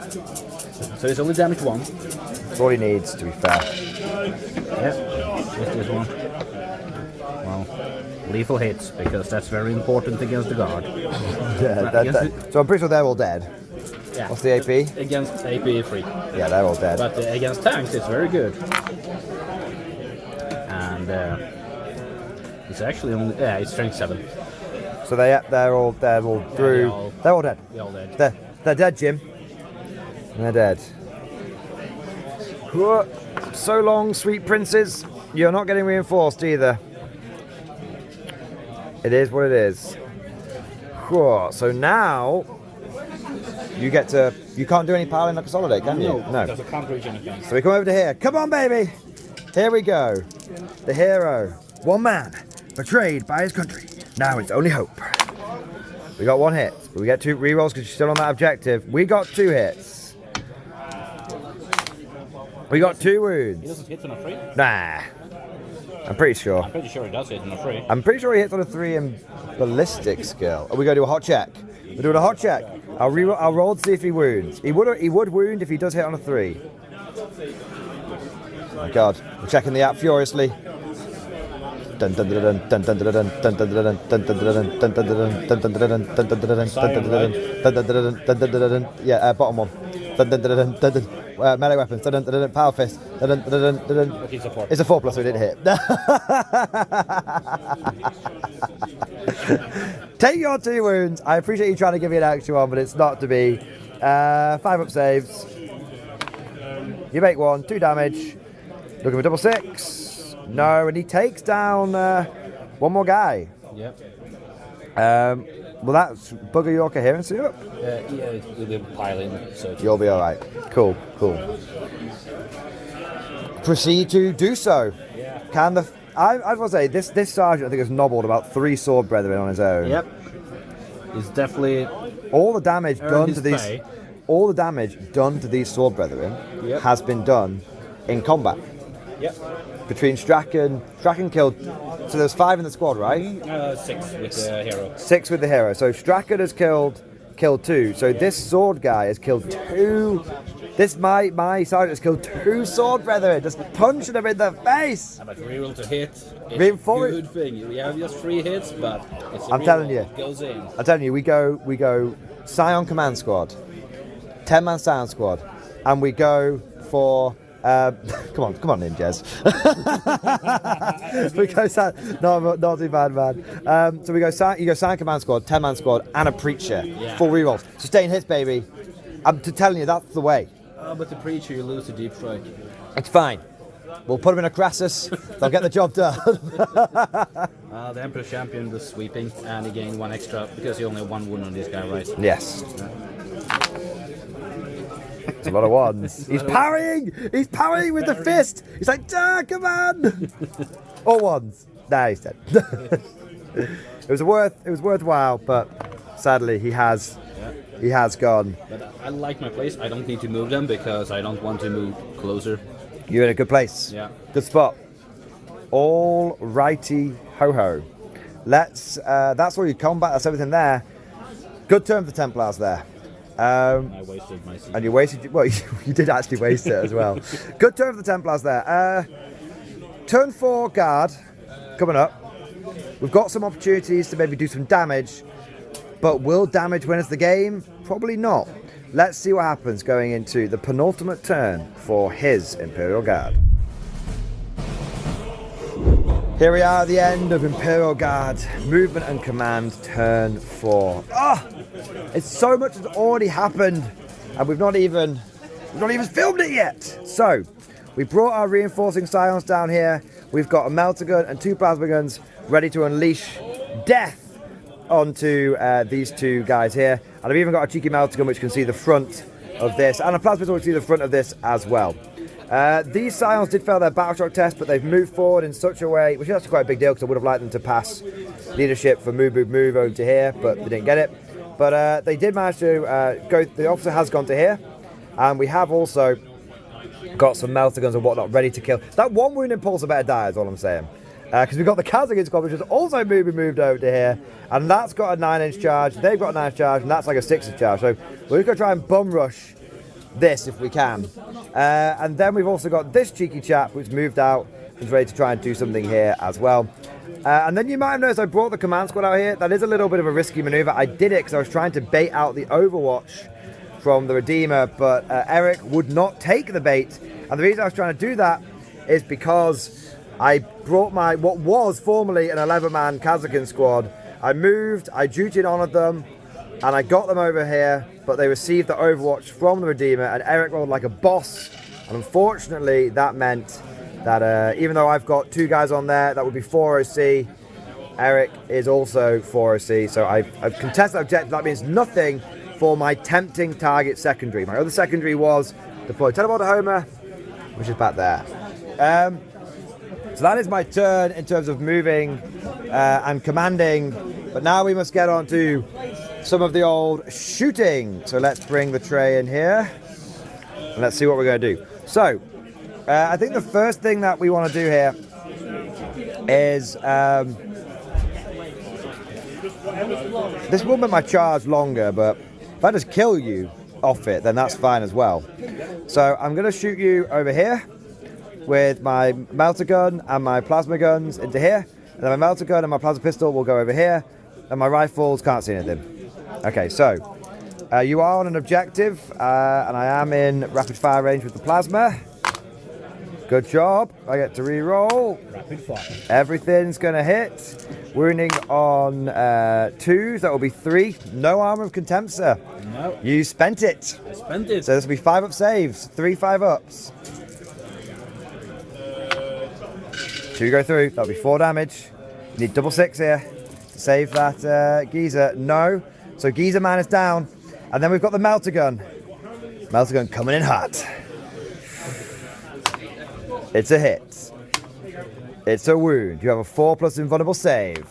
So it's only damage 1. That's all he needs, to be fair. Yeah, just this one. Well, lethal hits, because that's very important against the guard. Yeah, so I'm pretty sure they're all dead. Yeah. What's the AP? Against AP 3. Yeah, they're all dead. But against tanks, it's very good. And it's actually only it's strength 7. So they're all through. They're all dead. They're all dead. They're dead, Jim. They're dead. So long, sweet princes. You're not getting reinforced either. It is what it is. So now you get to. You can't do any piling or consolidate, can you? No. Because I can't reach anything. So we come over to here. Come on, baby. Here we go. The hero. One man. Betrayed by his country. Now it's only hope. We got 1 hit. But we get 2 rerolls because you're still on that objective. We got 2 hits. We got 2 He wounds. doesn't hit on a 3? Nah. I'm pretty sure. I'm pretty sure he does hit on a 3. I'm pretty sure he hits on a 3 in ballistic skill. Are we going to do a hot check? We're doing a hot check. I'll roll to see if he wounds. He would wound if he does hit on a 3. Oh my god. I'm checking the app furiously. Yeah, bottom one. Melee weapons. Power fist. It's a 4+, so we didn't hit. Take your 2 wounds. I appreciate you trying to give me an extra one, but it's not to be. 5 up saves. You make 1, 2 damage. Looking for double 6. No, and he takes down 1 more guy. Yep. Will that bugger your coherency up? Yeah, it'll be piling. So You'll be alright. Cool. Proceed to do so. Yeah. Can the... I was going to say, this sergeant I think has nobbled about 3 sword brethren on his own. Yep. He's definitely All the damage done his to these... pay. All the damage done to these sword brethren Yep. has been done in combat. Yep. Between Strachan killed... So there's 5 in the squad, right? 6 with the hero. 6 with the hero. So Strachan has killed 2. So this sword guy has killed 2. This my sergeant has killed 2 sword brethren. Just punching them in the face. But reroll to hit. It's Reinforce- a good thing. You have just 3 hits, but it's a I'm telling reroll. you. It goes in. I'm telling you, we go Scion Command Squad, 10-man Scion Squad, and we go for come on, ninjas. We go not too bad, man. So you go Scion Command Squad, 10-man Squad, and a preacher, Yeah. full rerolls. Sustain hits, baby. I'm telling you, that's the way. But the preacher, you lose the deep strike. It's fine. We'll put them in a Crassus. They'll get the job done. The Emperor champion was sweeping, and he gained 1 extra because he only had 1 wound on this guy, right? Yes. It's a lot of ones. He's parrying! He's parrying with the fist! He's like, come on! All ones. Nah, he's dead. It was worthwhile, but sadly he has gone. But I like my place. I don't need to move them because I don't want to move closer. You're in a good place. Yeah. Good spot. All righty ho ho. Let's that's all your combat, that's everything there. Good turn for the Templars there. I wasted my seat. And you wasted, well, you did actually waste it as well. Good turn for the Templars there. Turn 4 guard coming up. We've got some opportunities to maybe do some damage, but will damage win us the game? Probably not. Let's see what happens going into the penultimate turn for his Imperial Guard. Here we are at the end of Imperial Guard, movement and command, turn 4. It's so much has already happened, and we've not even filmed it yet. So, we brought our reinforcing scions down here. We've got a melter gun and 2 plasma guns ready to unleash death onto these 2 guys here. And I've even got a cheeky melter gun which can see the front of this, and a plasma gun which can see the front of this as well. These scions did fail their battle shock test, but they've moved forward in such a way, which is actually quite a big deal because I would have liked them to pass leadership for move over to here, but they didn't get it. But they did manage to go, the officer has gone to here, and we have also got some melter guns and whatnot ready to kill. That 1 wound impulse better die is all I'm saying. Because we've got the Kazakh squad, which has also moved over to here, and that's got a 9-inch charge, they've got a 9-inch charge, and that's like a 6-inch charge. So we're just going to try and bum rush this if we can. And then we've also got this cheeky chap who's moved out and is ready to try and do something here as well. And then you might have noticed I brought the command squad out here. That is a little bit of a risky maneuver. I did it because I was trying to bait out the Overwatch from the Redeemer, but Eric would not take the bait. And the reason I was trying to do that is because I brought my, what was formerly an 11-man Kazakh squad. I moved, I duty honored them, and I got them over here, but they received the Overwatch from the Redeemer, and Eric rolled like a boss. And unfortunately, that meant that even though I've got 2 guys on there, that would be 4 OC. Eric is also 4 OC, so I've contested objective. That means nothing for my tempting target secondary. My other secondary was deploy teleport to Homer, which is back there. So that is my turn in terms of moving and commanding, but now we must get on to some of the old shooting. So let's bring the tray in here, and let's see what we're going to do. So, I think the first thing that we want to do here is this will make my charge longer, but if I just kill you off it, then that's fine as well. So I'm going to shoot you over here with my melter gun and my plasma guns into here, and then my melter gun and my plasma pistol will go over here, and my rifles can't see anything. Okay, so you are on an objective, and I am in rapid fire range with the plasma. Good job. I get to re-roll. Rapid fire. Everything's going to hit. Wounding on 2s. That will be 3. No armor of contempt, sir. No. You spent it. I spent it. So this will be 5 up saves. 3 5-ups. 2 go through. That'll be 4 damage. You need double 6 here to save that geezer. No. So geezer man is down. And then we've got the melter gun. Melter gun coming in hot. It's a hit. It's a wound. You have a 4+ invulnerable save.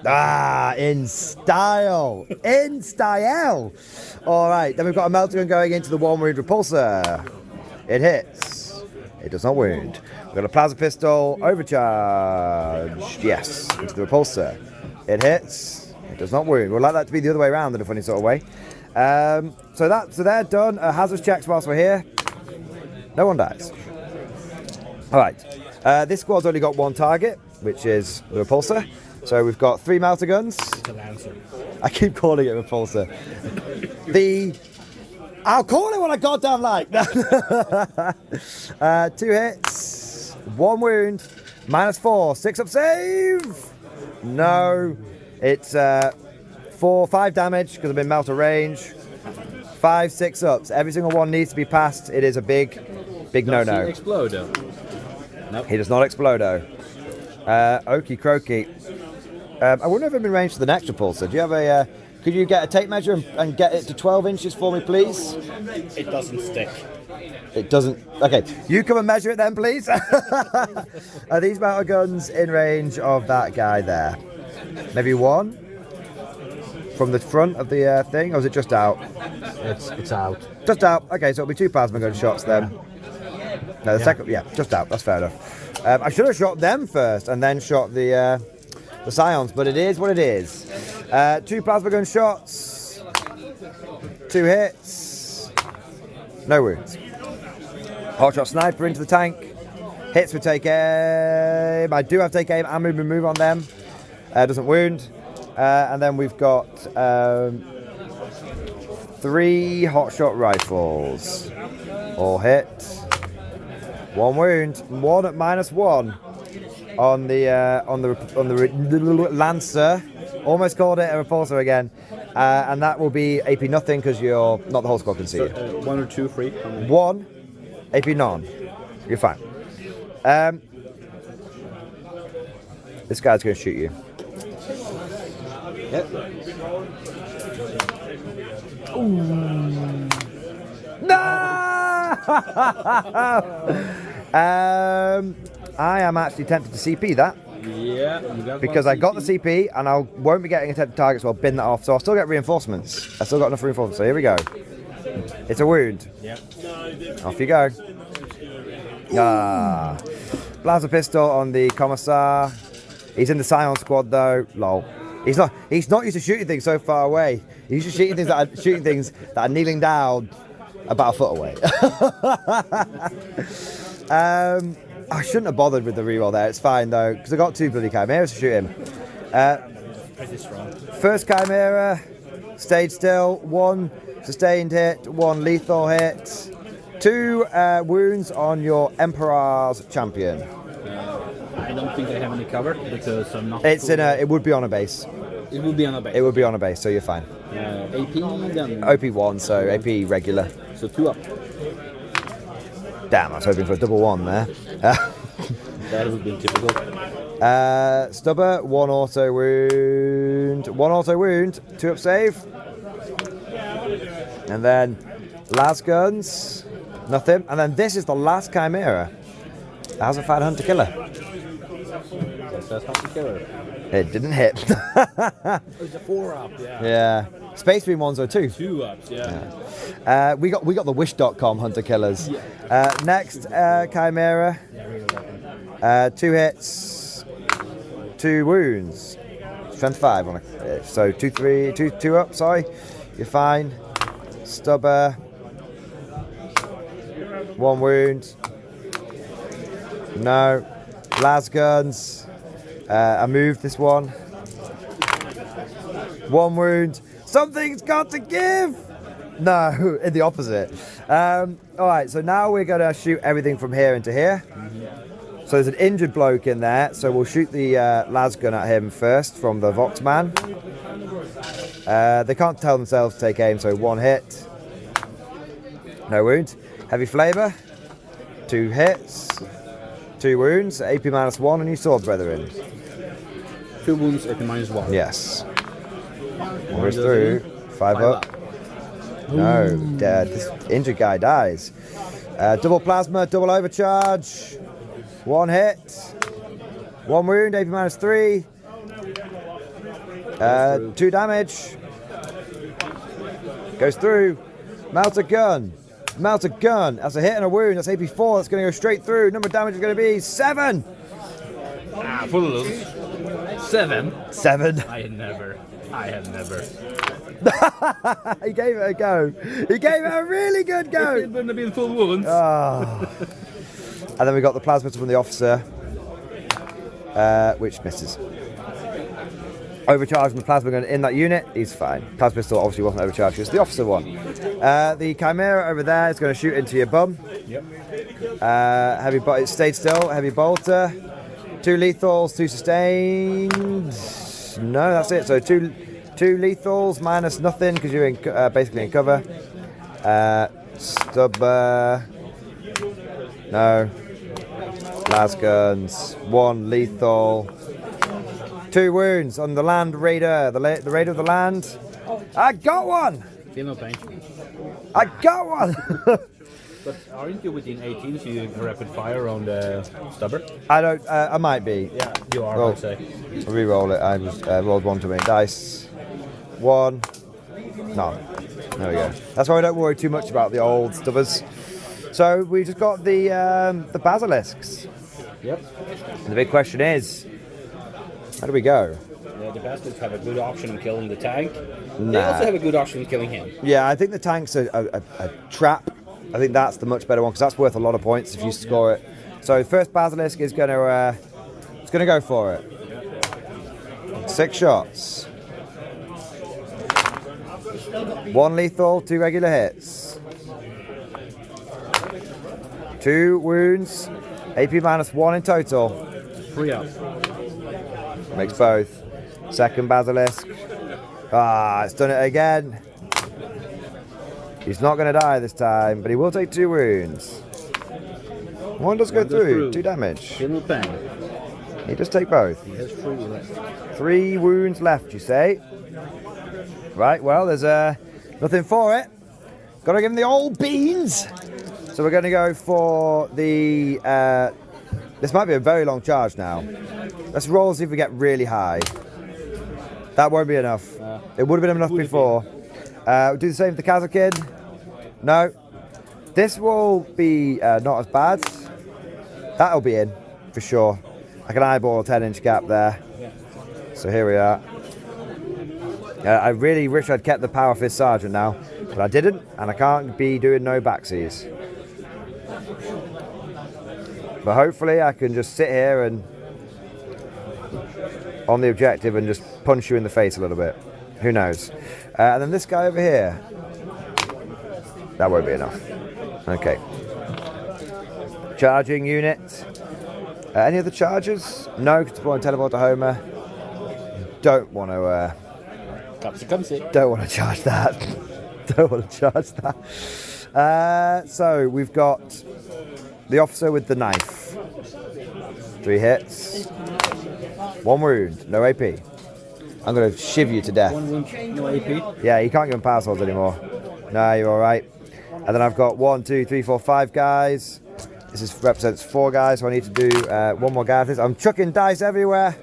Ah, in style. In style. All right. Then we've got a melter gun going into the 1 wound repulsor. It hits. It does not wound. We've got a plasma pistol overcharged. Yes, into the repulsor. It hits. It does not wound. We'd like that to be the other way around in a funny sort of way. So they're done. Hazards checks whilst we're here. No one dies. All right. This squad's only got 1 target, which is the repulsor. So we've got 3 melter guns. It's a Lancer. I keep calling it repulsor. I'll call it what I goddamn like. 2 hits, 1 wound, -4, 6 up save. No, it's 5 damage because I've been melter range. 5 6 ups. Every single one needs to be passed. It is a big no-no. Does he explode though? Nope. He does not explode though. Okie croaky. I wonder if I'm in range for the next repulsor. Do you have a? Could you get a tape measure and get it to 12 inches for me, please? It doesn't stick. It doesn't. Okay, you come and measure it then, please. Are these melter guns in range of that guy there? Maybe 1 from the front of the thing, or is it just out? It's out. Just out. Okay, so it'll be 2 plasma gun shots then. No, the second, yeah, just out. That's fair enough. I should have shot them first and then shot the Scions, but it is what it is. 2 plasma gun shots, 2 hits, no wounds. Hotshot sniper into the tank, hits with take aim. I do have take aim and move on them. Doesn't wound. And then we've got 3 hotshot rifles, all hit. 1 wound, 1 at -1 on the Lancer. Almost called it a repulsor again, and that will be AP nothing because you're not the whole squad conceded. So, 1 or 2 free. 1 AP none. You're fine. This guy's going to shoot you. Yep. No! I am actually tempted to CP that. Yeah, you got Because one I got the CP. CP and I won't be getting attempted targets, so I'll bin that off. So I'll still get reinforcements. I still got enough reinforcements. So here we go. It's a wound. Yeah. Off you go. Ah. Plasma pistol on the Commissar. He's in the Scion squad though. Lol. He's not used to shooting things so far away. He's just shooting things that are kneeling down about a foot away. I shouldn't have bothered with the reroll there. It's fine though, because I got 2 bloody chimeras to shoot him. Pretty strong. First chimera, stayed still. 1 sustained hit, 1 lethal hit, 2 wounds on your Emperor's champion. I don't think I have any cover because I'm not. It's in a. It would be on a base. It would be on a base. It would be on a base, so you're fine. AP then. OP1, so AP regular. So 2 up. Damn, I was hoping for a double 1 there. That would be typical. Stubber, 1 auto wound. 1 auto wound, 2 up save. And then las guns, nothing. And then this is the last chimera. It hasn't found Hunter Killer. That's Hunter Killer. It didn't hit. It's a 4 up, yeah. Yeah. Space Marine ones are 2. 2 ups, yeah. We got the Wish.com Hunter Killers. Next chimera. 2 hits, 2 wounds. Strength 5 on it. So 2 up. Sorry, you're fine. Stubber. 1 wound. No. Las guns. I moved this one. 1 wound. Something's got to give. No, in the opposite. All right, so now we're going to shoot everything from here into here. So there's an injured bloke in there, so we'll shoot the las gun at him first from the Vox man. They can't tell themselves to take aim, so 1 hit. No wound. Heavy flavor. 2 hits. 2 wounds. AP -1 on your sword, brethren. 2 wounds, AP -1. Yes. 1 goes through. 5 up. No, dead. This injured guy dies. Double plasma, double overcharge. 1 hit. 1 wound, AP -3. 2 damage. Goes through. Melt a gun. Melt a gun. That's a hit and a wound. That's AP4. That's going to go straight through. Number of damage is going to be 7. Ah, full of those. 7. 7. I have never. He gave it a go. He gave it a really good go. It wouldn't have been full wounds. Oh. And then we got the plasma from the officer, which misses. Overcharging the plasma gun in that unit, he's fine. Plasma pistol obviously wasn't overcharged, it's the officer one. The Chimera over there is going to shoot into your bum. Yep. Heavy, but it stayed still. Heavy bolter. 2 lethals, 2 sustained. No, that's it. So 2 lethals minus nothing because you're in, basically in cover. Stubber. No. Las guns. 1 lethal. 2 wounds on the land raider. The raider of the land. I got one. Feel no pain. I got one. But aren't you within 18, so you can rapid fire on the stubber? I don't. I might be. Yeah, you are. Roll. I'd say. Re-roll it. I just rolled 1 too many dice. 1. No. There we go. That's why I don't worry too much about the old stubbers. So we just got the basilisks. Yep. And the big question is, how do we go? The bastards have a good option in killing the tank. They Nah. also have a good option in killing him. Yeah, I think the tank's a trap. I think that's the much better one because that's worth a lot of points if you score it. So first basilisk is going to go for it. 6 shots. 1 lethal, 2 regular hits. 2 wounds, AP -1 in total. 3 up. Makes both. Second basilisk. Ah, it's done it again. He's not going to die this time, but he will take 2 wounds. 1 does go One goes through, through. 2 damage. Feel no pain. He does take both. He has 3 left. 3 wounds left, you say? Right, well, there's nothing for it. Got to give him the old beans. So we're going to go for the... this might be a very long charge now. Let's roll, see if we get really high. That won't be enough. It would have been enough before. We'll do the same for the Castle Kid. No. This will be not as bad. That'll be in, for sure. I can eyeball a 10-inch gap there. So here we are. I really wish I'd kept the Power Fist Sergeant now, but I didn't, and I can't be doing no backsies. But hopefully I can just sit here and on the objective and just punch you in the face a little bit. Who knows? And then this guy over here. That won't be enough. Okay. Charging unit. Any other charges? No, because deploying teleport to Homer. Don't want to. Don't want to charge that. Don't want to charge that. So we've got the officer with the knife. 3 hits. 1 wound. No AP. I'm going to shiv you to death. 1 wound, no AP. Yeah, you can't give him power swords anymore. No, you're all right. And then I've got 1, 2, 3, 4, 5 guys. Represents 4 guys, so I need to do 1 more guy after this. I'm chucking dice everywhere.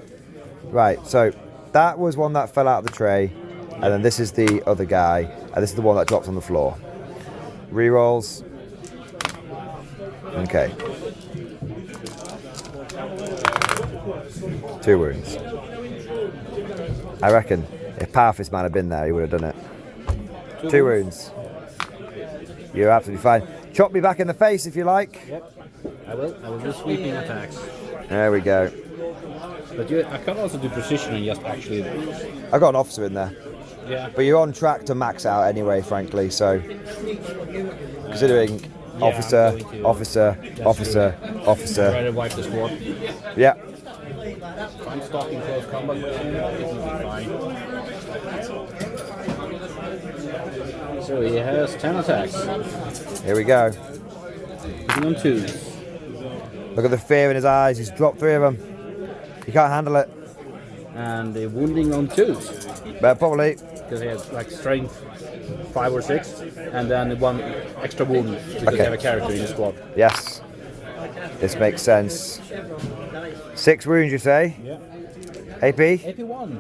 Right, so that was one that fell out of the tray. And then this is the other guy. And this is the one that drops on the floor. Rerolls. Okay. 2 wounds. I reckon if Power Fist Man had been there, he would have done it. 2 wounds. You're absolutely fine. Chop me back in the face if you like. Yep, I will. I will do sweeping attacks. There we go. But I can also do precision and just actually... I got an officer in there. Yeah. But you're on track to max out anyway, frankly. So, considering officer, I'm going to officer, officer, officer. try to wipe the squad. Yeah. If I'm stalking close combat with him, it's fine. So he has 10 attacks. Here we go. Hitting on 2s. Look at the fear in his eyes. He's dropped 3 of them. He can't handle it. And the wounding on 2s. But probably. Because he has like strength 5 or 6. And then 1 extra wound because they have a character in the squad. Yes. This makes sense. 6 wounds, you say? Yeah. AP? AP1.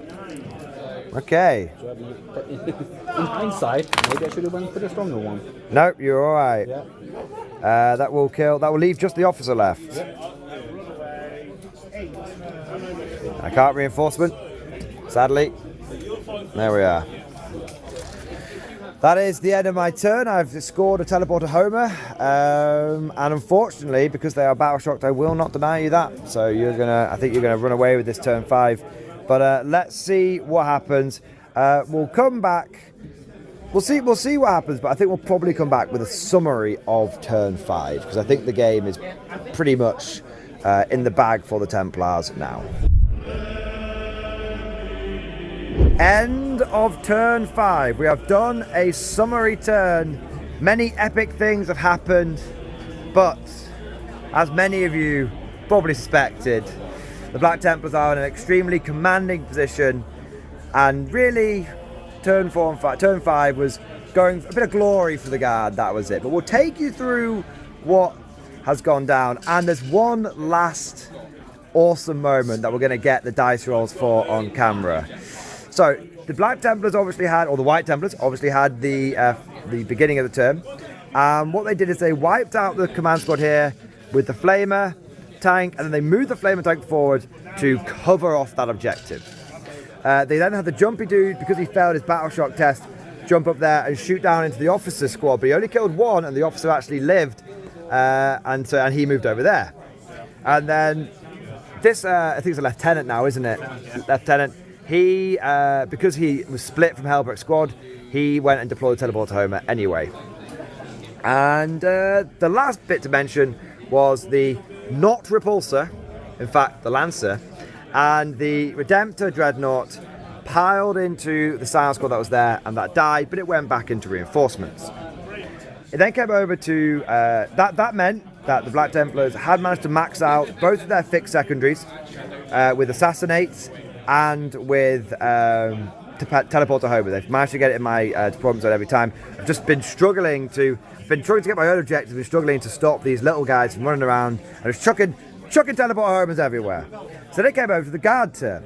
Okay. So in hindsight, maybe I should have went for the stronger one. Nope, you're alright. Yeah. That will kill. That will leave just the officer left. I can't reinforcement. Sadly. There we are. That is the end of my turn. I've scored a teleporter homer, and unfortunately, because they are battle shocked, I will not deny you that. So I think you're gonna run away with this turn 5. But let's see what happens. We'll come back. We'll see what happens. But I think we'll probably come back with a summary of turn 5 because I think the game is pretty much in the bag for the Templars now. End of turn 5. We have done a summary turn. Many epic things have happened, but as many of you probably suspected, the Black Templars are in an extremely commanding position, and really turn 5 was going a bit of glory for the Guard. That was it. But we'll take you through what has gone down, and there's one last awesome moment that we're going to get the dice rolls for on camera. So the Black Templars obviously had, or the White Templars obviously had the beginning of the turn. What they did is they wiped out the command squad here with the Flamer tank, and then they moved the Flamer tank forward to cover off that objective. They then had the jumpy dude, because he failed his battle shock test, jump up there and shoot down into the officer squad, but he only killed 1, and the officer actually lived, and he moved over there. And then this, I think it's a lieutenant now, isn't it? Lieutenant. He, because he was split from Hellbrook squad, he went and deployed the teleporter homer anyway. And the last bit to mention was the not repulsor, in fact the Lancer, and the Redemptor Dreadnought piled into the Scion squad that was there, and that died, but it went back into reinforcements. It then came over to, that meant that the Black Templars had managed to max out both of their fixed secondaries with Assassinates and with teleporter homer. They've managed to get it in my deployment zone every time. I've just been struggling to get my own objectives, been struggling to stop these little guys from running around and just chucking teleporter homers everywhere. So they came over to the Guard turn.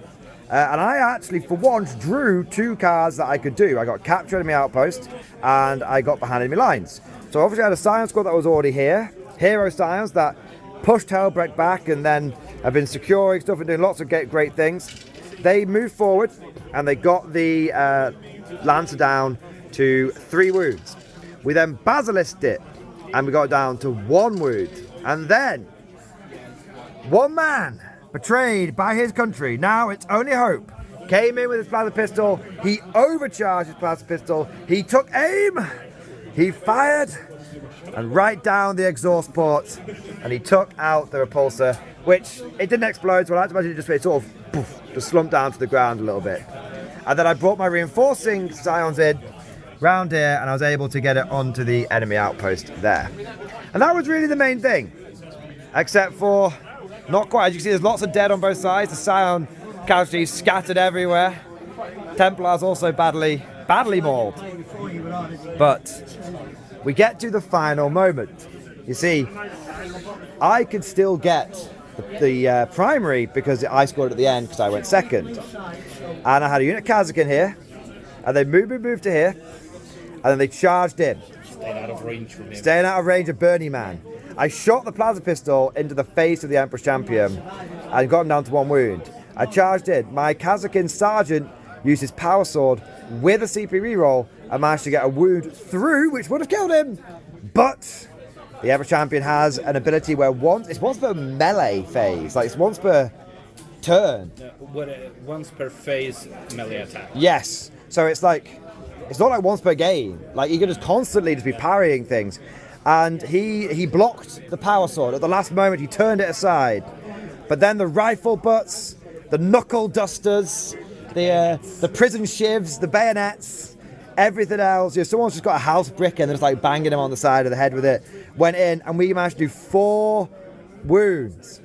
And I actually, for once, drew 2 cards that I could do. I got capture enemy outpost, and I got behind enemy lines. So obviously I had a Scion squad that was already here. Hero Scions that pushed Hellbrecht back and then have been securing stuff and doing lots of great things. They moved forward and they got the Lancer down to 3 wounds. We then basilisked it and we got it down to 1 wound. And then one man, betrayed by his country, now its only hope, came in with his plasma pistol. He overcharged his plasma pistol. He took aim. He fired and right down the exhaust port, and he took out the repulsor, which it didn't explode, so I like to imagine it just sort of poof, just slumped down to the ground a little bit. And then I brought my reinforcing Scions in round here, and I was able to get it onto the enemy outpost there. And that was really the main thing, except for not quite. As you can see, there's lots of dead on both sides. The Scion casualties scattered everywhere. Templars also badly mauled. But we get to the final moment. You see, I could still get the primary because I scored at the end because I went second. And I had a unit Kazakin here, and they moved to here, and then they charged in. Staying out of range from him. Staying out of range of Bernie Man. I shot the plasma pistol into the face of the Emperor's Champion and got him down to 1 wound. I charged in. My Kazakin sergeant used his power sword with a CP reroll and managed to get a wound through, which would have killed him. But the Emperor's Champion has an ability where it's once per melee phase, like it's once per turn. Once per phase melee attack. Yes. So it's like, it's not like once per game. Like he can just constantly just be parrying things. And he blocked the power sword. At the last moment, he turned it aside. But then the rifle butts, the knuckle dusters, the prison shivs, the bayonets, everything else. Someone's just got a house brick and they're just like banging him on the side of the head with it. Went in and we managed to do 4 wounds.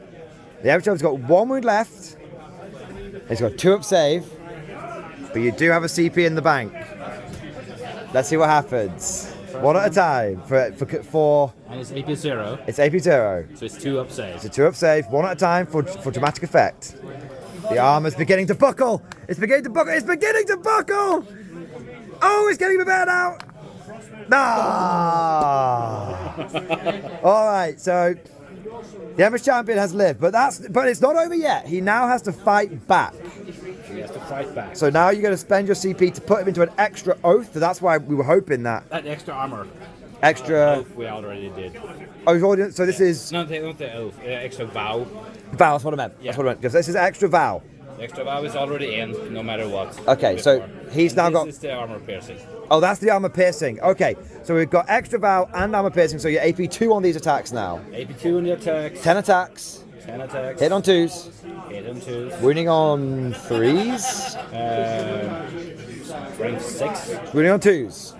The average has got 1 wound left. He's got 2 up save. But you do have a CP in the bank. Let's see what happens. One at a time for And it's AP 0. It's AP 0. So it's 2 up save. It's a 2 up save, 1 at a time for dramatic effect. The armor's beginning to buckle. It's beginning to buckle. It's beginning to buckle. Oh, it's getting the bed out. Ah. All right, so the Empress Champion has lived, but it's not over yet. He now has to fight back. He has to fight back. So now you're going to spend your CP to put him into an extra oath. So that's why we were hoping that. That extra armor. Extra. Oath we already did. Oh, we've already. So this is. No, not the oath. Extra vow. Vow. That's what I meant. Yeah. That's what I meant. This is extra vow. The extra vow is already in, no matter what. Okay, so he's now got. This is the armor piercing. Oh, that's the armor piercing. Okay, so we've got extra vow and armor piercing. So you're AP 2 on these attacks now. AP 2 on the attacks. 10 attacks. 10 attacks. Hit on 2s. Hit on 2s. Wounding on 3s. Rank 6. Wounding on 2s.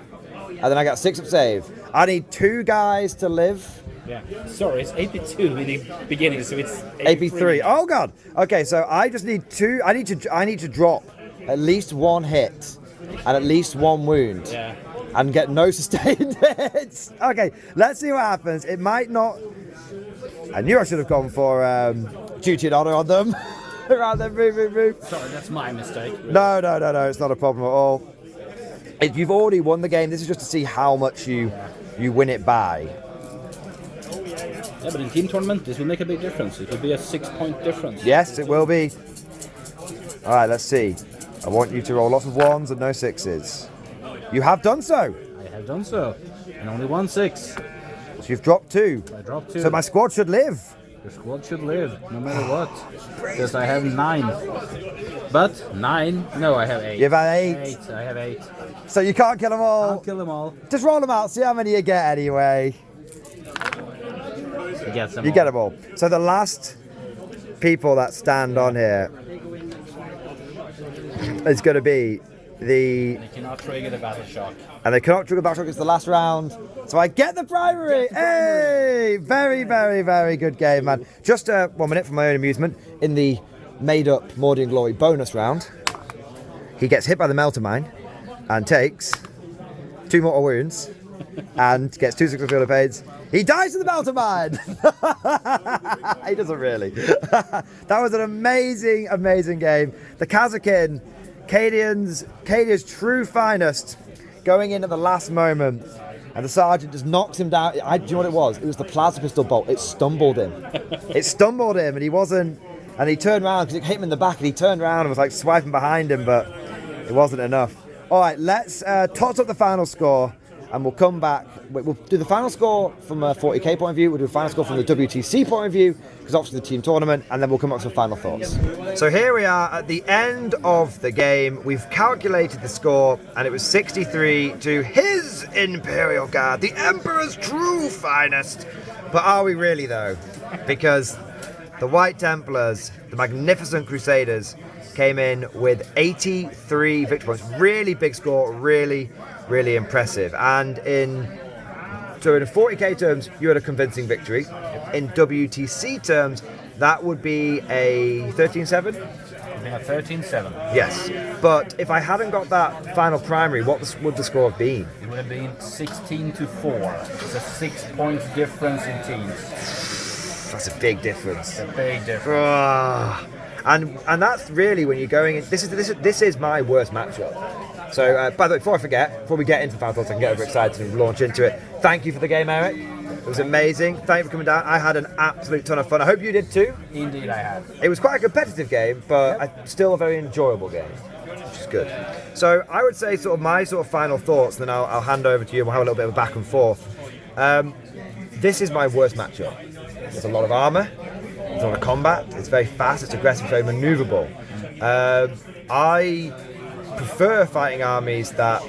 And then I got 6 up save. I need 2 guys to live. Yeah. Sorry, it's AP 2 in the beginning, so it's AP 3. Oh god. Okay, so I just need 2. I need to drop at least 1 hit and at least 1 wound. Yeah. And get no sustained hits. Okay, let's see what happens. It might not. I knew I should have gone for duty and honor on them. Rather than move. Sorry, that's my mistake. No, it's not a problem at all. If you've already won the game, this is just to see how much you win it by. Yeah, but in team tournament, this will make a big difference. It will be a 6-point difference. Yes, it will be. All right, let's see. I want you to roll lots of 1s and no 6s. You have done so. I have done so. And only 1 6. So you've dropped 2. I dropped 2. So my squad should live. The squad should live, no matter what. Because I have 9. But 9? No, I have 8. You've had 8. I have 8. So you can't kill them all. I'll kill them all. Just roll them out, see how many you get anyway. You get them You all. get them all. So the last people that stand on here is going to be the... You cannot trigger the battle shock. And they cannot trigger back shock. It's the last round. So I get the primary. Hey! Very, very, very good game, man. Just 1 minute for my own amusement. In the made-up Mordy and Glory bonus round, he gets hit by the melter mine and takes 2 mortal wounds and gets 2 successful field of aids. He dies in the melter mine. He doesn't really. That was an amazing, amazing game. The Kazakin, Cadia's true finest, going in at the last moment, and the sergeant just knocks him down. Do you know what it was? It was the plasma pistol bolt. It stumbled him. And he wasn't. And he turned around because it hit him in the back, and he turned around and was like swiping behind him, but it wasn't enough. All right, let's tot up the final score, and we'll come back. We'll do the final score from a 40k point of view. We'll do the final score from the WTC point of view, because obviously the team tournament, and then we'll come up with some final thoughts. So here we are at the end of the game. We've calculated the score, and it was 63 to His Imperial Guard, the Emperor's true finest. But are we really, though? Because the White Templars, the Magnificent Crusaders, came in with 83 victory points. Really big score, really, really impressive. And in 40k terms, you had a convincing victory. In WTC terms, that would be a 13-7? Yeah, 13-7. Yes. But if I hadn't got that final primary, what would the score have been? It would have been 16-4. It's a 6-point difference in teams. That's a big difference. A big difference. And that's really when you're going in. This is my worst matchup. So by the way, before I forget, before we get into the final thoughts, I can get overexcited and launch into it. Thank you for the game, Eric. It was amazing. Thank you for coming down. I had an absolute ton of fun. I hope you did too. Indeed, I had. It was quite a competitive game, but still a very enjoyable game, which is good. So I would say my final thoughts, and then I'll hand over to you. We'll have a little bit of a back and forth. This is my worst matchup. There's a lot of armor. There's a lot of combat. It's very fast. It's aggressive. Very maneuverable. I prefer fighting armies that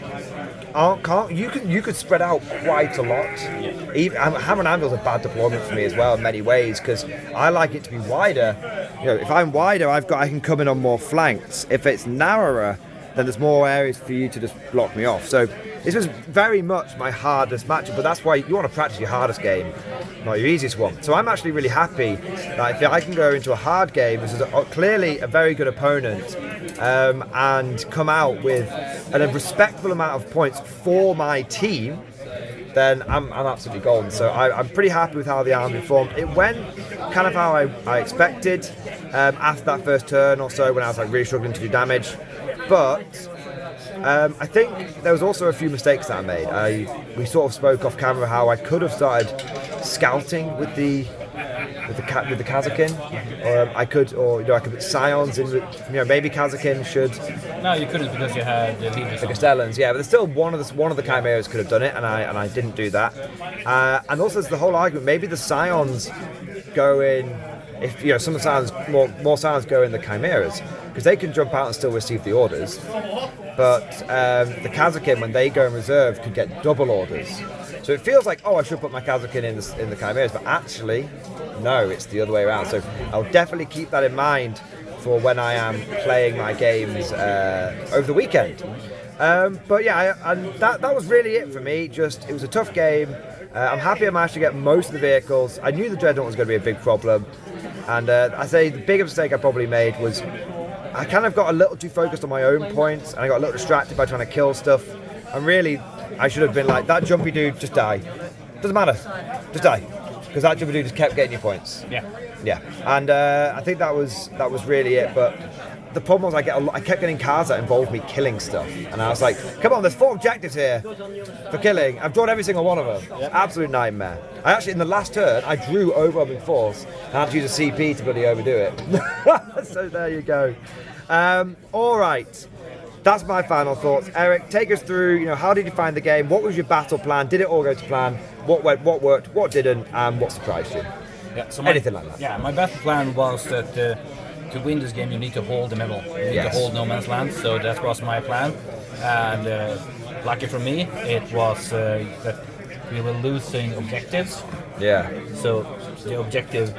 can't. You could spread out quite a lot. Yeah. Even Hammer and Anvil's a bad deployment for me as well in many ways because I like it to be wider. You know, if I'm wider, I can come in on more flanks. If it's narrower, then there's more areas for you to just block me off. So this was very much my hardest matchup, but that's why you want to practice your hardest game, not your easiest one. So I'm actually really happy that if I can go into a hard game, this is clearly a very good opponent, and come out with a respectable amount of points for my team, then I'm absolutely golden. So I'm pretty happy with how the army formed. It went kind of how I expected after that first turn or so when I was like really struggling to do damage. But I think there was also a few mistakes that I made. We sort of spoke off camera how I could have started scouting with the Kazakin, or I could put Scions in. Maybe Kazakin should. No, you couldn't because you had the leaders. The Helens, yeah, but there's still one of the Chimeras could have done it, and I didn't do that. And also there's the whole argument. Maybe the Scions go in. If some Scions, more Scions go in the Chimeras because they can jump out and still receive the orders. But the Kazakin, when they go in reserve, could get double orders. So it feels like, I should put my Kazakin in the Chimeras, but actually, no, it's the other way around. So I'll definitely keep that in mind for when I am playing my games over the weekend. But yeah, and that was really it for me. It was a tough game. I'm happy I managed to get most of the vehicles. I knew the Dreadnought was going to be a big problem. And I say the biggest mistake I probably made was I kind of got a little too focused on my own points, and I got a little distracted by trying to kill stuff. And really, I should have been like, that jumpy dude, just die. Doesn't matter, just die. Because that jumpy dude just kept getting you points. Yeah. And I think that was really it. But the problem was I kept getting cards that involved me killing stuff. And I was like, come on, there's 4 objectives here for killing. I've drawn every single one of them. It's an absolute nightmare. I actually, in the last turn, I drew overwhelming force and I had to use a CP to bloody overdo it. So there you go. All right. That's my final thoughts. Eric, take us through, how did you find the game? What was your battle plan? Did it all go to plan? What worked, what didn't, and what surprised you? Yeah, so anything like that. Yeah, my battle plan was that to win this game you need to hold the middle. You need to hold no man's land, so that was my plan. And lucky for me, it was that we were losing objectives. Yeah. So the objective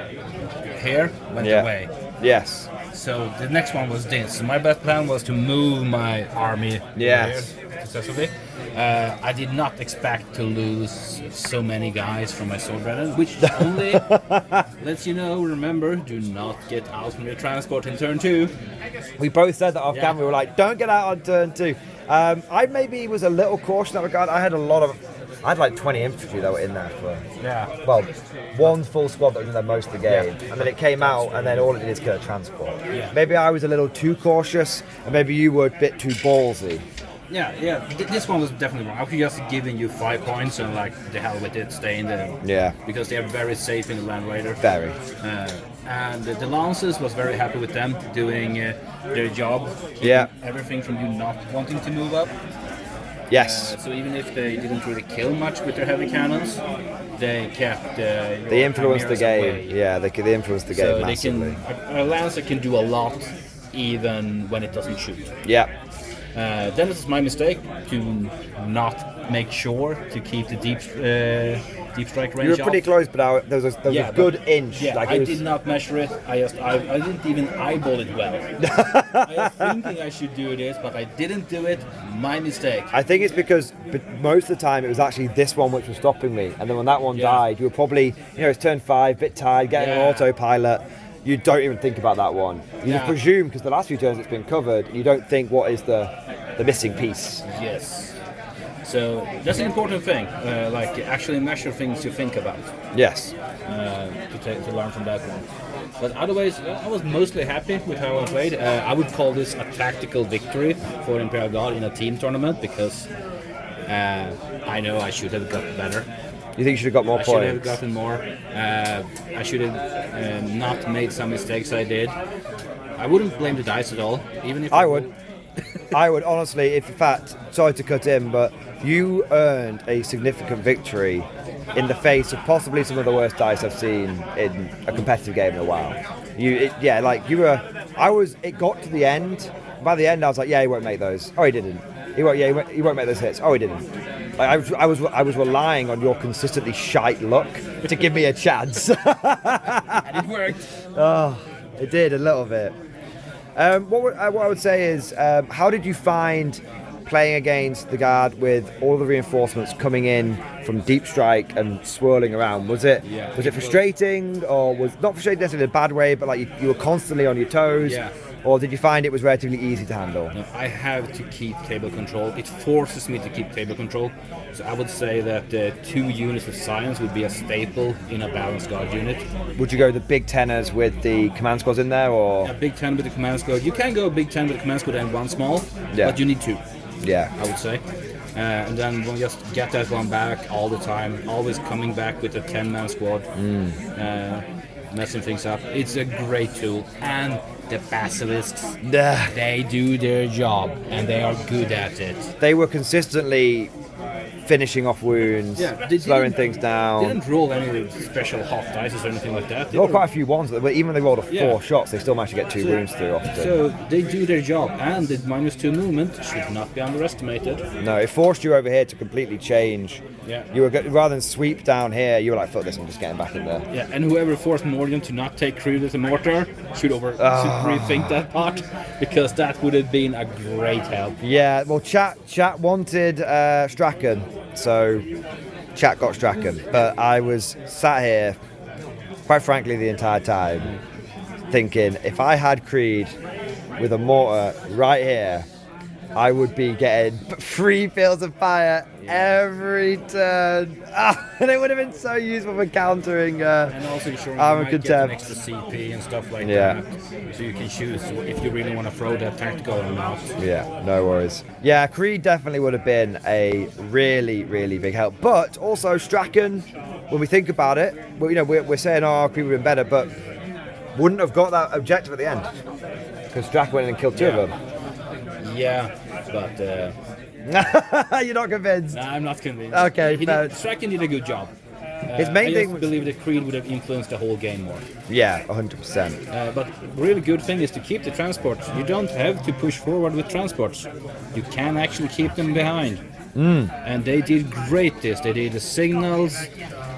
here went away. Yes. So the next one was this. So my best plan was to move my army successfully. I did not expect to lose so many guys from my sword brethren, which only lets you know, remember, do not get out from your transport in turn 2. We both said that off camera. We were like, don't get out on turn 2. I maybe was a little cautious in that regard. I had like 20 infantry that were in there for, well, one full squad that was in there most of the game. And then it came out, and then all it did is kill a transport. Maybe I was a little too cautious, and maybe you were a bit too ballsy. Yeah. This one was definitely wrong. I could just giving you 5 points and like the hell with it, stay in there. Yeah. Because they are very safe in the Land Raider. Very. And the Lancers was very happy with them doing their job. Everything from you not wanting to move up. Yes. So even if they didn't really kill much with their heavy cannons, they kept. They influenced the game. Away. Yeah, they influenced the game massively. A Lancer can do a lot, even when it doesn't shoot. Yeah. Then it was my mistake to not make sure to keep the deep strike range. You were pretty close, but there was a good inch. Yeah, I did not measure it. I didn't even eyeball it well. I was thinking I should do this, but I didn't do it. My mistake. I think it's because most of the time it was actually this one which was stopping me, and then when that one died, you were probably, it's turn 5, bit tired, getting an autopilot. You don't even think about that one. You just presume, because the last few turns it's been covered, and you don't think what is the missing piece. Yes. So that's an important thing, like actually measure things you think about. Yes. To learn from that one. But otherwise, I was mostly happy with how I played. I would call this a tactical victory for Imperial Guard in a team tournament, because I know I should have got better. You think you should have got more points? I should have gotten more. I should have not made some mistakes I did. I wouldn't blame the dice at all, even if I would. I would honestly, in fact, sorry to cut in, but you earned a significant victory in the face of possibly some of the worst dice I've seen in a competitive game in a while. It got to the end, by the end I was like, yeah, he won't make those. Oh, he didn't. He won't make those hits. Oh, he didn't. Like I was relying on your consistently shite luck to give me a chance. And it worked. Oh, it did a little bit. What I would say is, how did you find playing against the guard with all the reinforcements coming in from deep strike and swirling around? Was it frustrating, or was not frustrating necessarily in a bad way, but like you were constantly on your toes? Yeah. Or did you find it was relatively easy to handle? No, I have to keep table control. It forces me to keep table control. So I would say that 2 units of science would be a staple in a balanced guard unit. Would you go the big tenors with the command squads in there, or? A big 10 with the command squad. You can go big 10 with the command squad and 1 small, but you need 2. Yeah. I would say. And then we'll just get that one back all the time. Always coming back with a 10-man squad. Messing things up. It's a great tool. And the basilisks, they do their job, and they are good at it. They were consistently finishing off wounds, slowing things down. They didn't roll any special hot dice or anything like that. They rolled quite a few ones, but even when they rolled 4 shots, they still managed to get 2 wounds through often. So they do their job, and the -2 movement should not be underestimated. No, it forced you over here to completely change. Yeah. You were rather than sweep down here, you were like, "Fuck this! I'm just getting back in there." Yeah, and whoever forced Mordian to not take crude as a mortar should rethink that part, because that would have been a great help. Yeah, well, chat wanted Strachan, so chat got Strachan, but I was sat here, quite frankly, the entire time, thinking if I had Creed with a mortar right here, I would be getting 3 fields of fire every turn. And it would have been so useful for countering and also ensuring you armor might get an contempt. extra CP and stuff like that. So you can choose if you really want to throw that tactical or not. Yeah, no worries. Yeah, Creed definitely would have been a really, really big help. But also Strachan, when we think about it, well, you know, we're saying, oh, Creed would have been better, but wouldn't have got that objective at the end. Because Strachan went in and killed 2 of them. Yeah, but You're not convinced? nah, I'm not convinced. Okay, fair. Strachan did a good job. His main I thing just was- believe that Creed would have influenced the whole game more. Yeah, 100%. But really good thing is to keep the transports. You don't have to push forward with transports. You can actually keep them behind. And they did great this. They did the signals.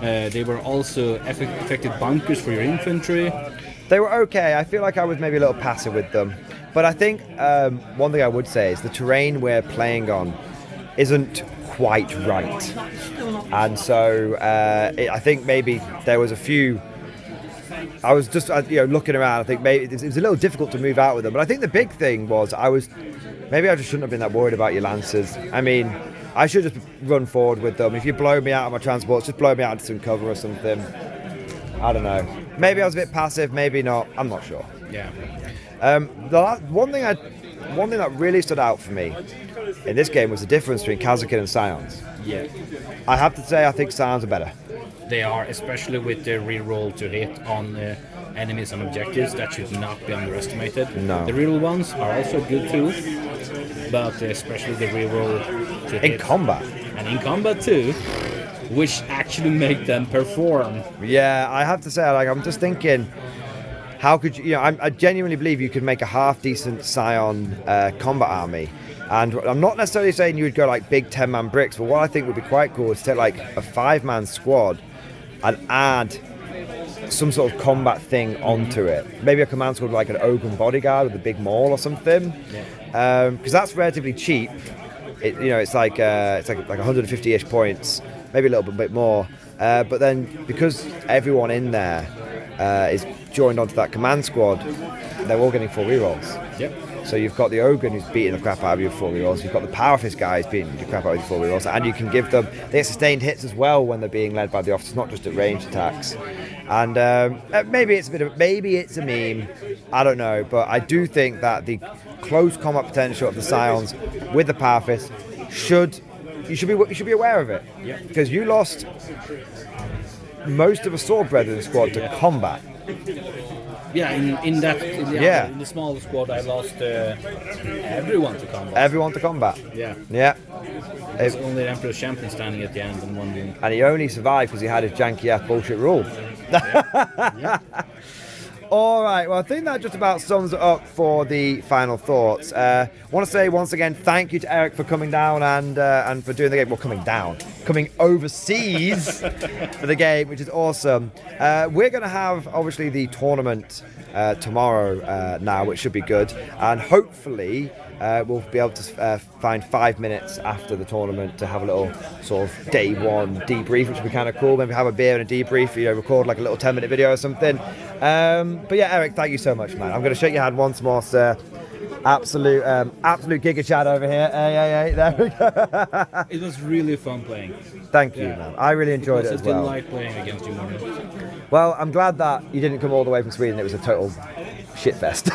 They were also effective bunkers for your infantry. They were okay. I feel like I was maybe a little passive with them. But I think one thing I would say is the terrain we're playing on isn't quite right. And so I think maybe there was a few... I was just looking around. I think maybe it was a little difficult to move out with them. But I think the big thing was I just shouldn't have been that worried about your Lancers. I mean, I should just run forward with them. If you blow me out of my transports, just blow me out into some cover or something. I don't know. Maybe I was a bit passive, maybe not. I'm not sure. Yeah. One thing that really stood out for me in this game was the difference between Kazakin and Scions. Yeah. I have to say, I think Scions are better. They are, especially with the reroll to hit on enemies and objectives. That should not be underestimated. No. The reroll ones are also good too, but especially the reroll to hit. In combat. And in combat too, which actually make them perform. Yeah, I have to say, I'm just thinking, how could you? I genuinely believe you could make a half decent Scion combat army. And I'm not necessarily saying you would go like big 10-man bricks, but what I think would be quite cool is to take like a 5-man squad and add some sort of combat thing onto it. Maybe a command squad like an Ogun bodyguard with a big maul or something. Yeah. Because that's relatively cheap. It's like 150-ish points, maybe a little bit more. But then because everyone in there is joined onto that command squad, they're all getting 4 rerolls. Yep. So you've got the Ogun who's beating the crap out of you with 4 rerolls. You've got the Power Fist guy who's beating the crap out of you with 4 rerolls, and you can give them. They get sustained hits as well when they're being led by the officers, not just at ranged attacks. And maybe it's a meme. I don't know, but I do think that the close combat potential of the Scions with the Power Fist you should be aware of it. Yeah. Because you lost most of a Sword Brethren squad to combat. Yeah, in the small squad, I lost everyone to combat. Everyone to combat. Yeah. Yeah. There's only the Emperor's Champion standing at the end and 1 wound. And he only survived because he had his janky ass bullshit rule. Yeah. All right, well, I think that just about sums it up for the final thoughts. I want to say once again, thank you to Eric for coming down and for doing the game. Well, coming overseas for the game, which is awesome. We're going to have, obviously, the tournament tomorrow now, which should be good. And hopefully, we'll be able to find 5 minutes after the tournament to have a little sort of day one debrief, which would be kind of cool. Maybe have a beer and a debrief, record like a little 10-minute video or something. But yeah, Eric, thank you so much, man. I'm going to shake your hand once more, sir. Absolute Giga Chad over here. Hey, there we go. It was really fun playing. Thank you, man. I really enjoyed it as well. It's a delight playing against you, Morgan. Well, I'm glad that you didn't come all the way from Sweden. It was a total shitfest.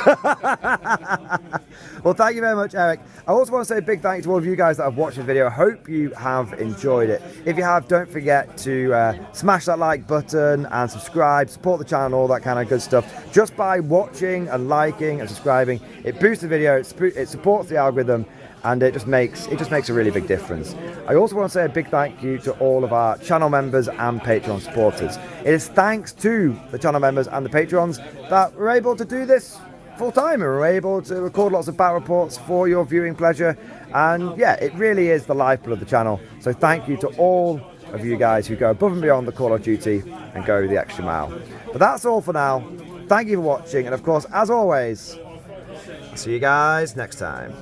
Well, thank you very much, Eric. I also want to say a big thank you to all of you guys that have watched the video. I hope you have enjoyed it. If you have, don't forget to smash that like button and subscribe, support the channel, all that kind of good stuff. Just by watching and liking and subscribing, it boosts the video, it supports the algorithm, and it just makes a really big difference. I also want to say a big thank you to all of our channel members and Patreon supporters. It is thanks to the channel members and the Patrons that we're able to do this full time, and we're able to record lots of battle reports for your viewing pleasure. And yeah, it really is the lifeblood of the channel. So thank you to all of you guys who go above and beyond the Call of Duty and go the extra mile. But that's all for now. Thank you for watching, and of course, as always, I'll see you guys next time.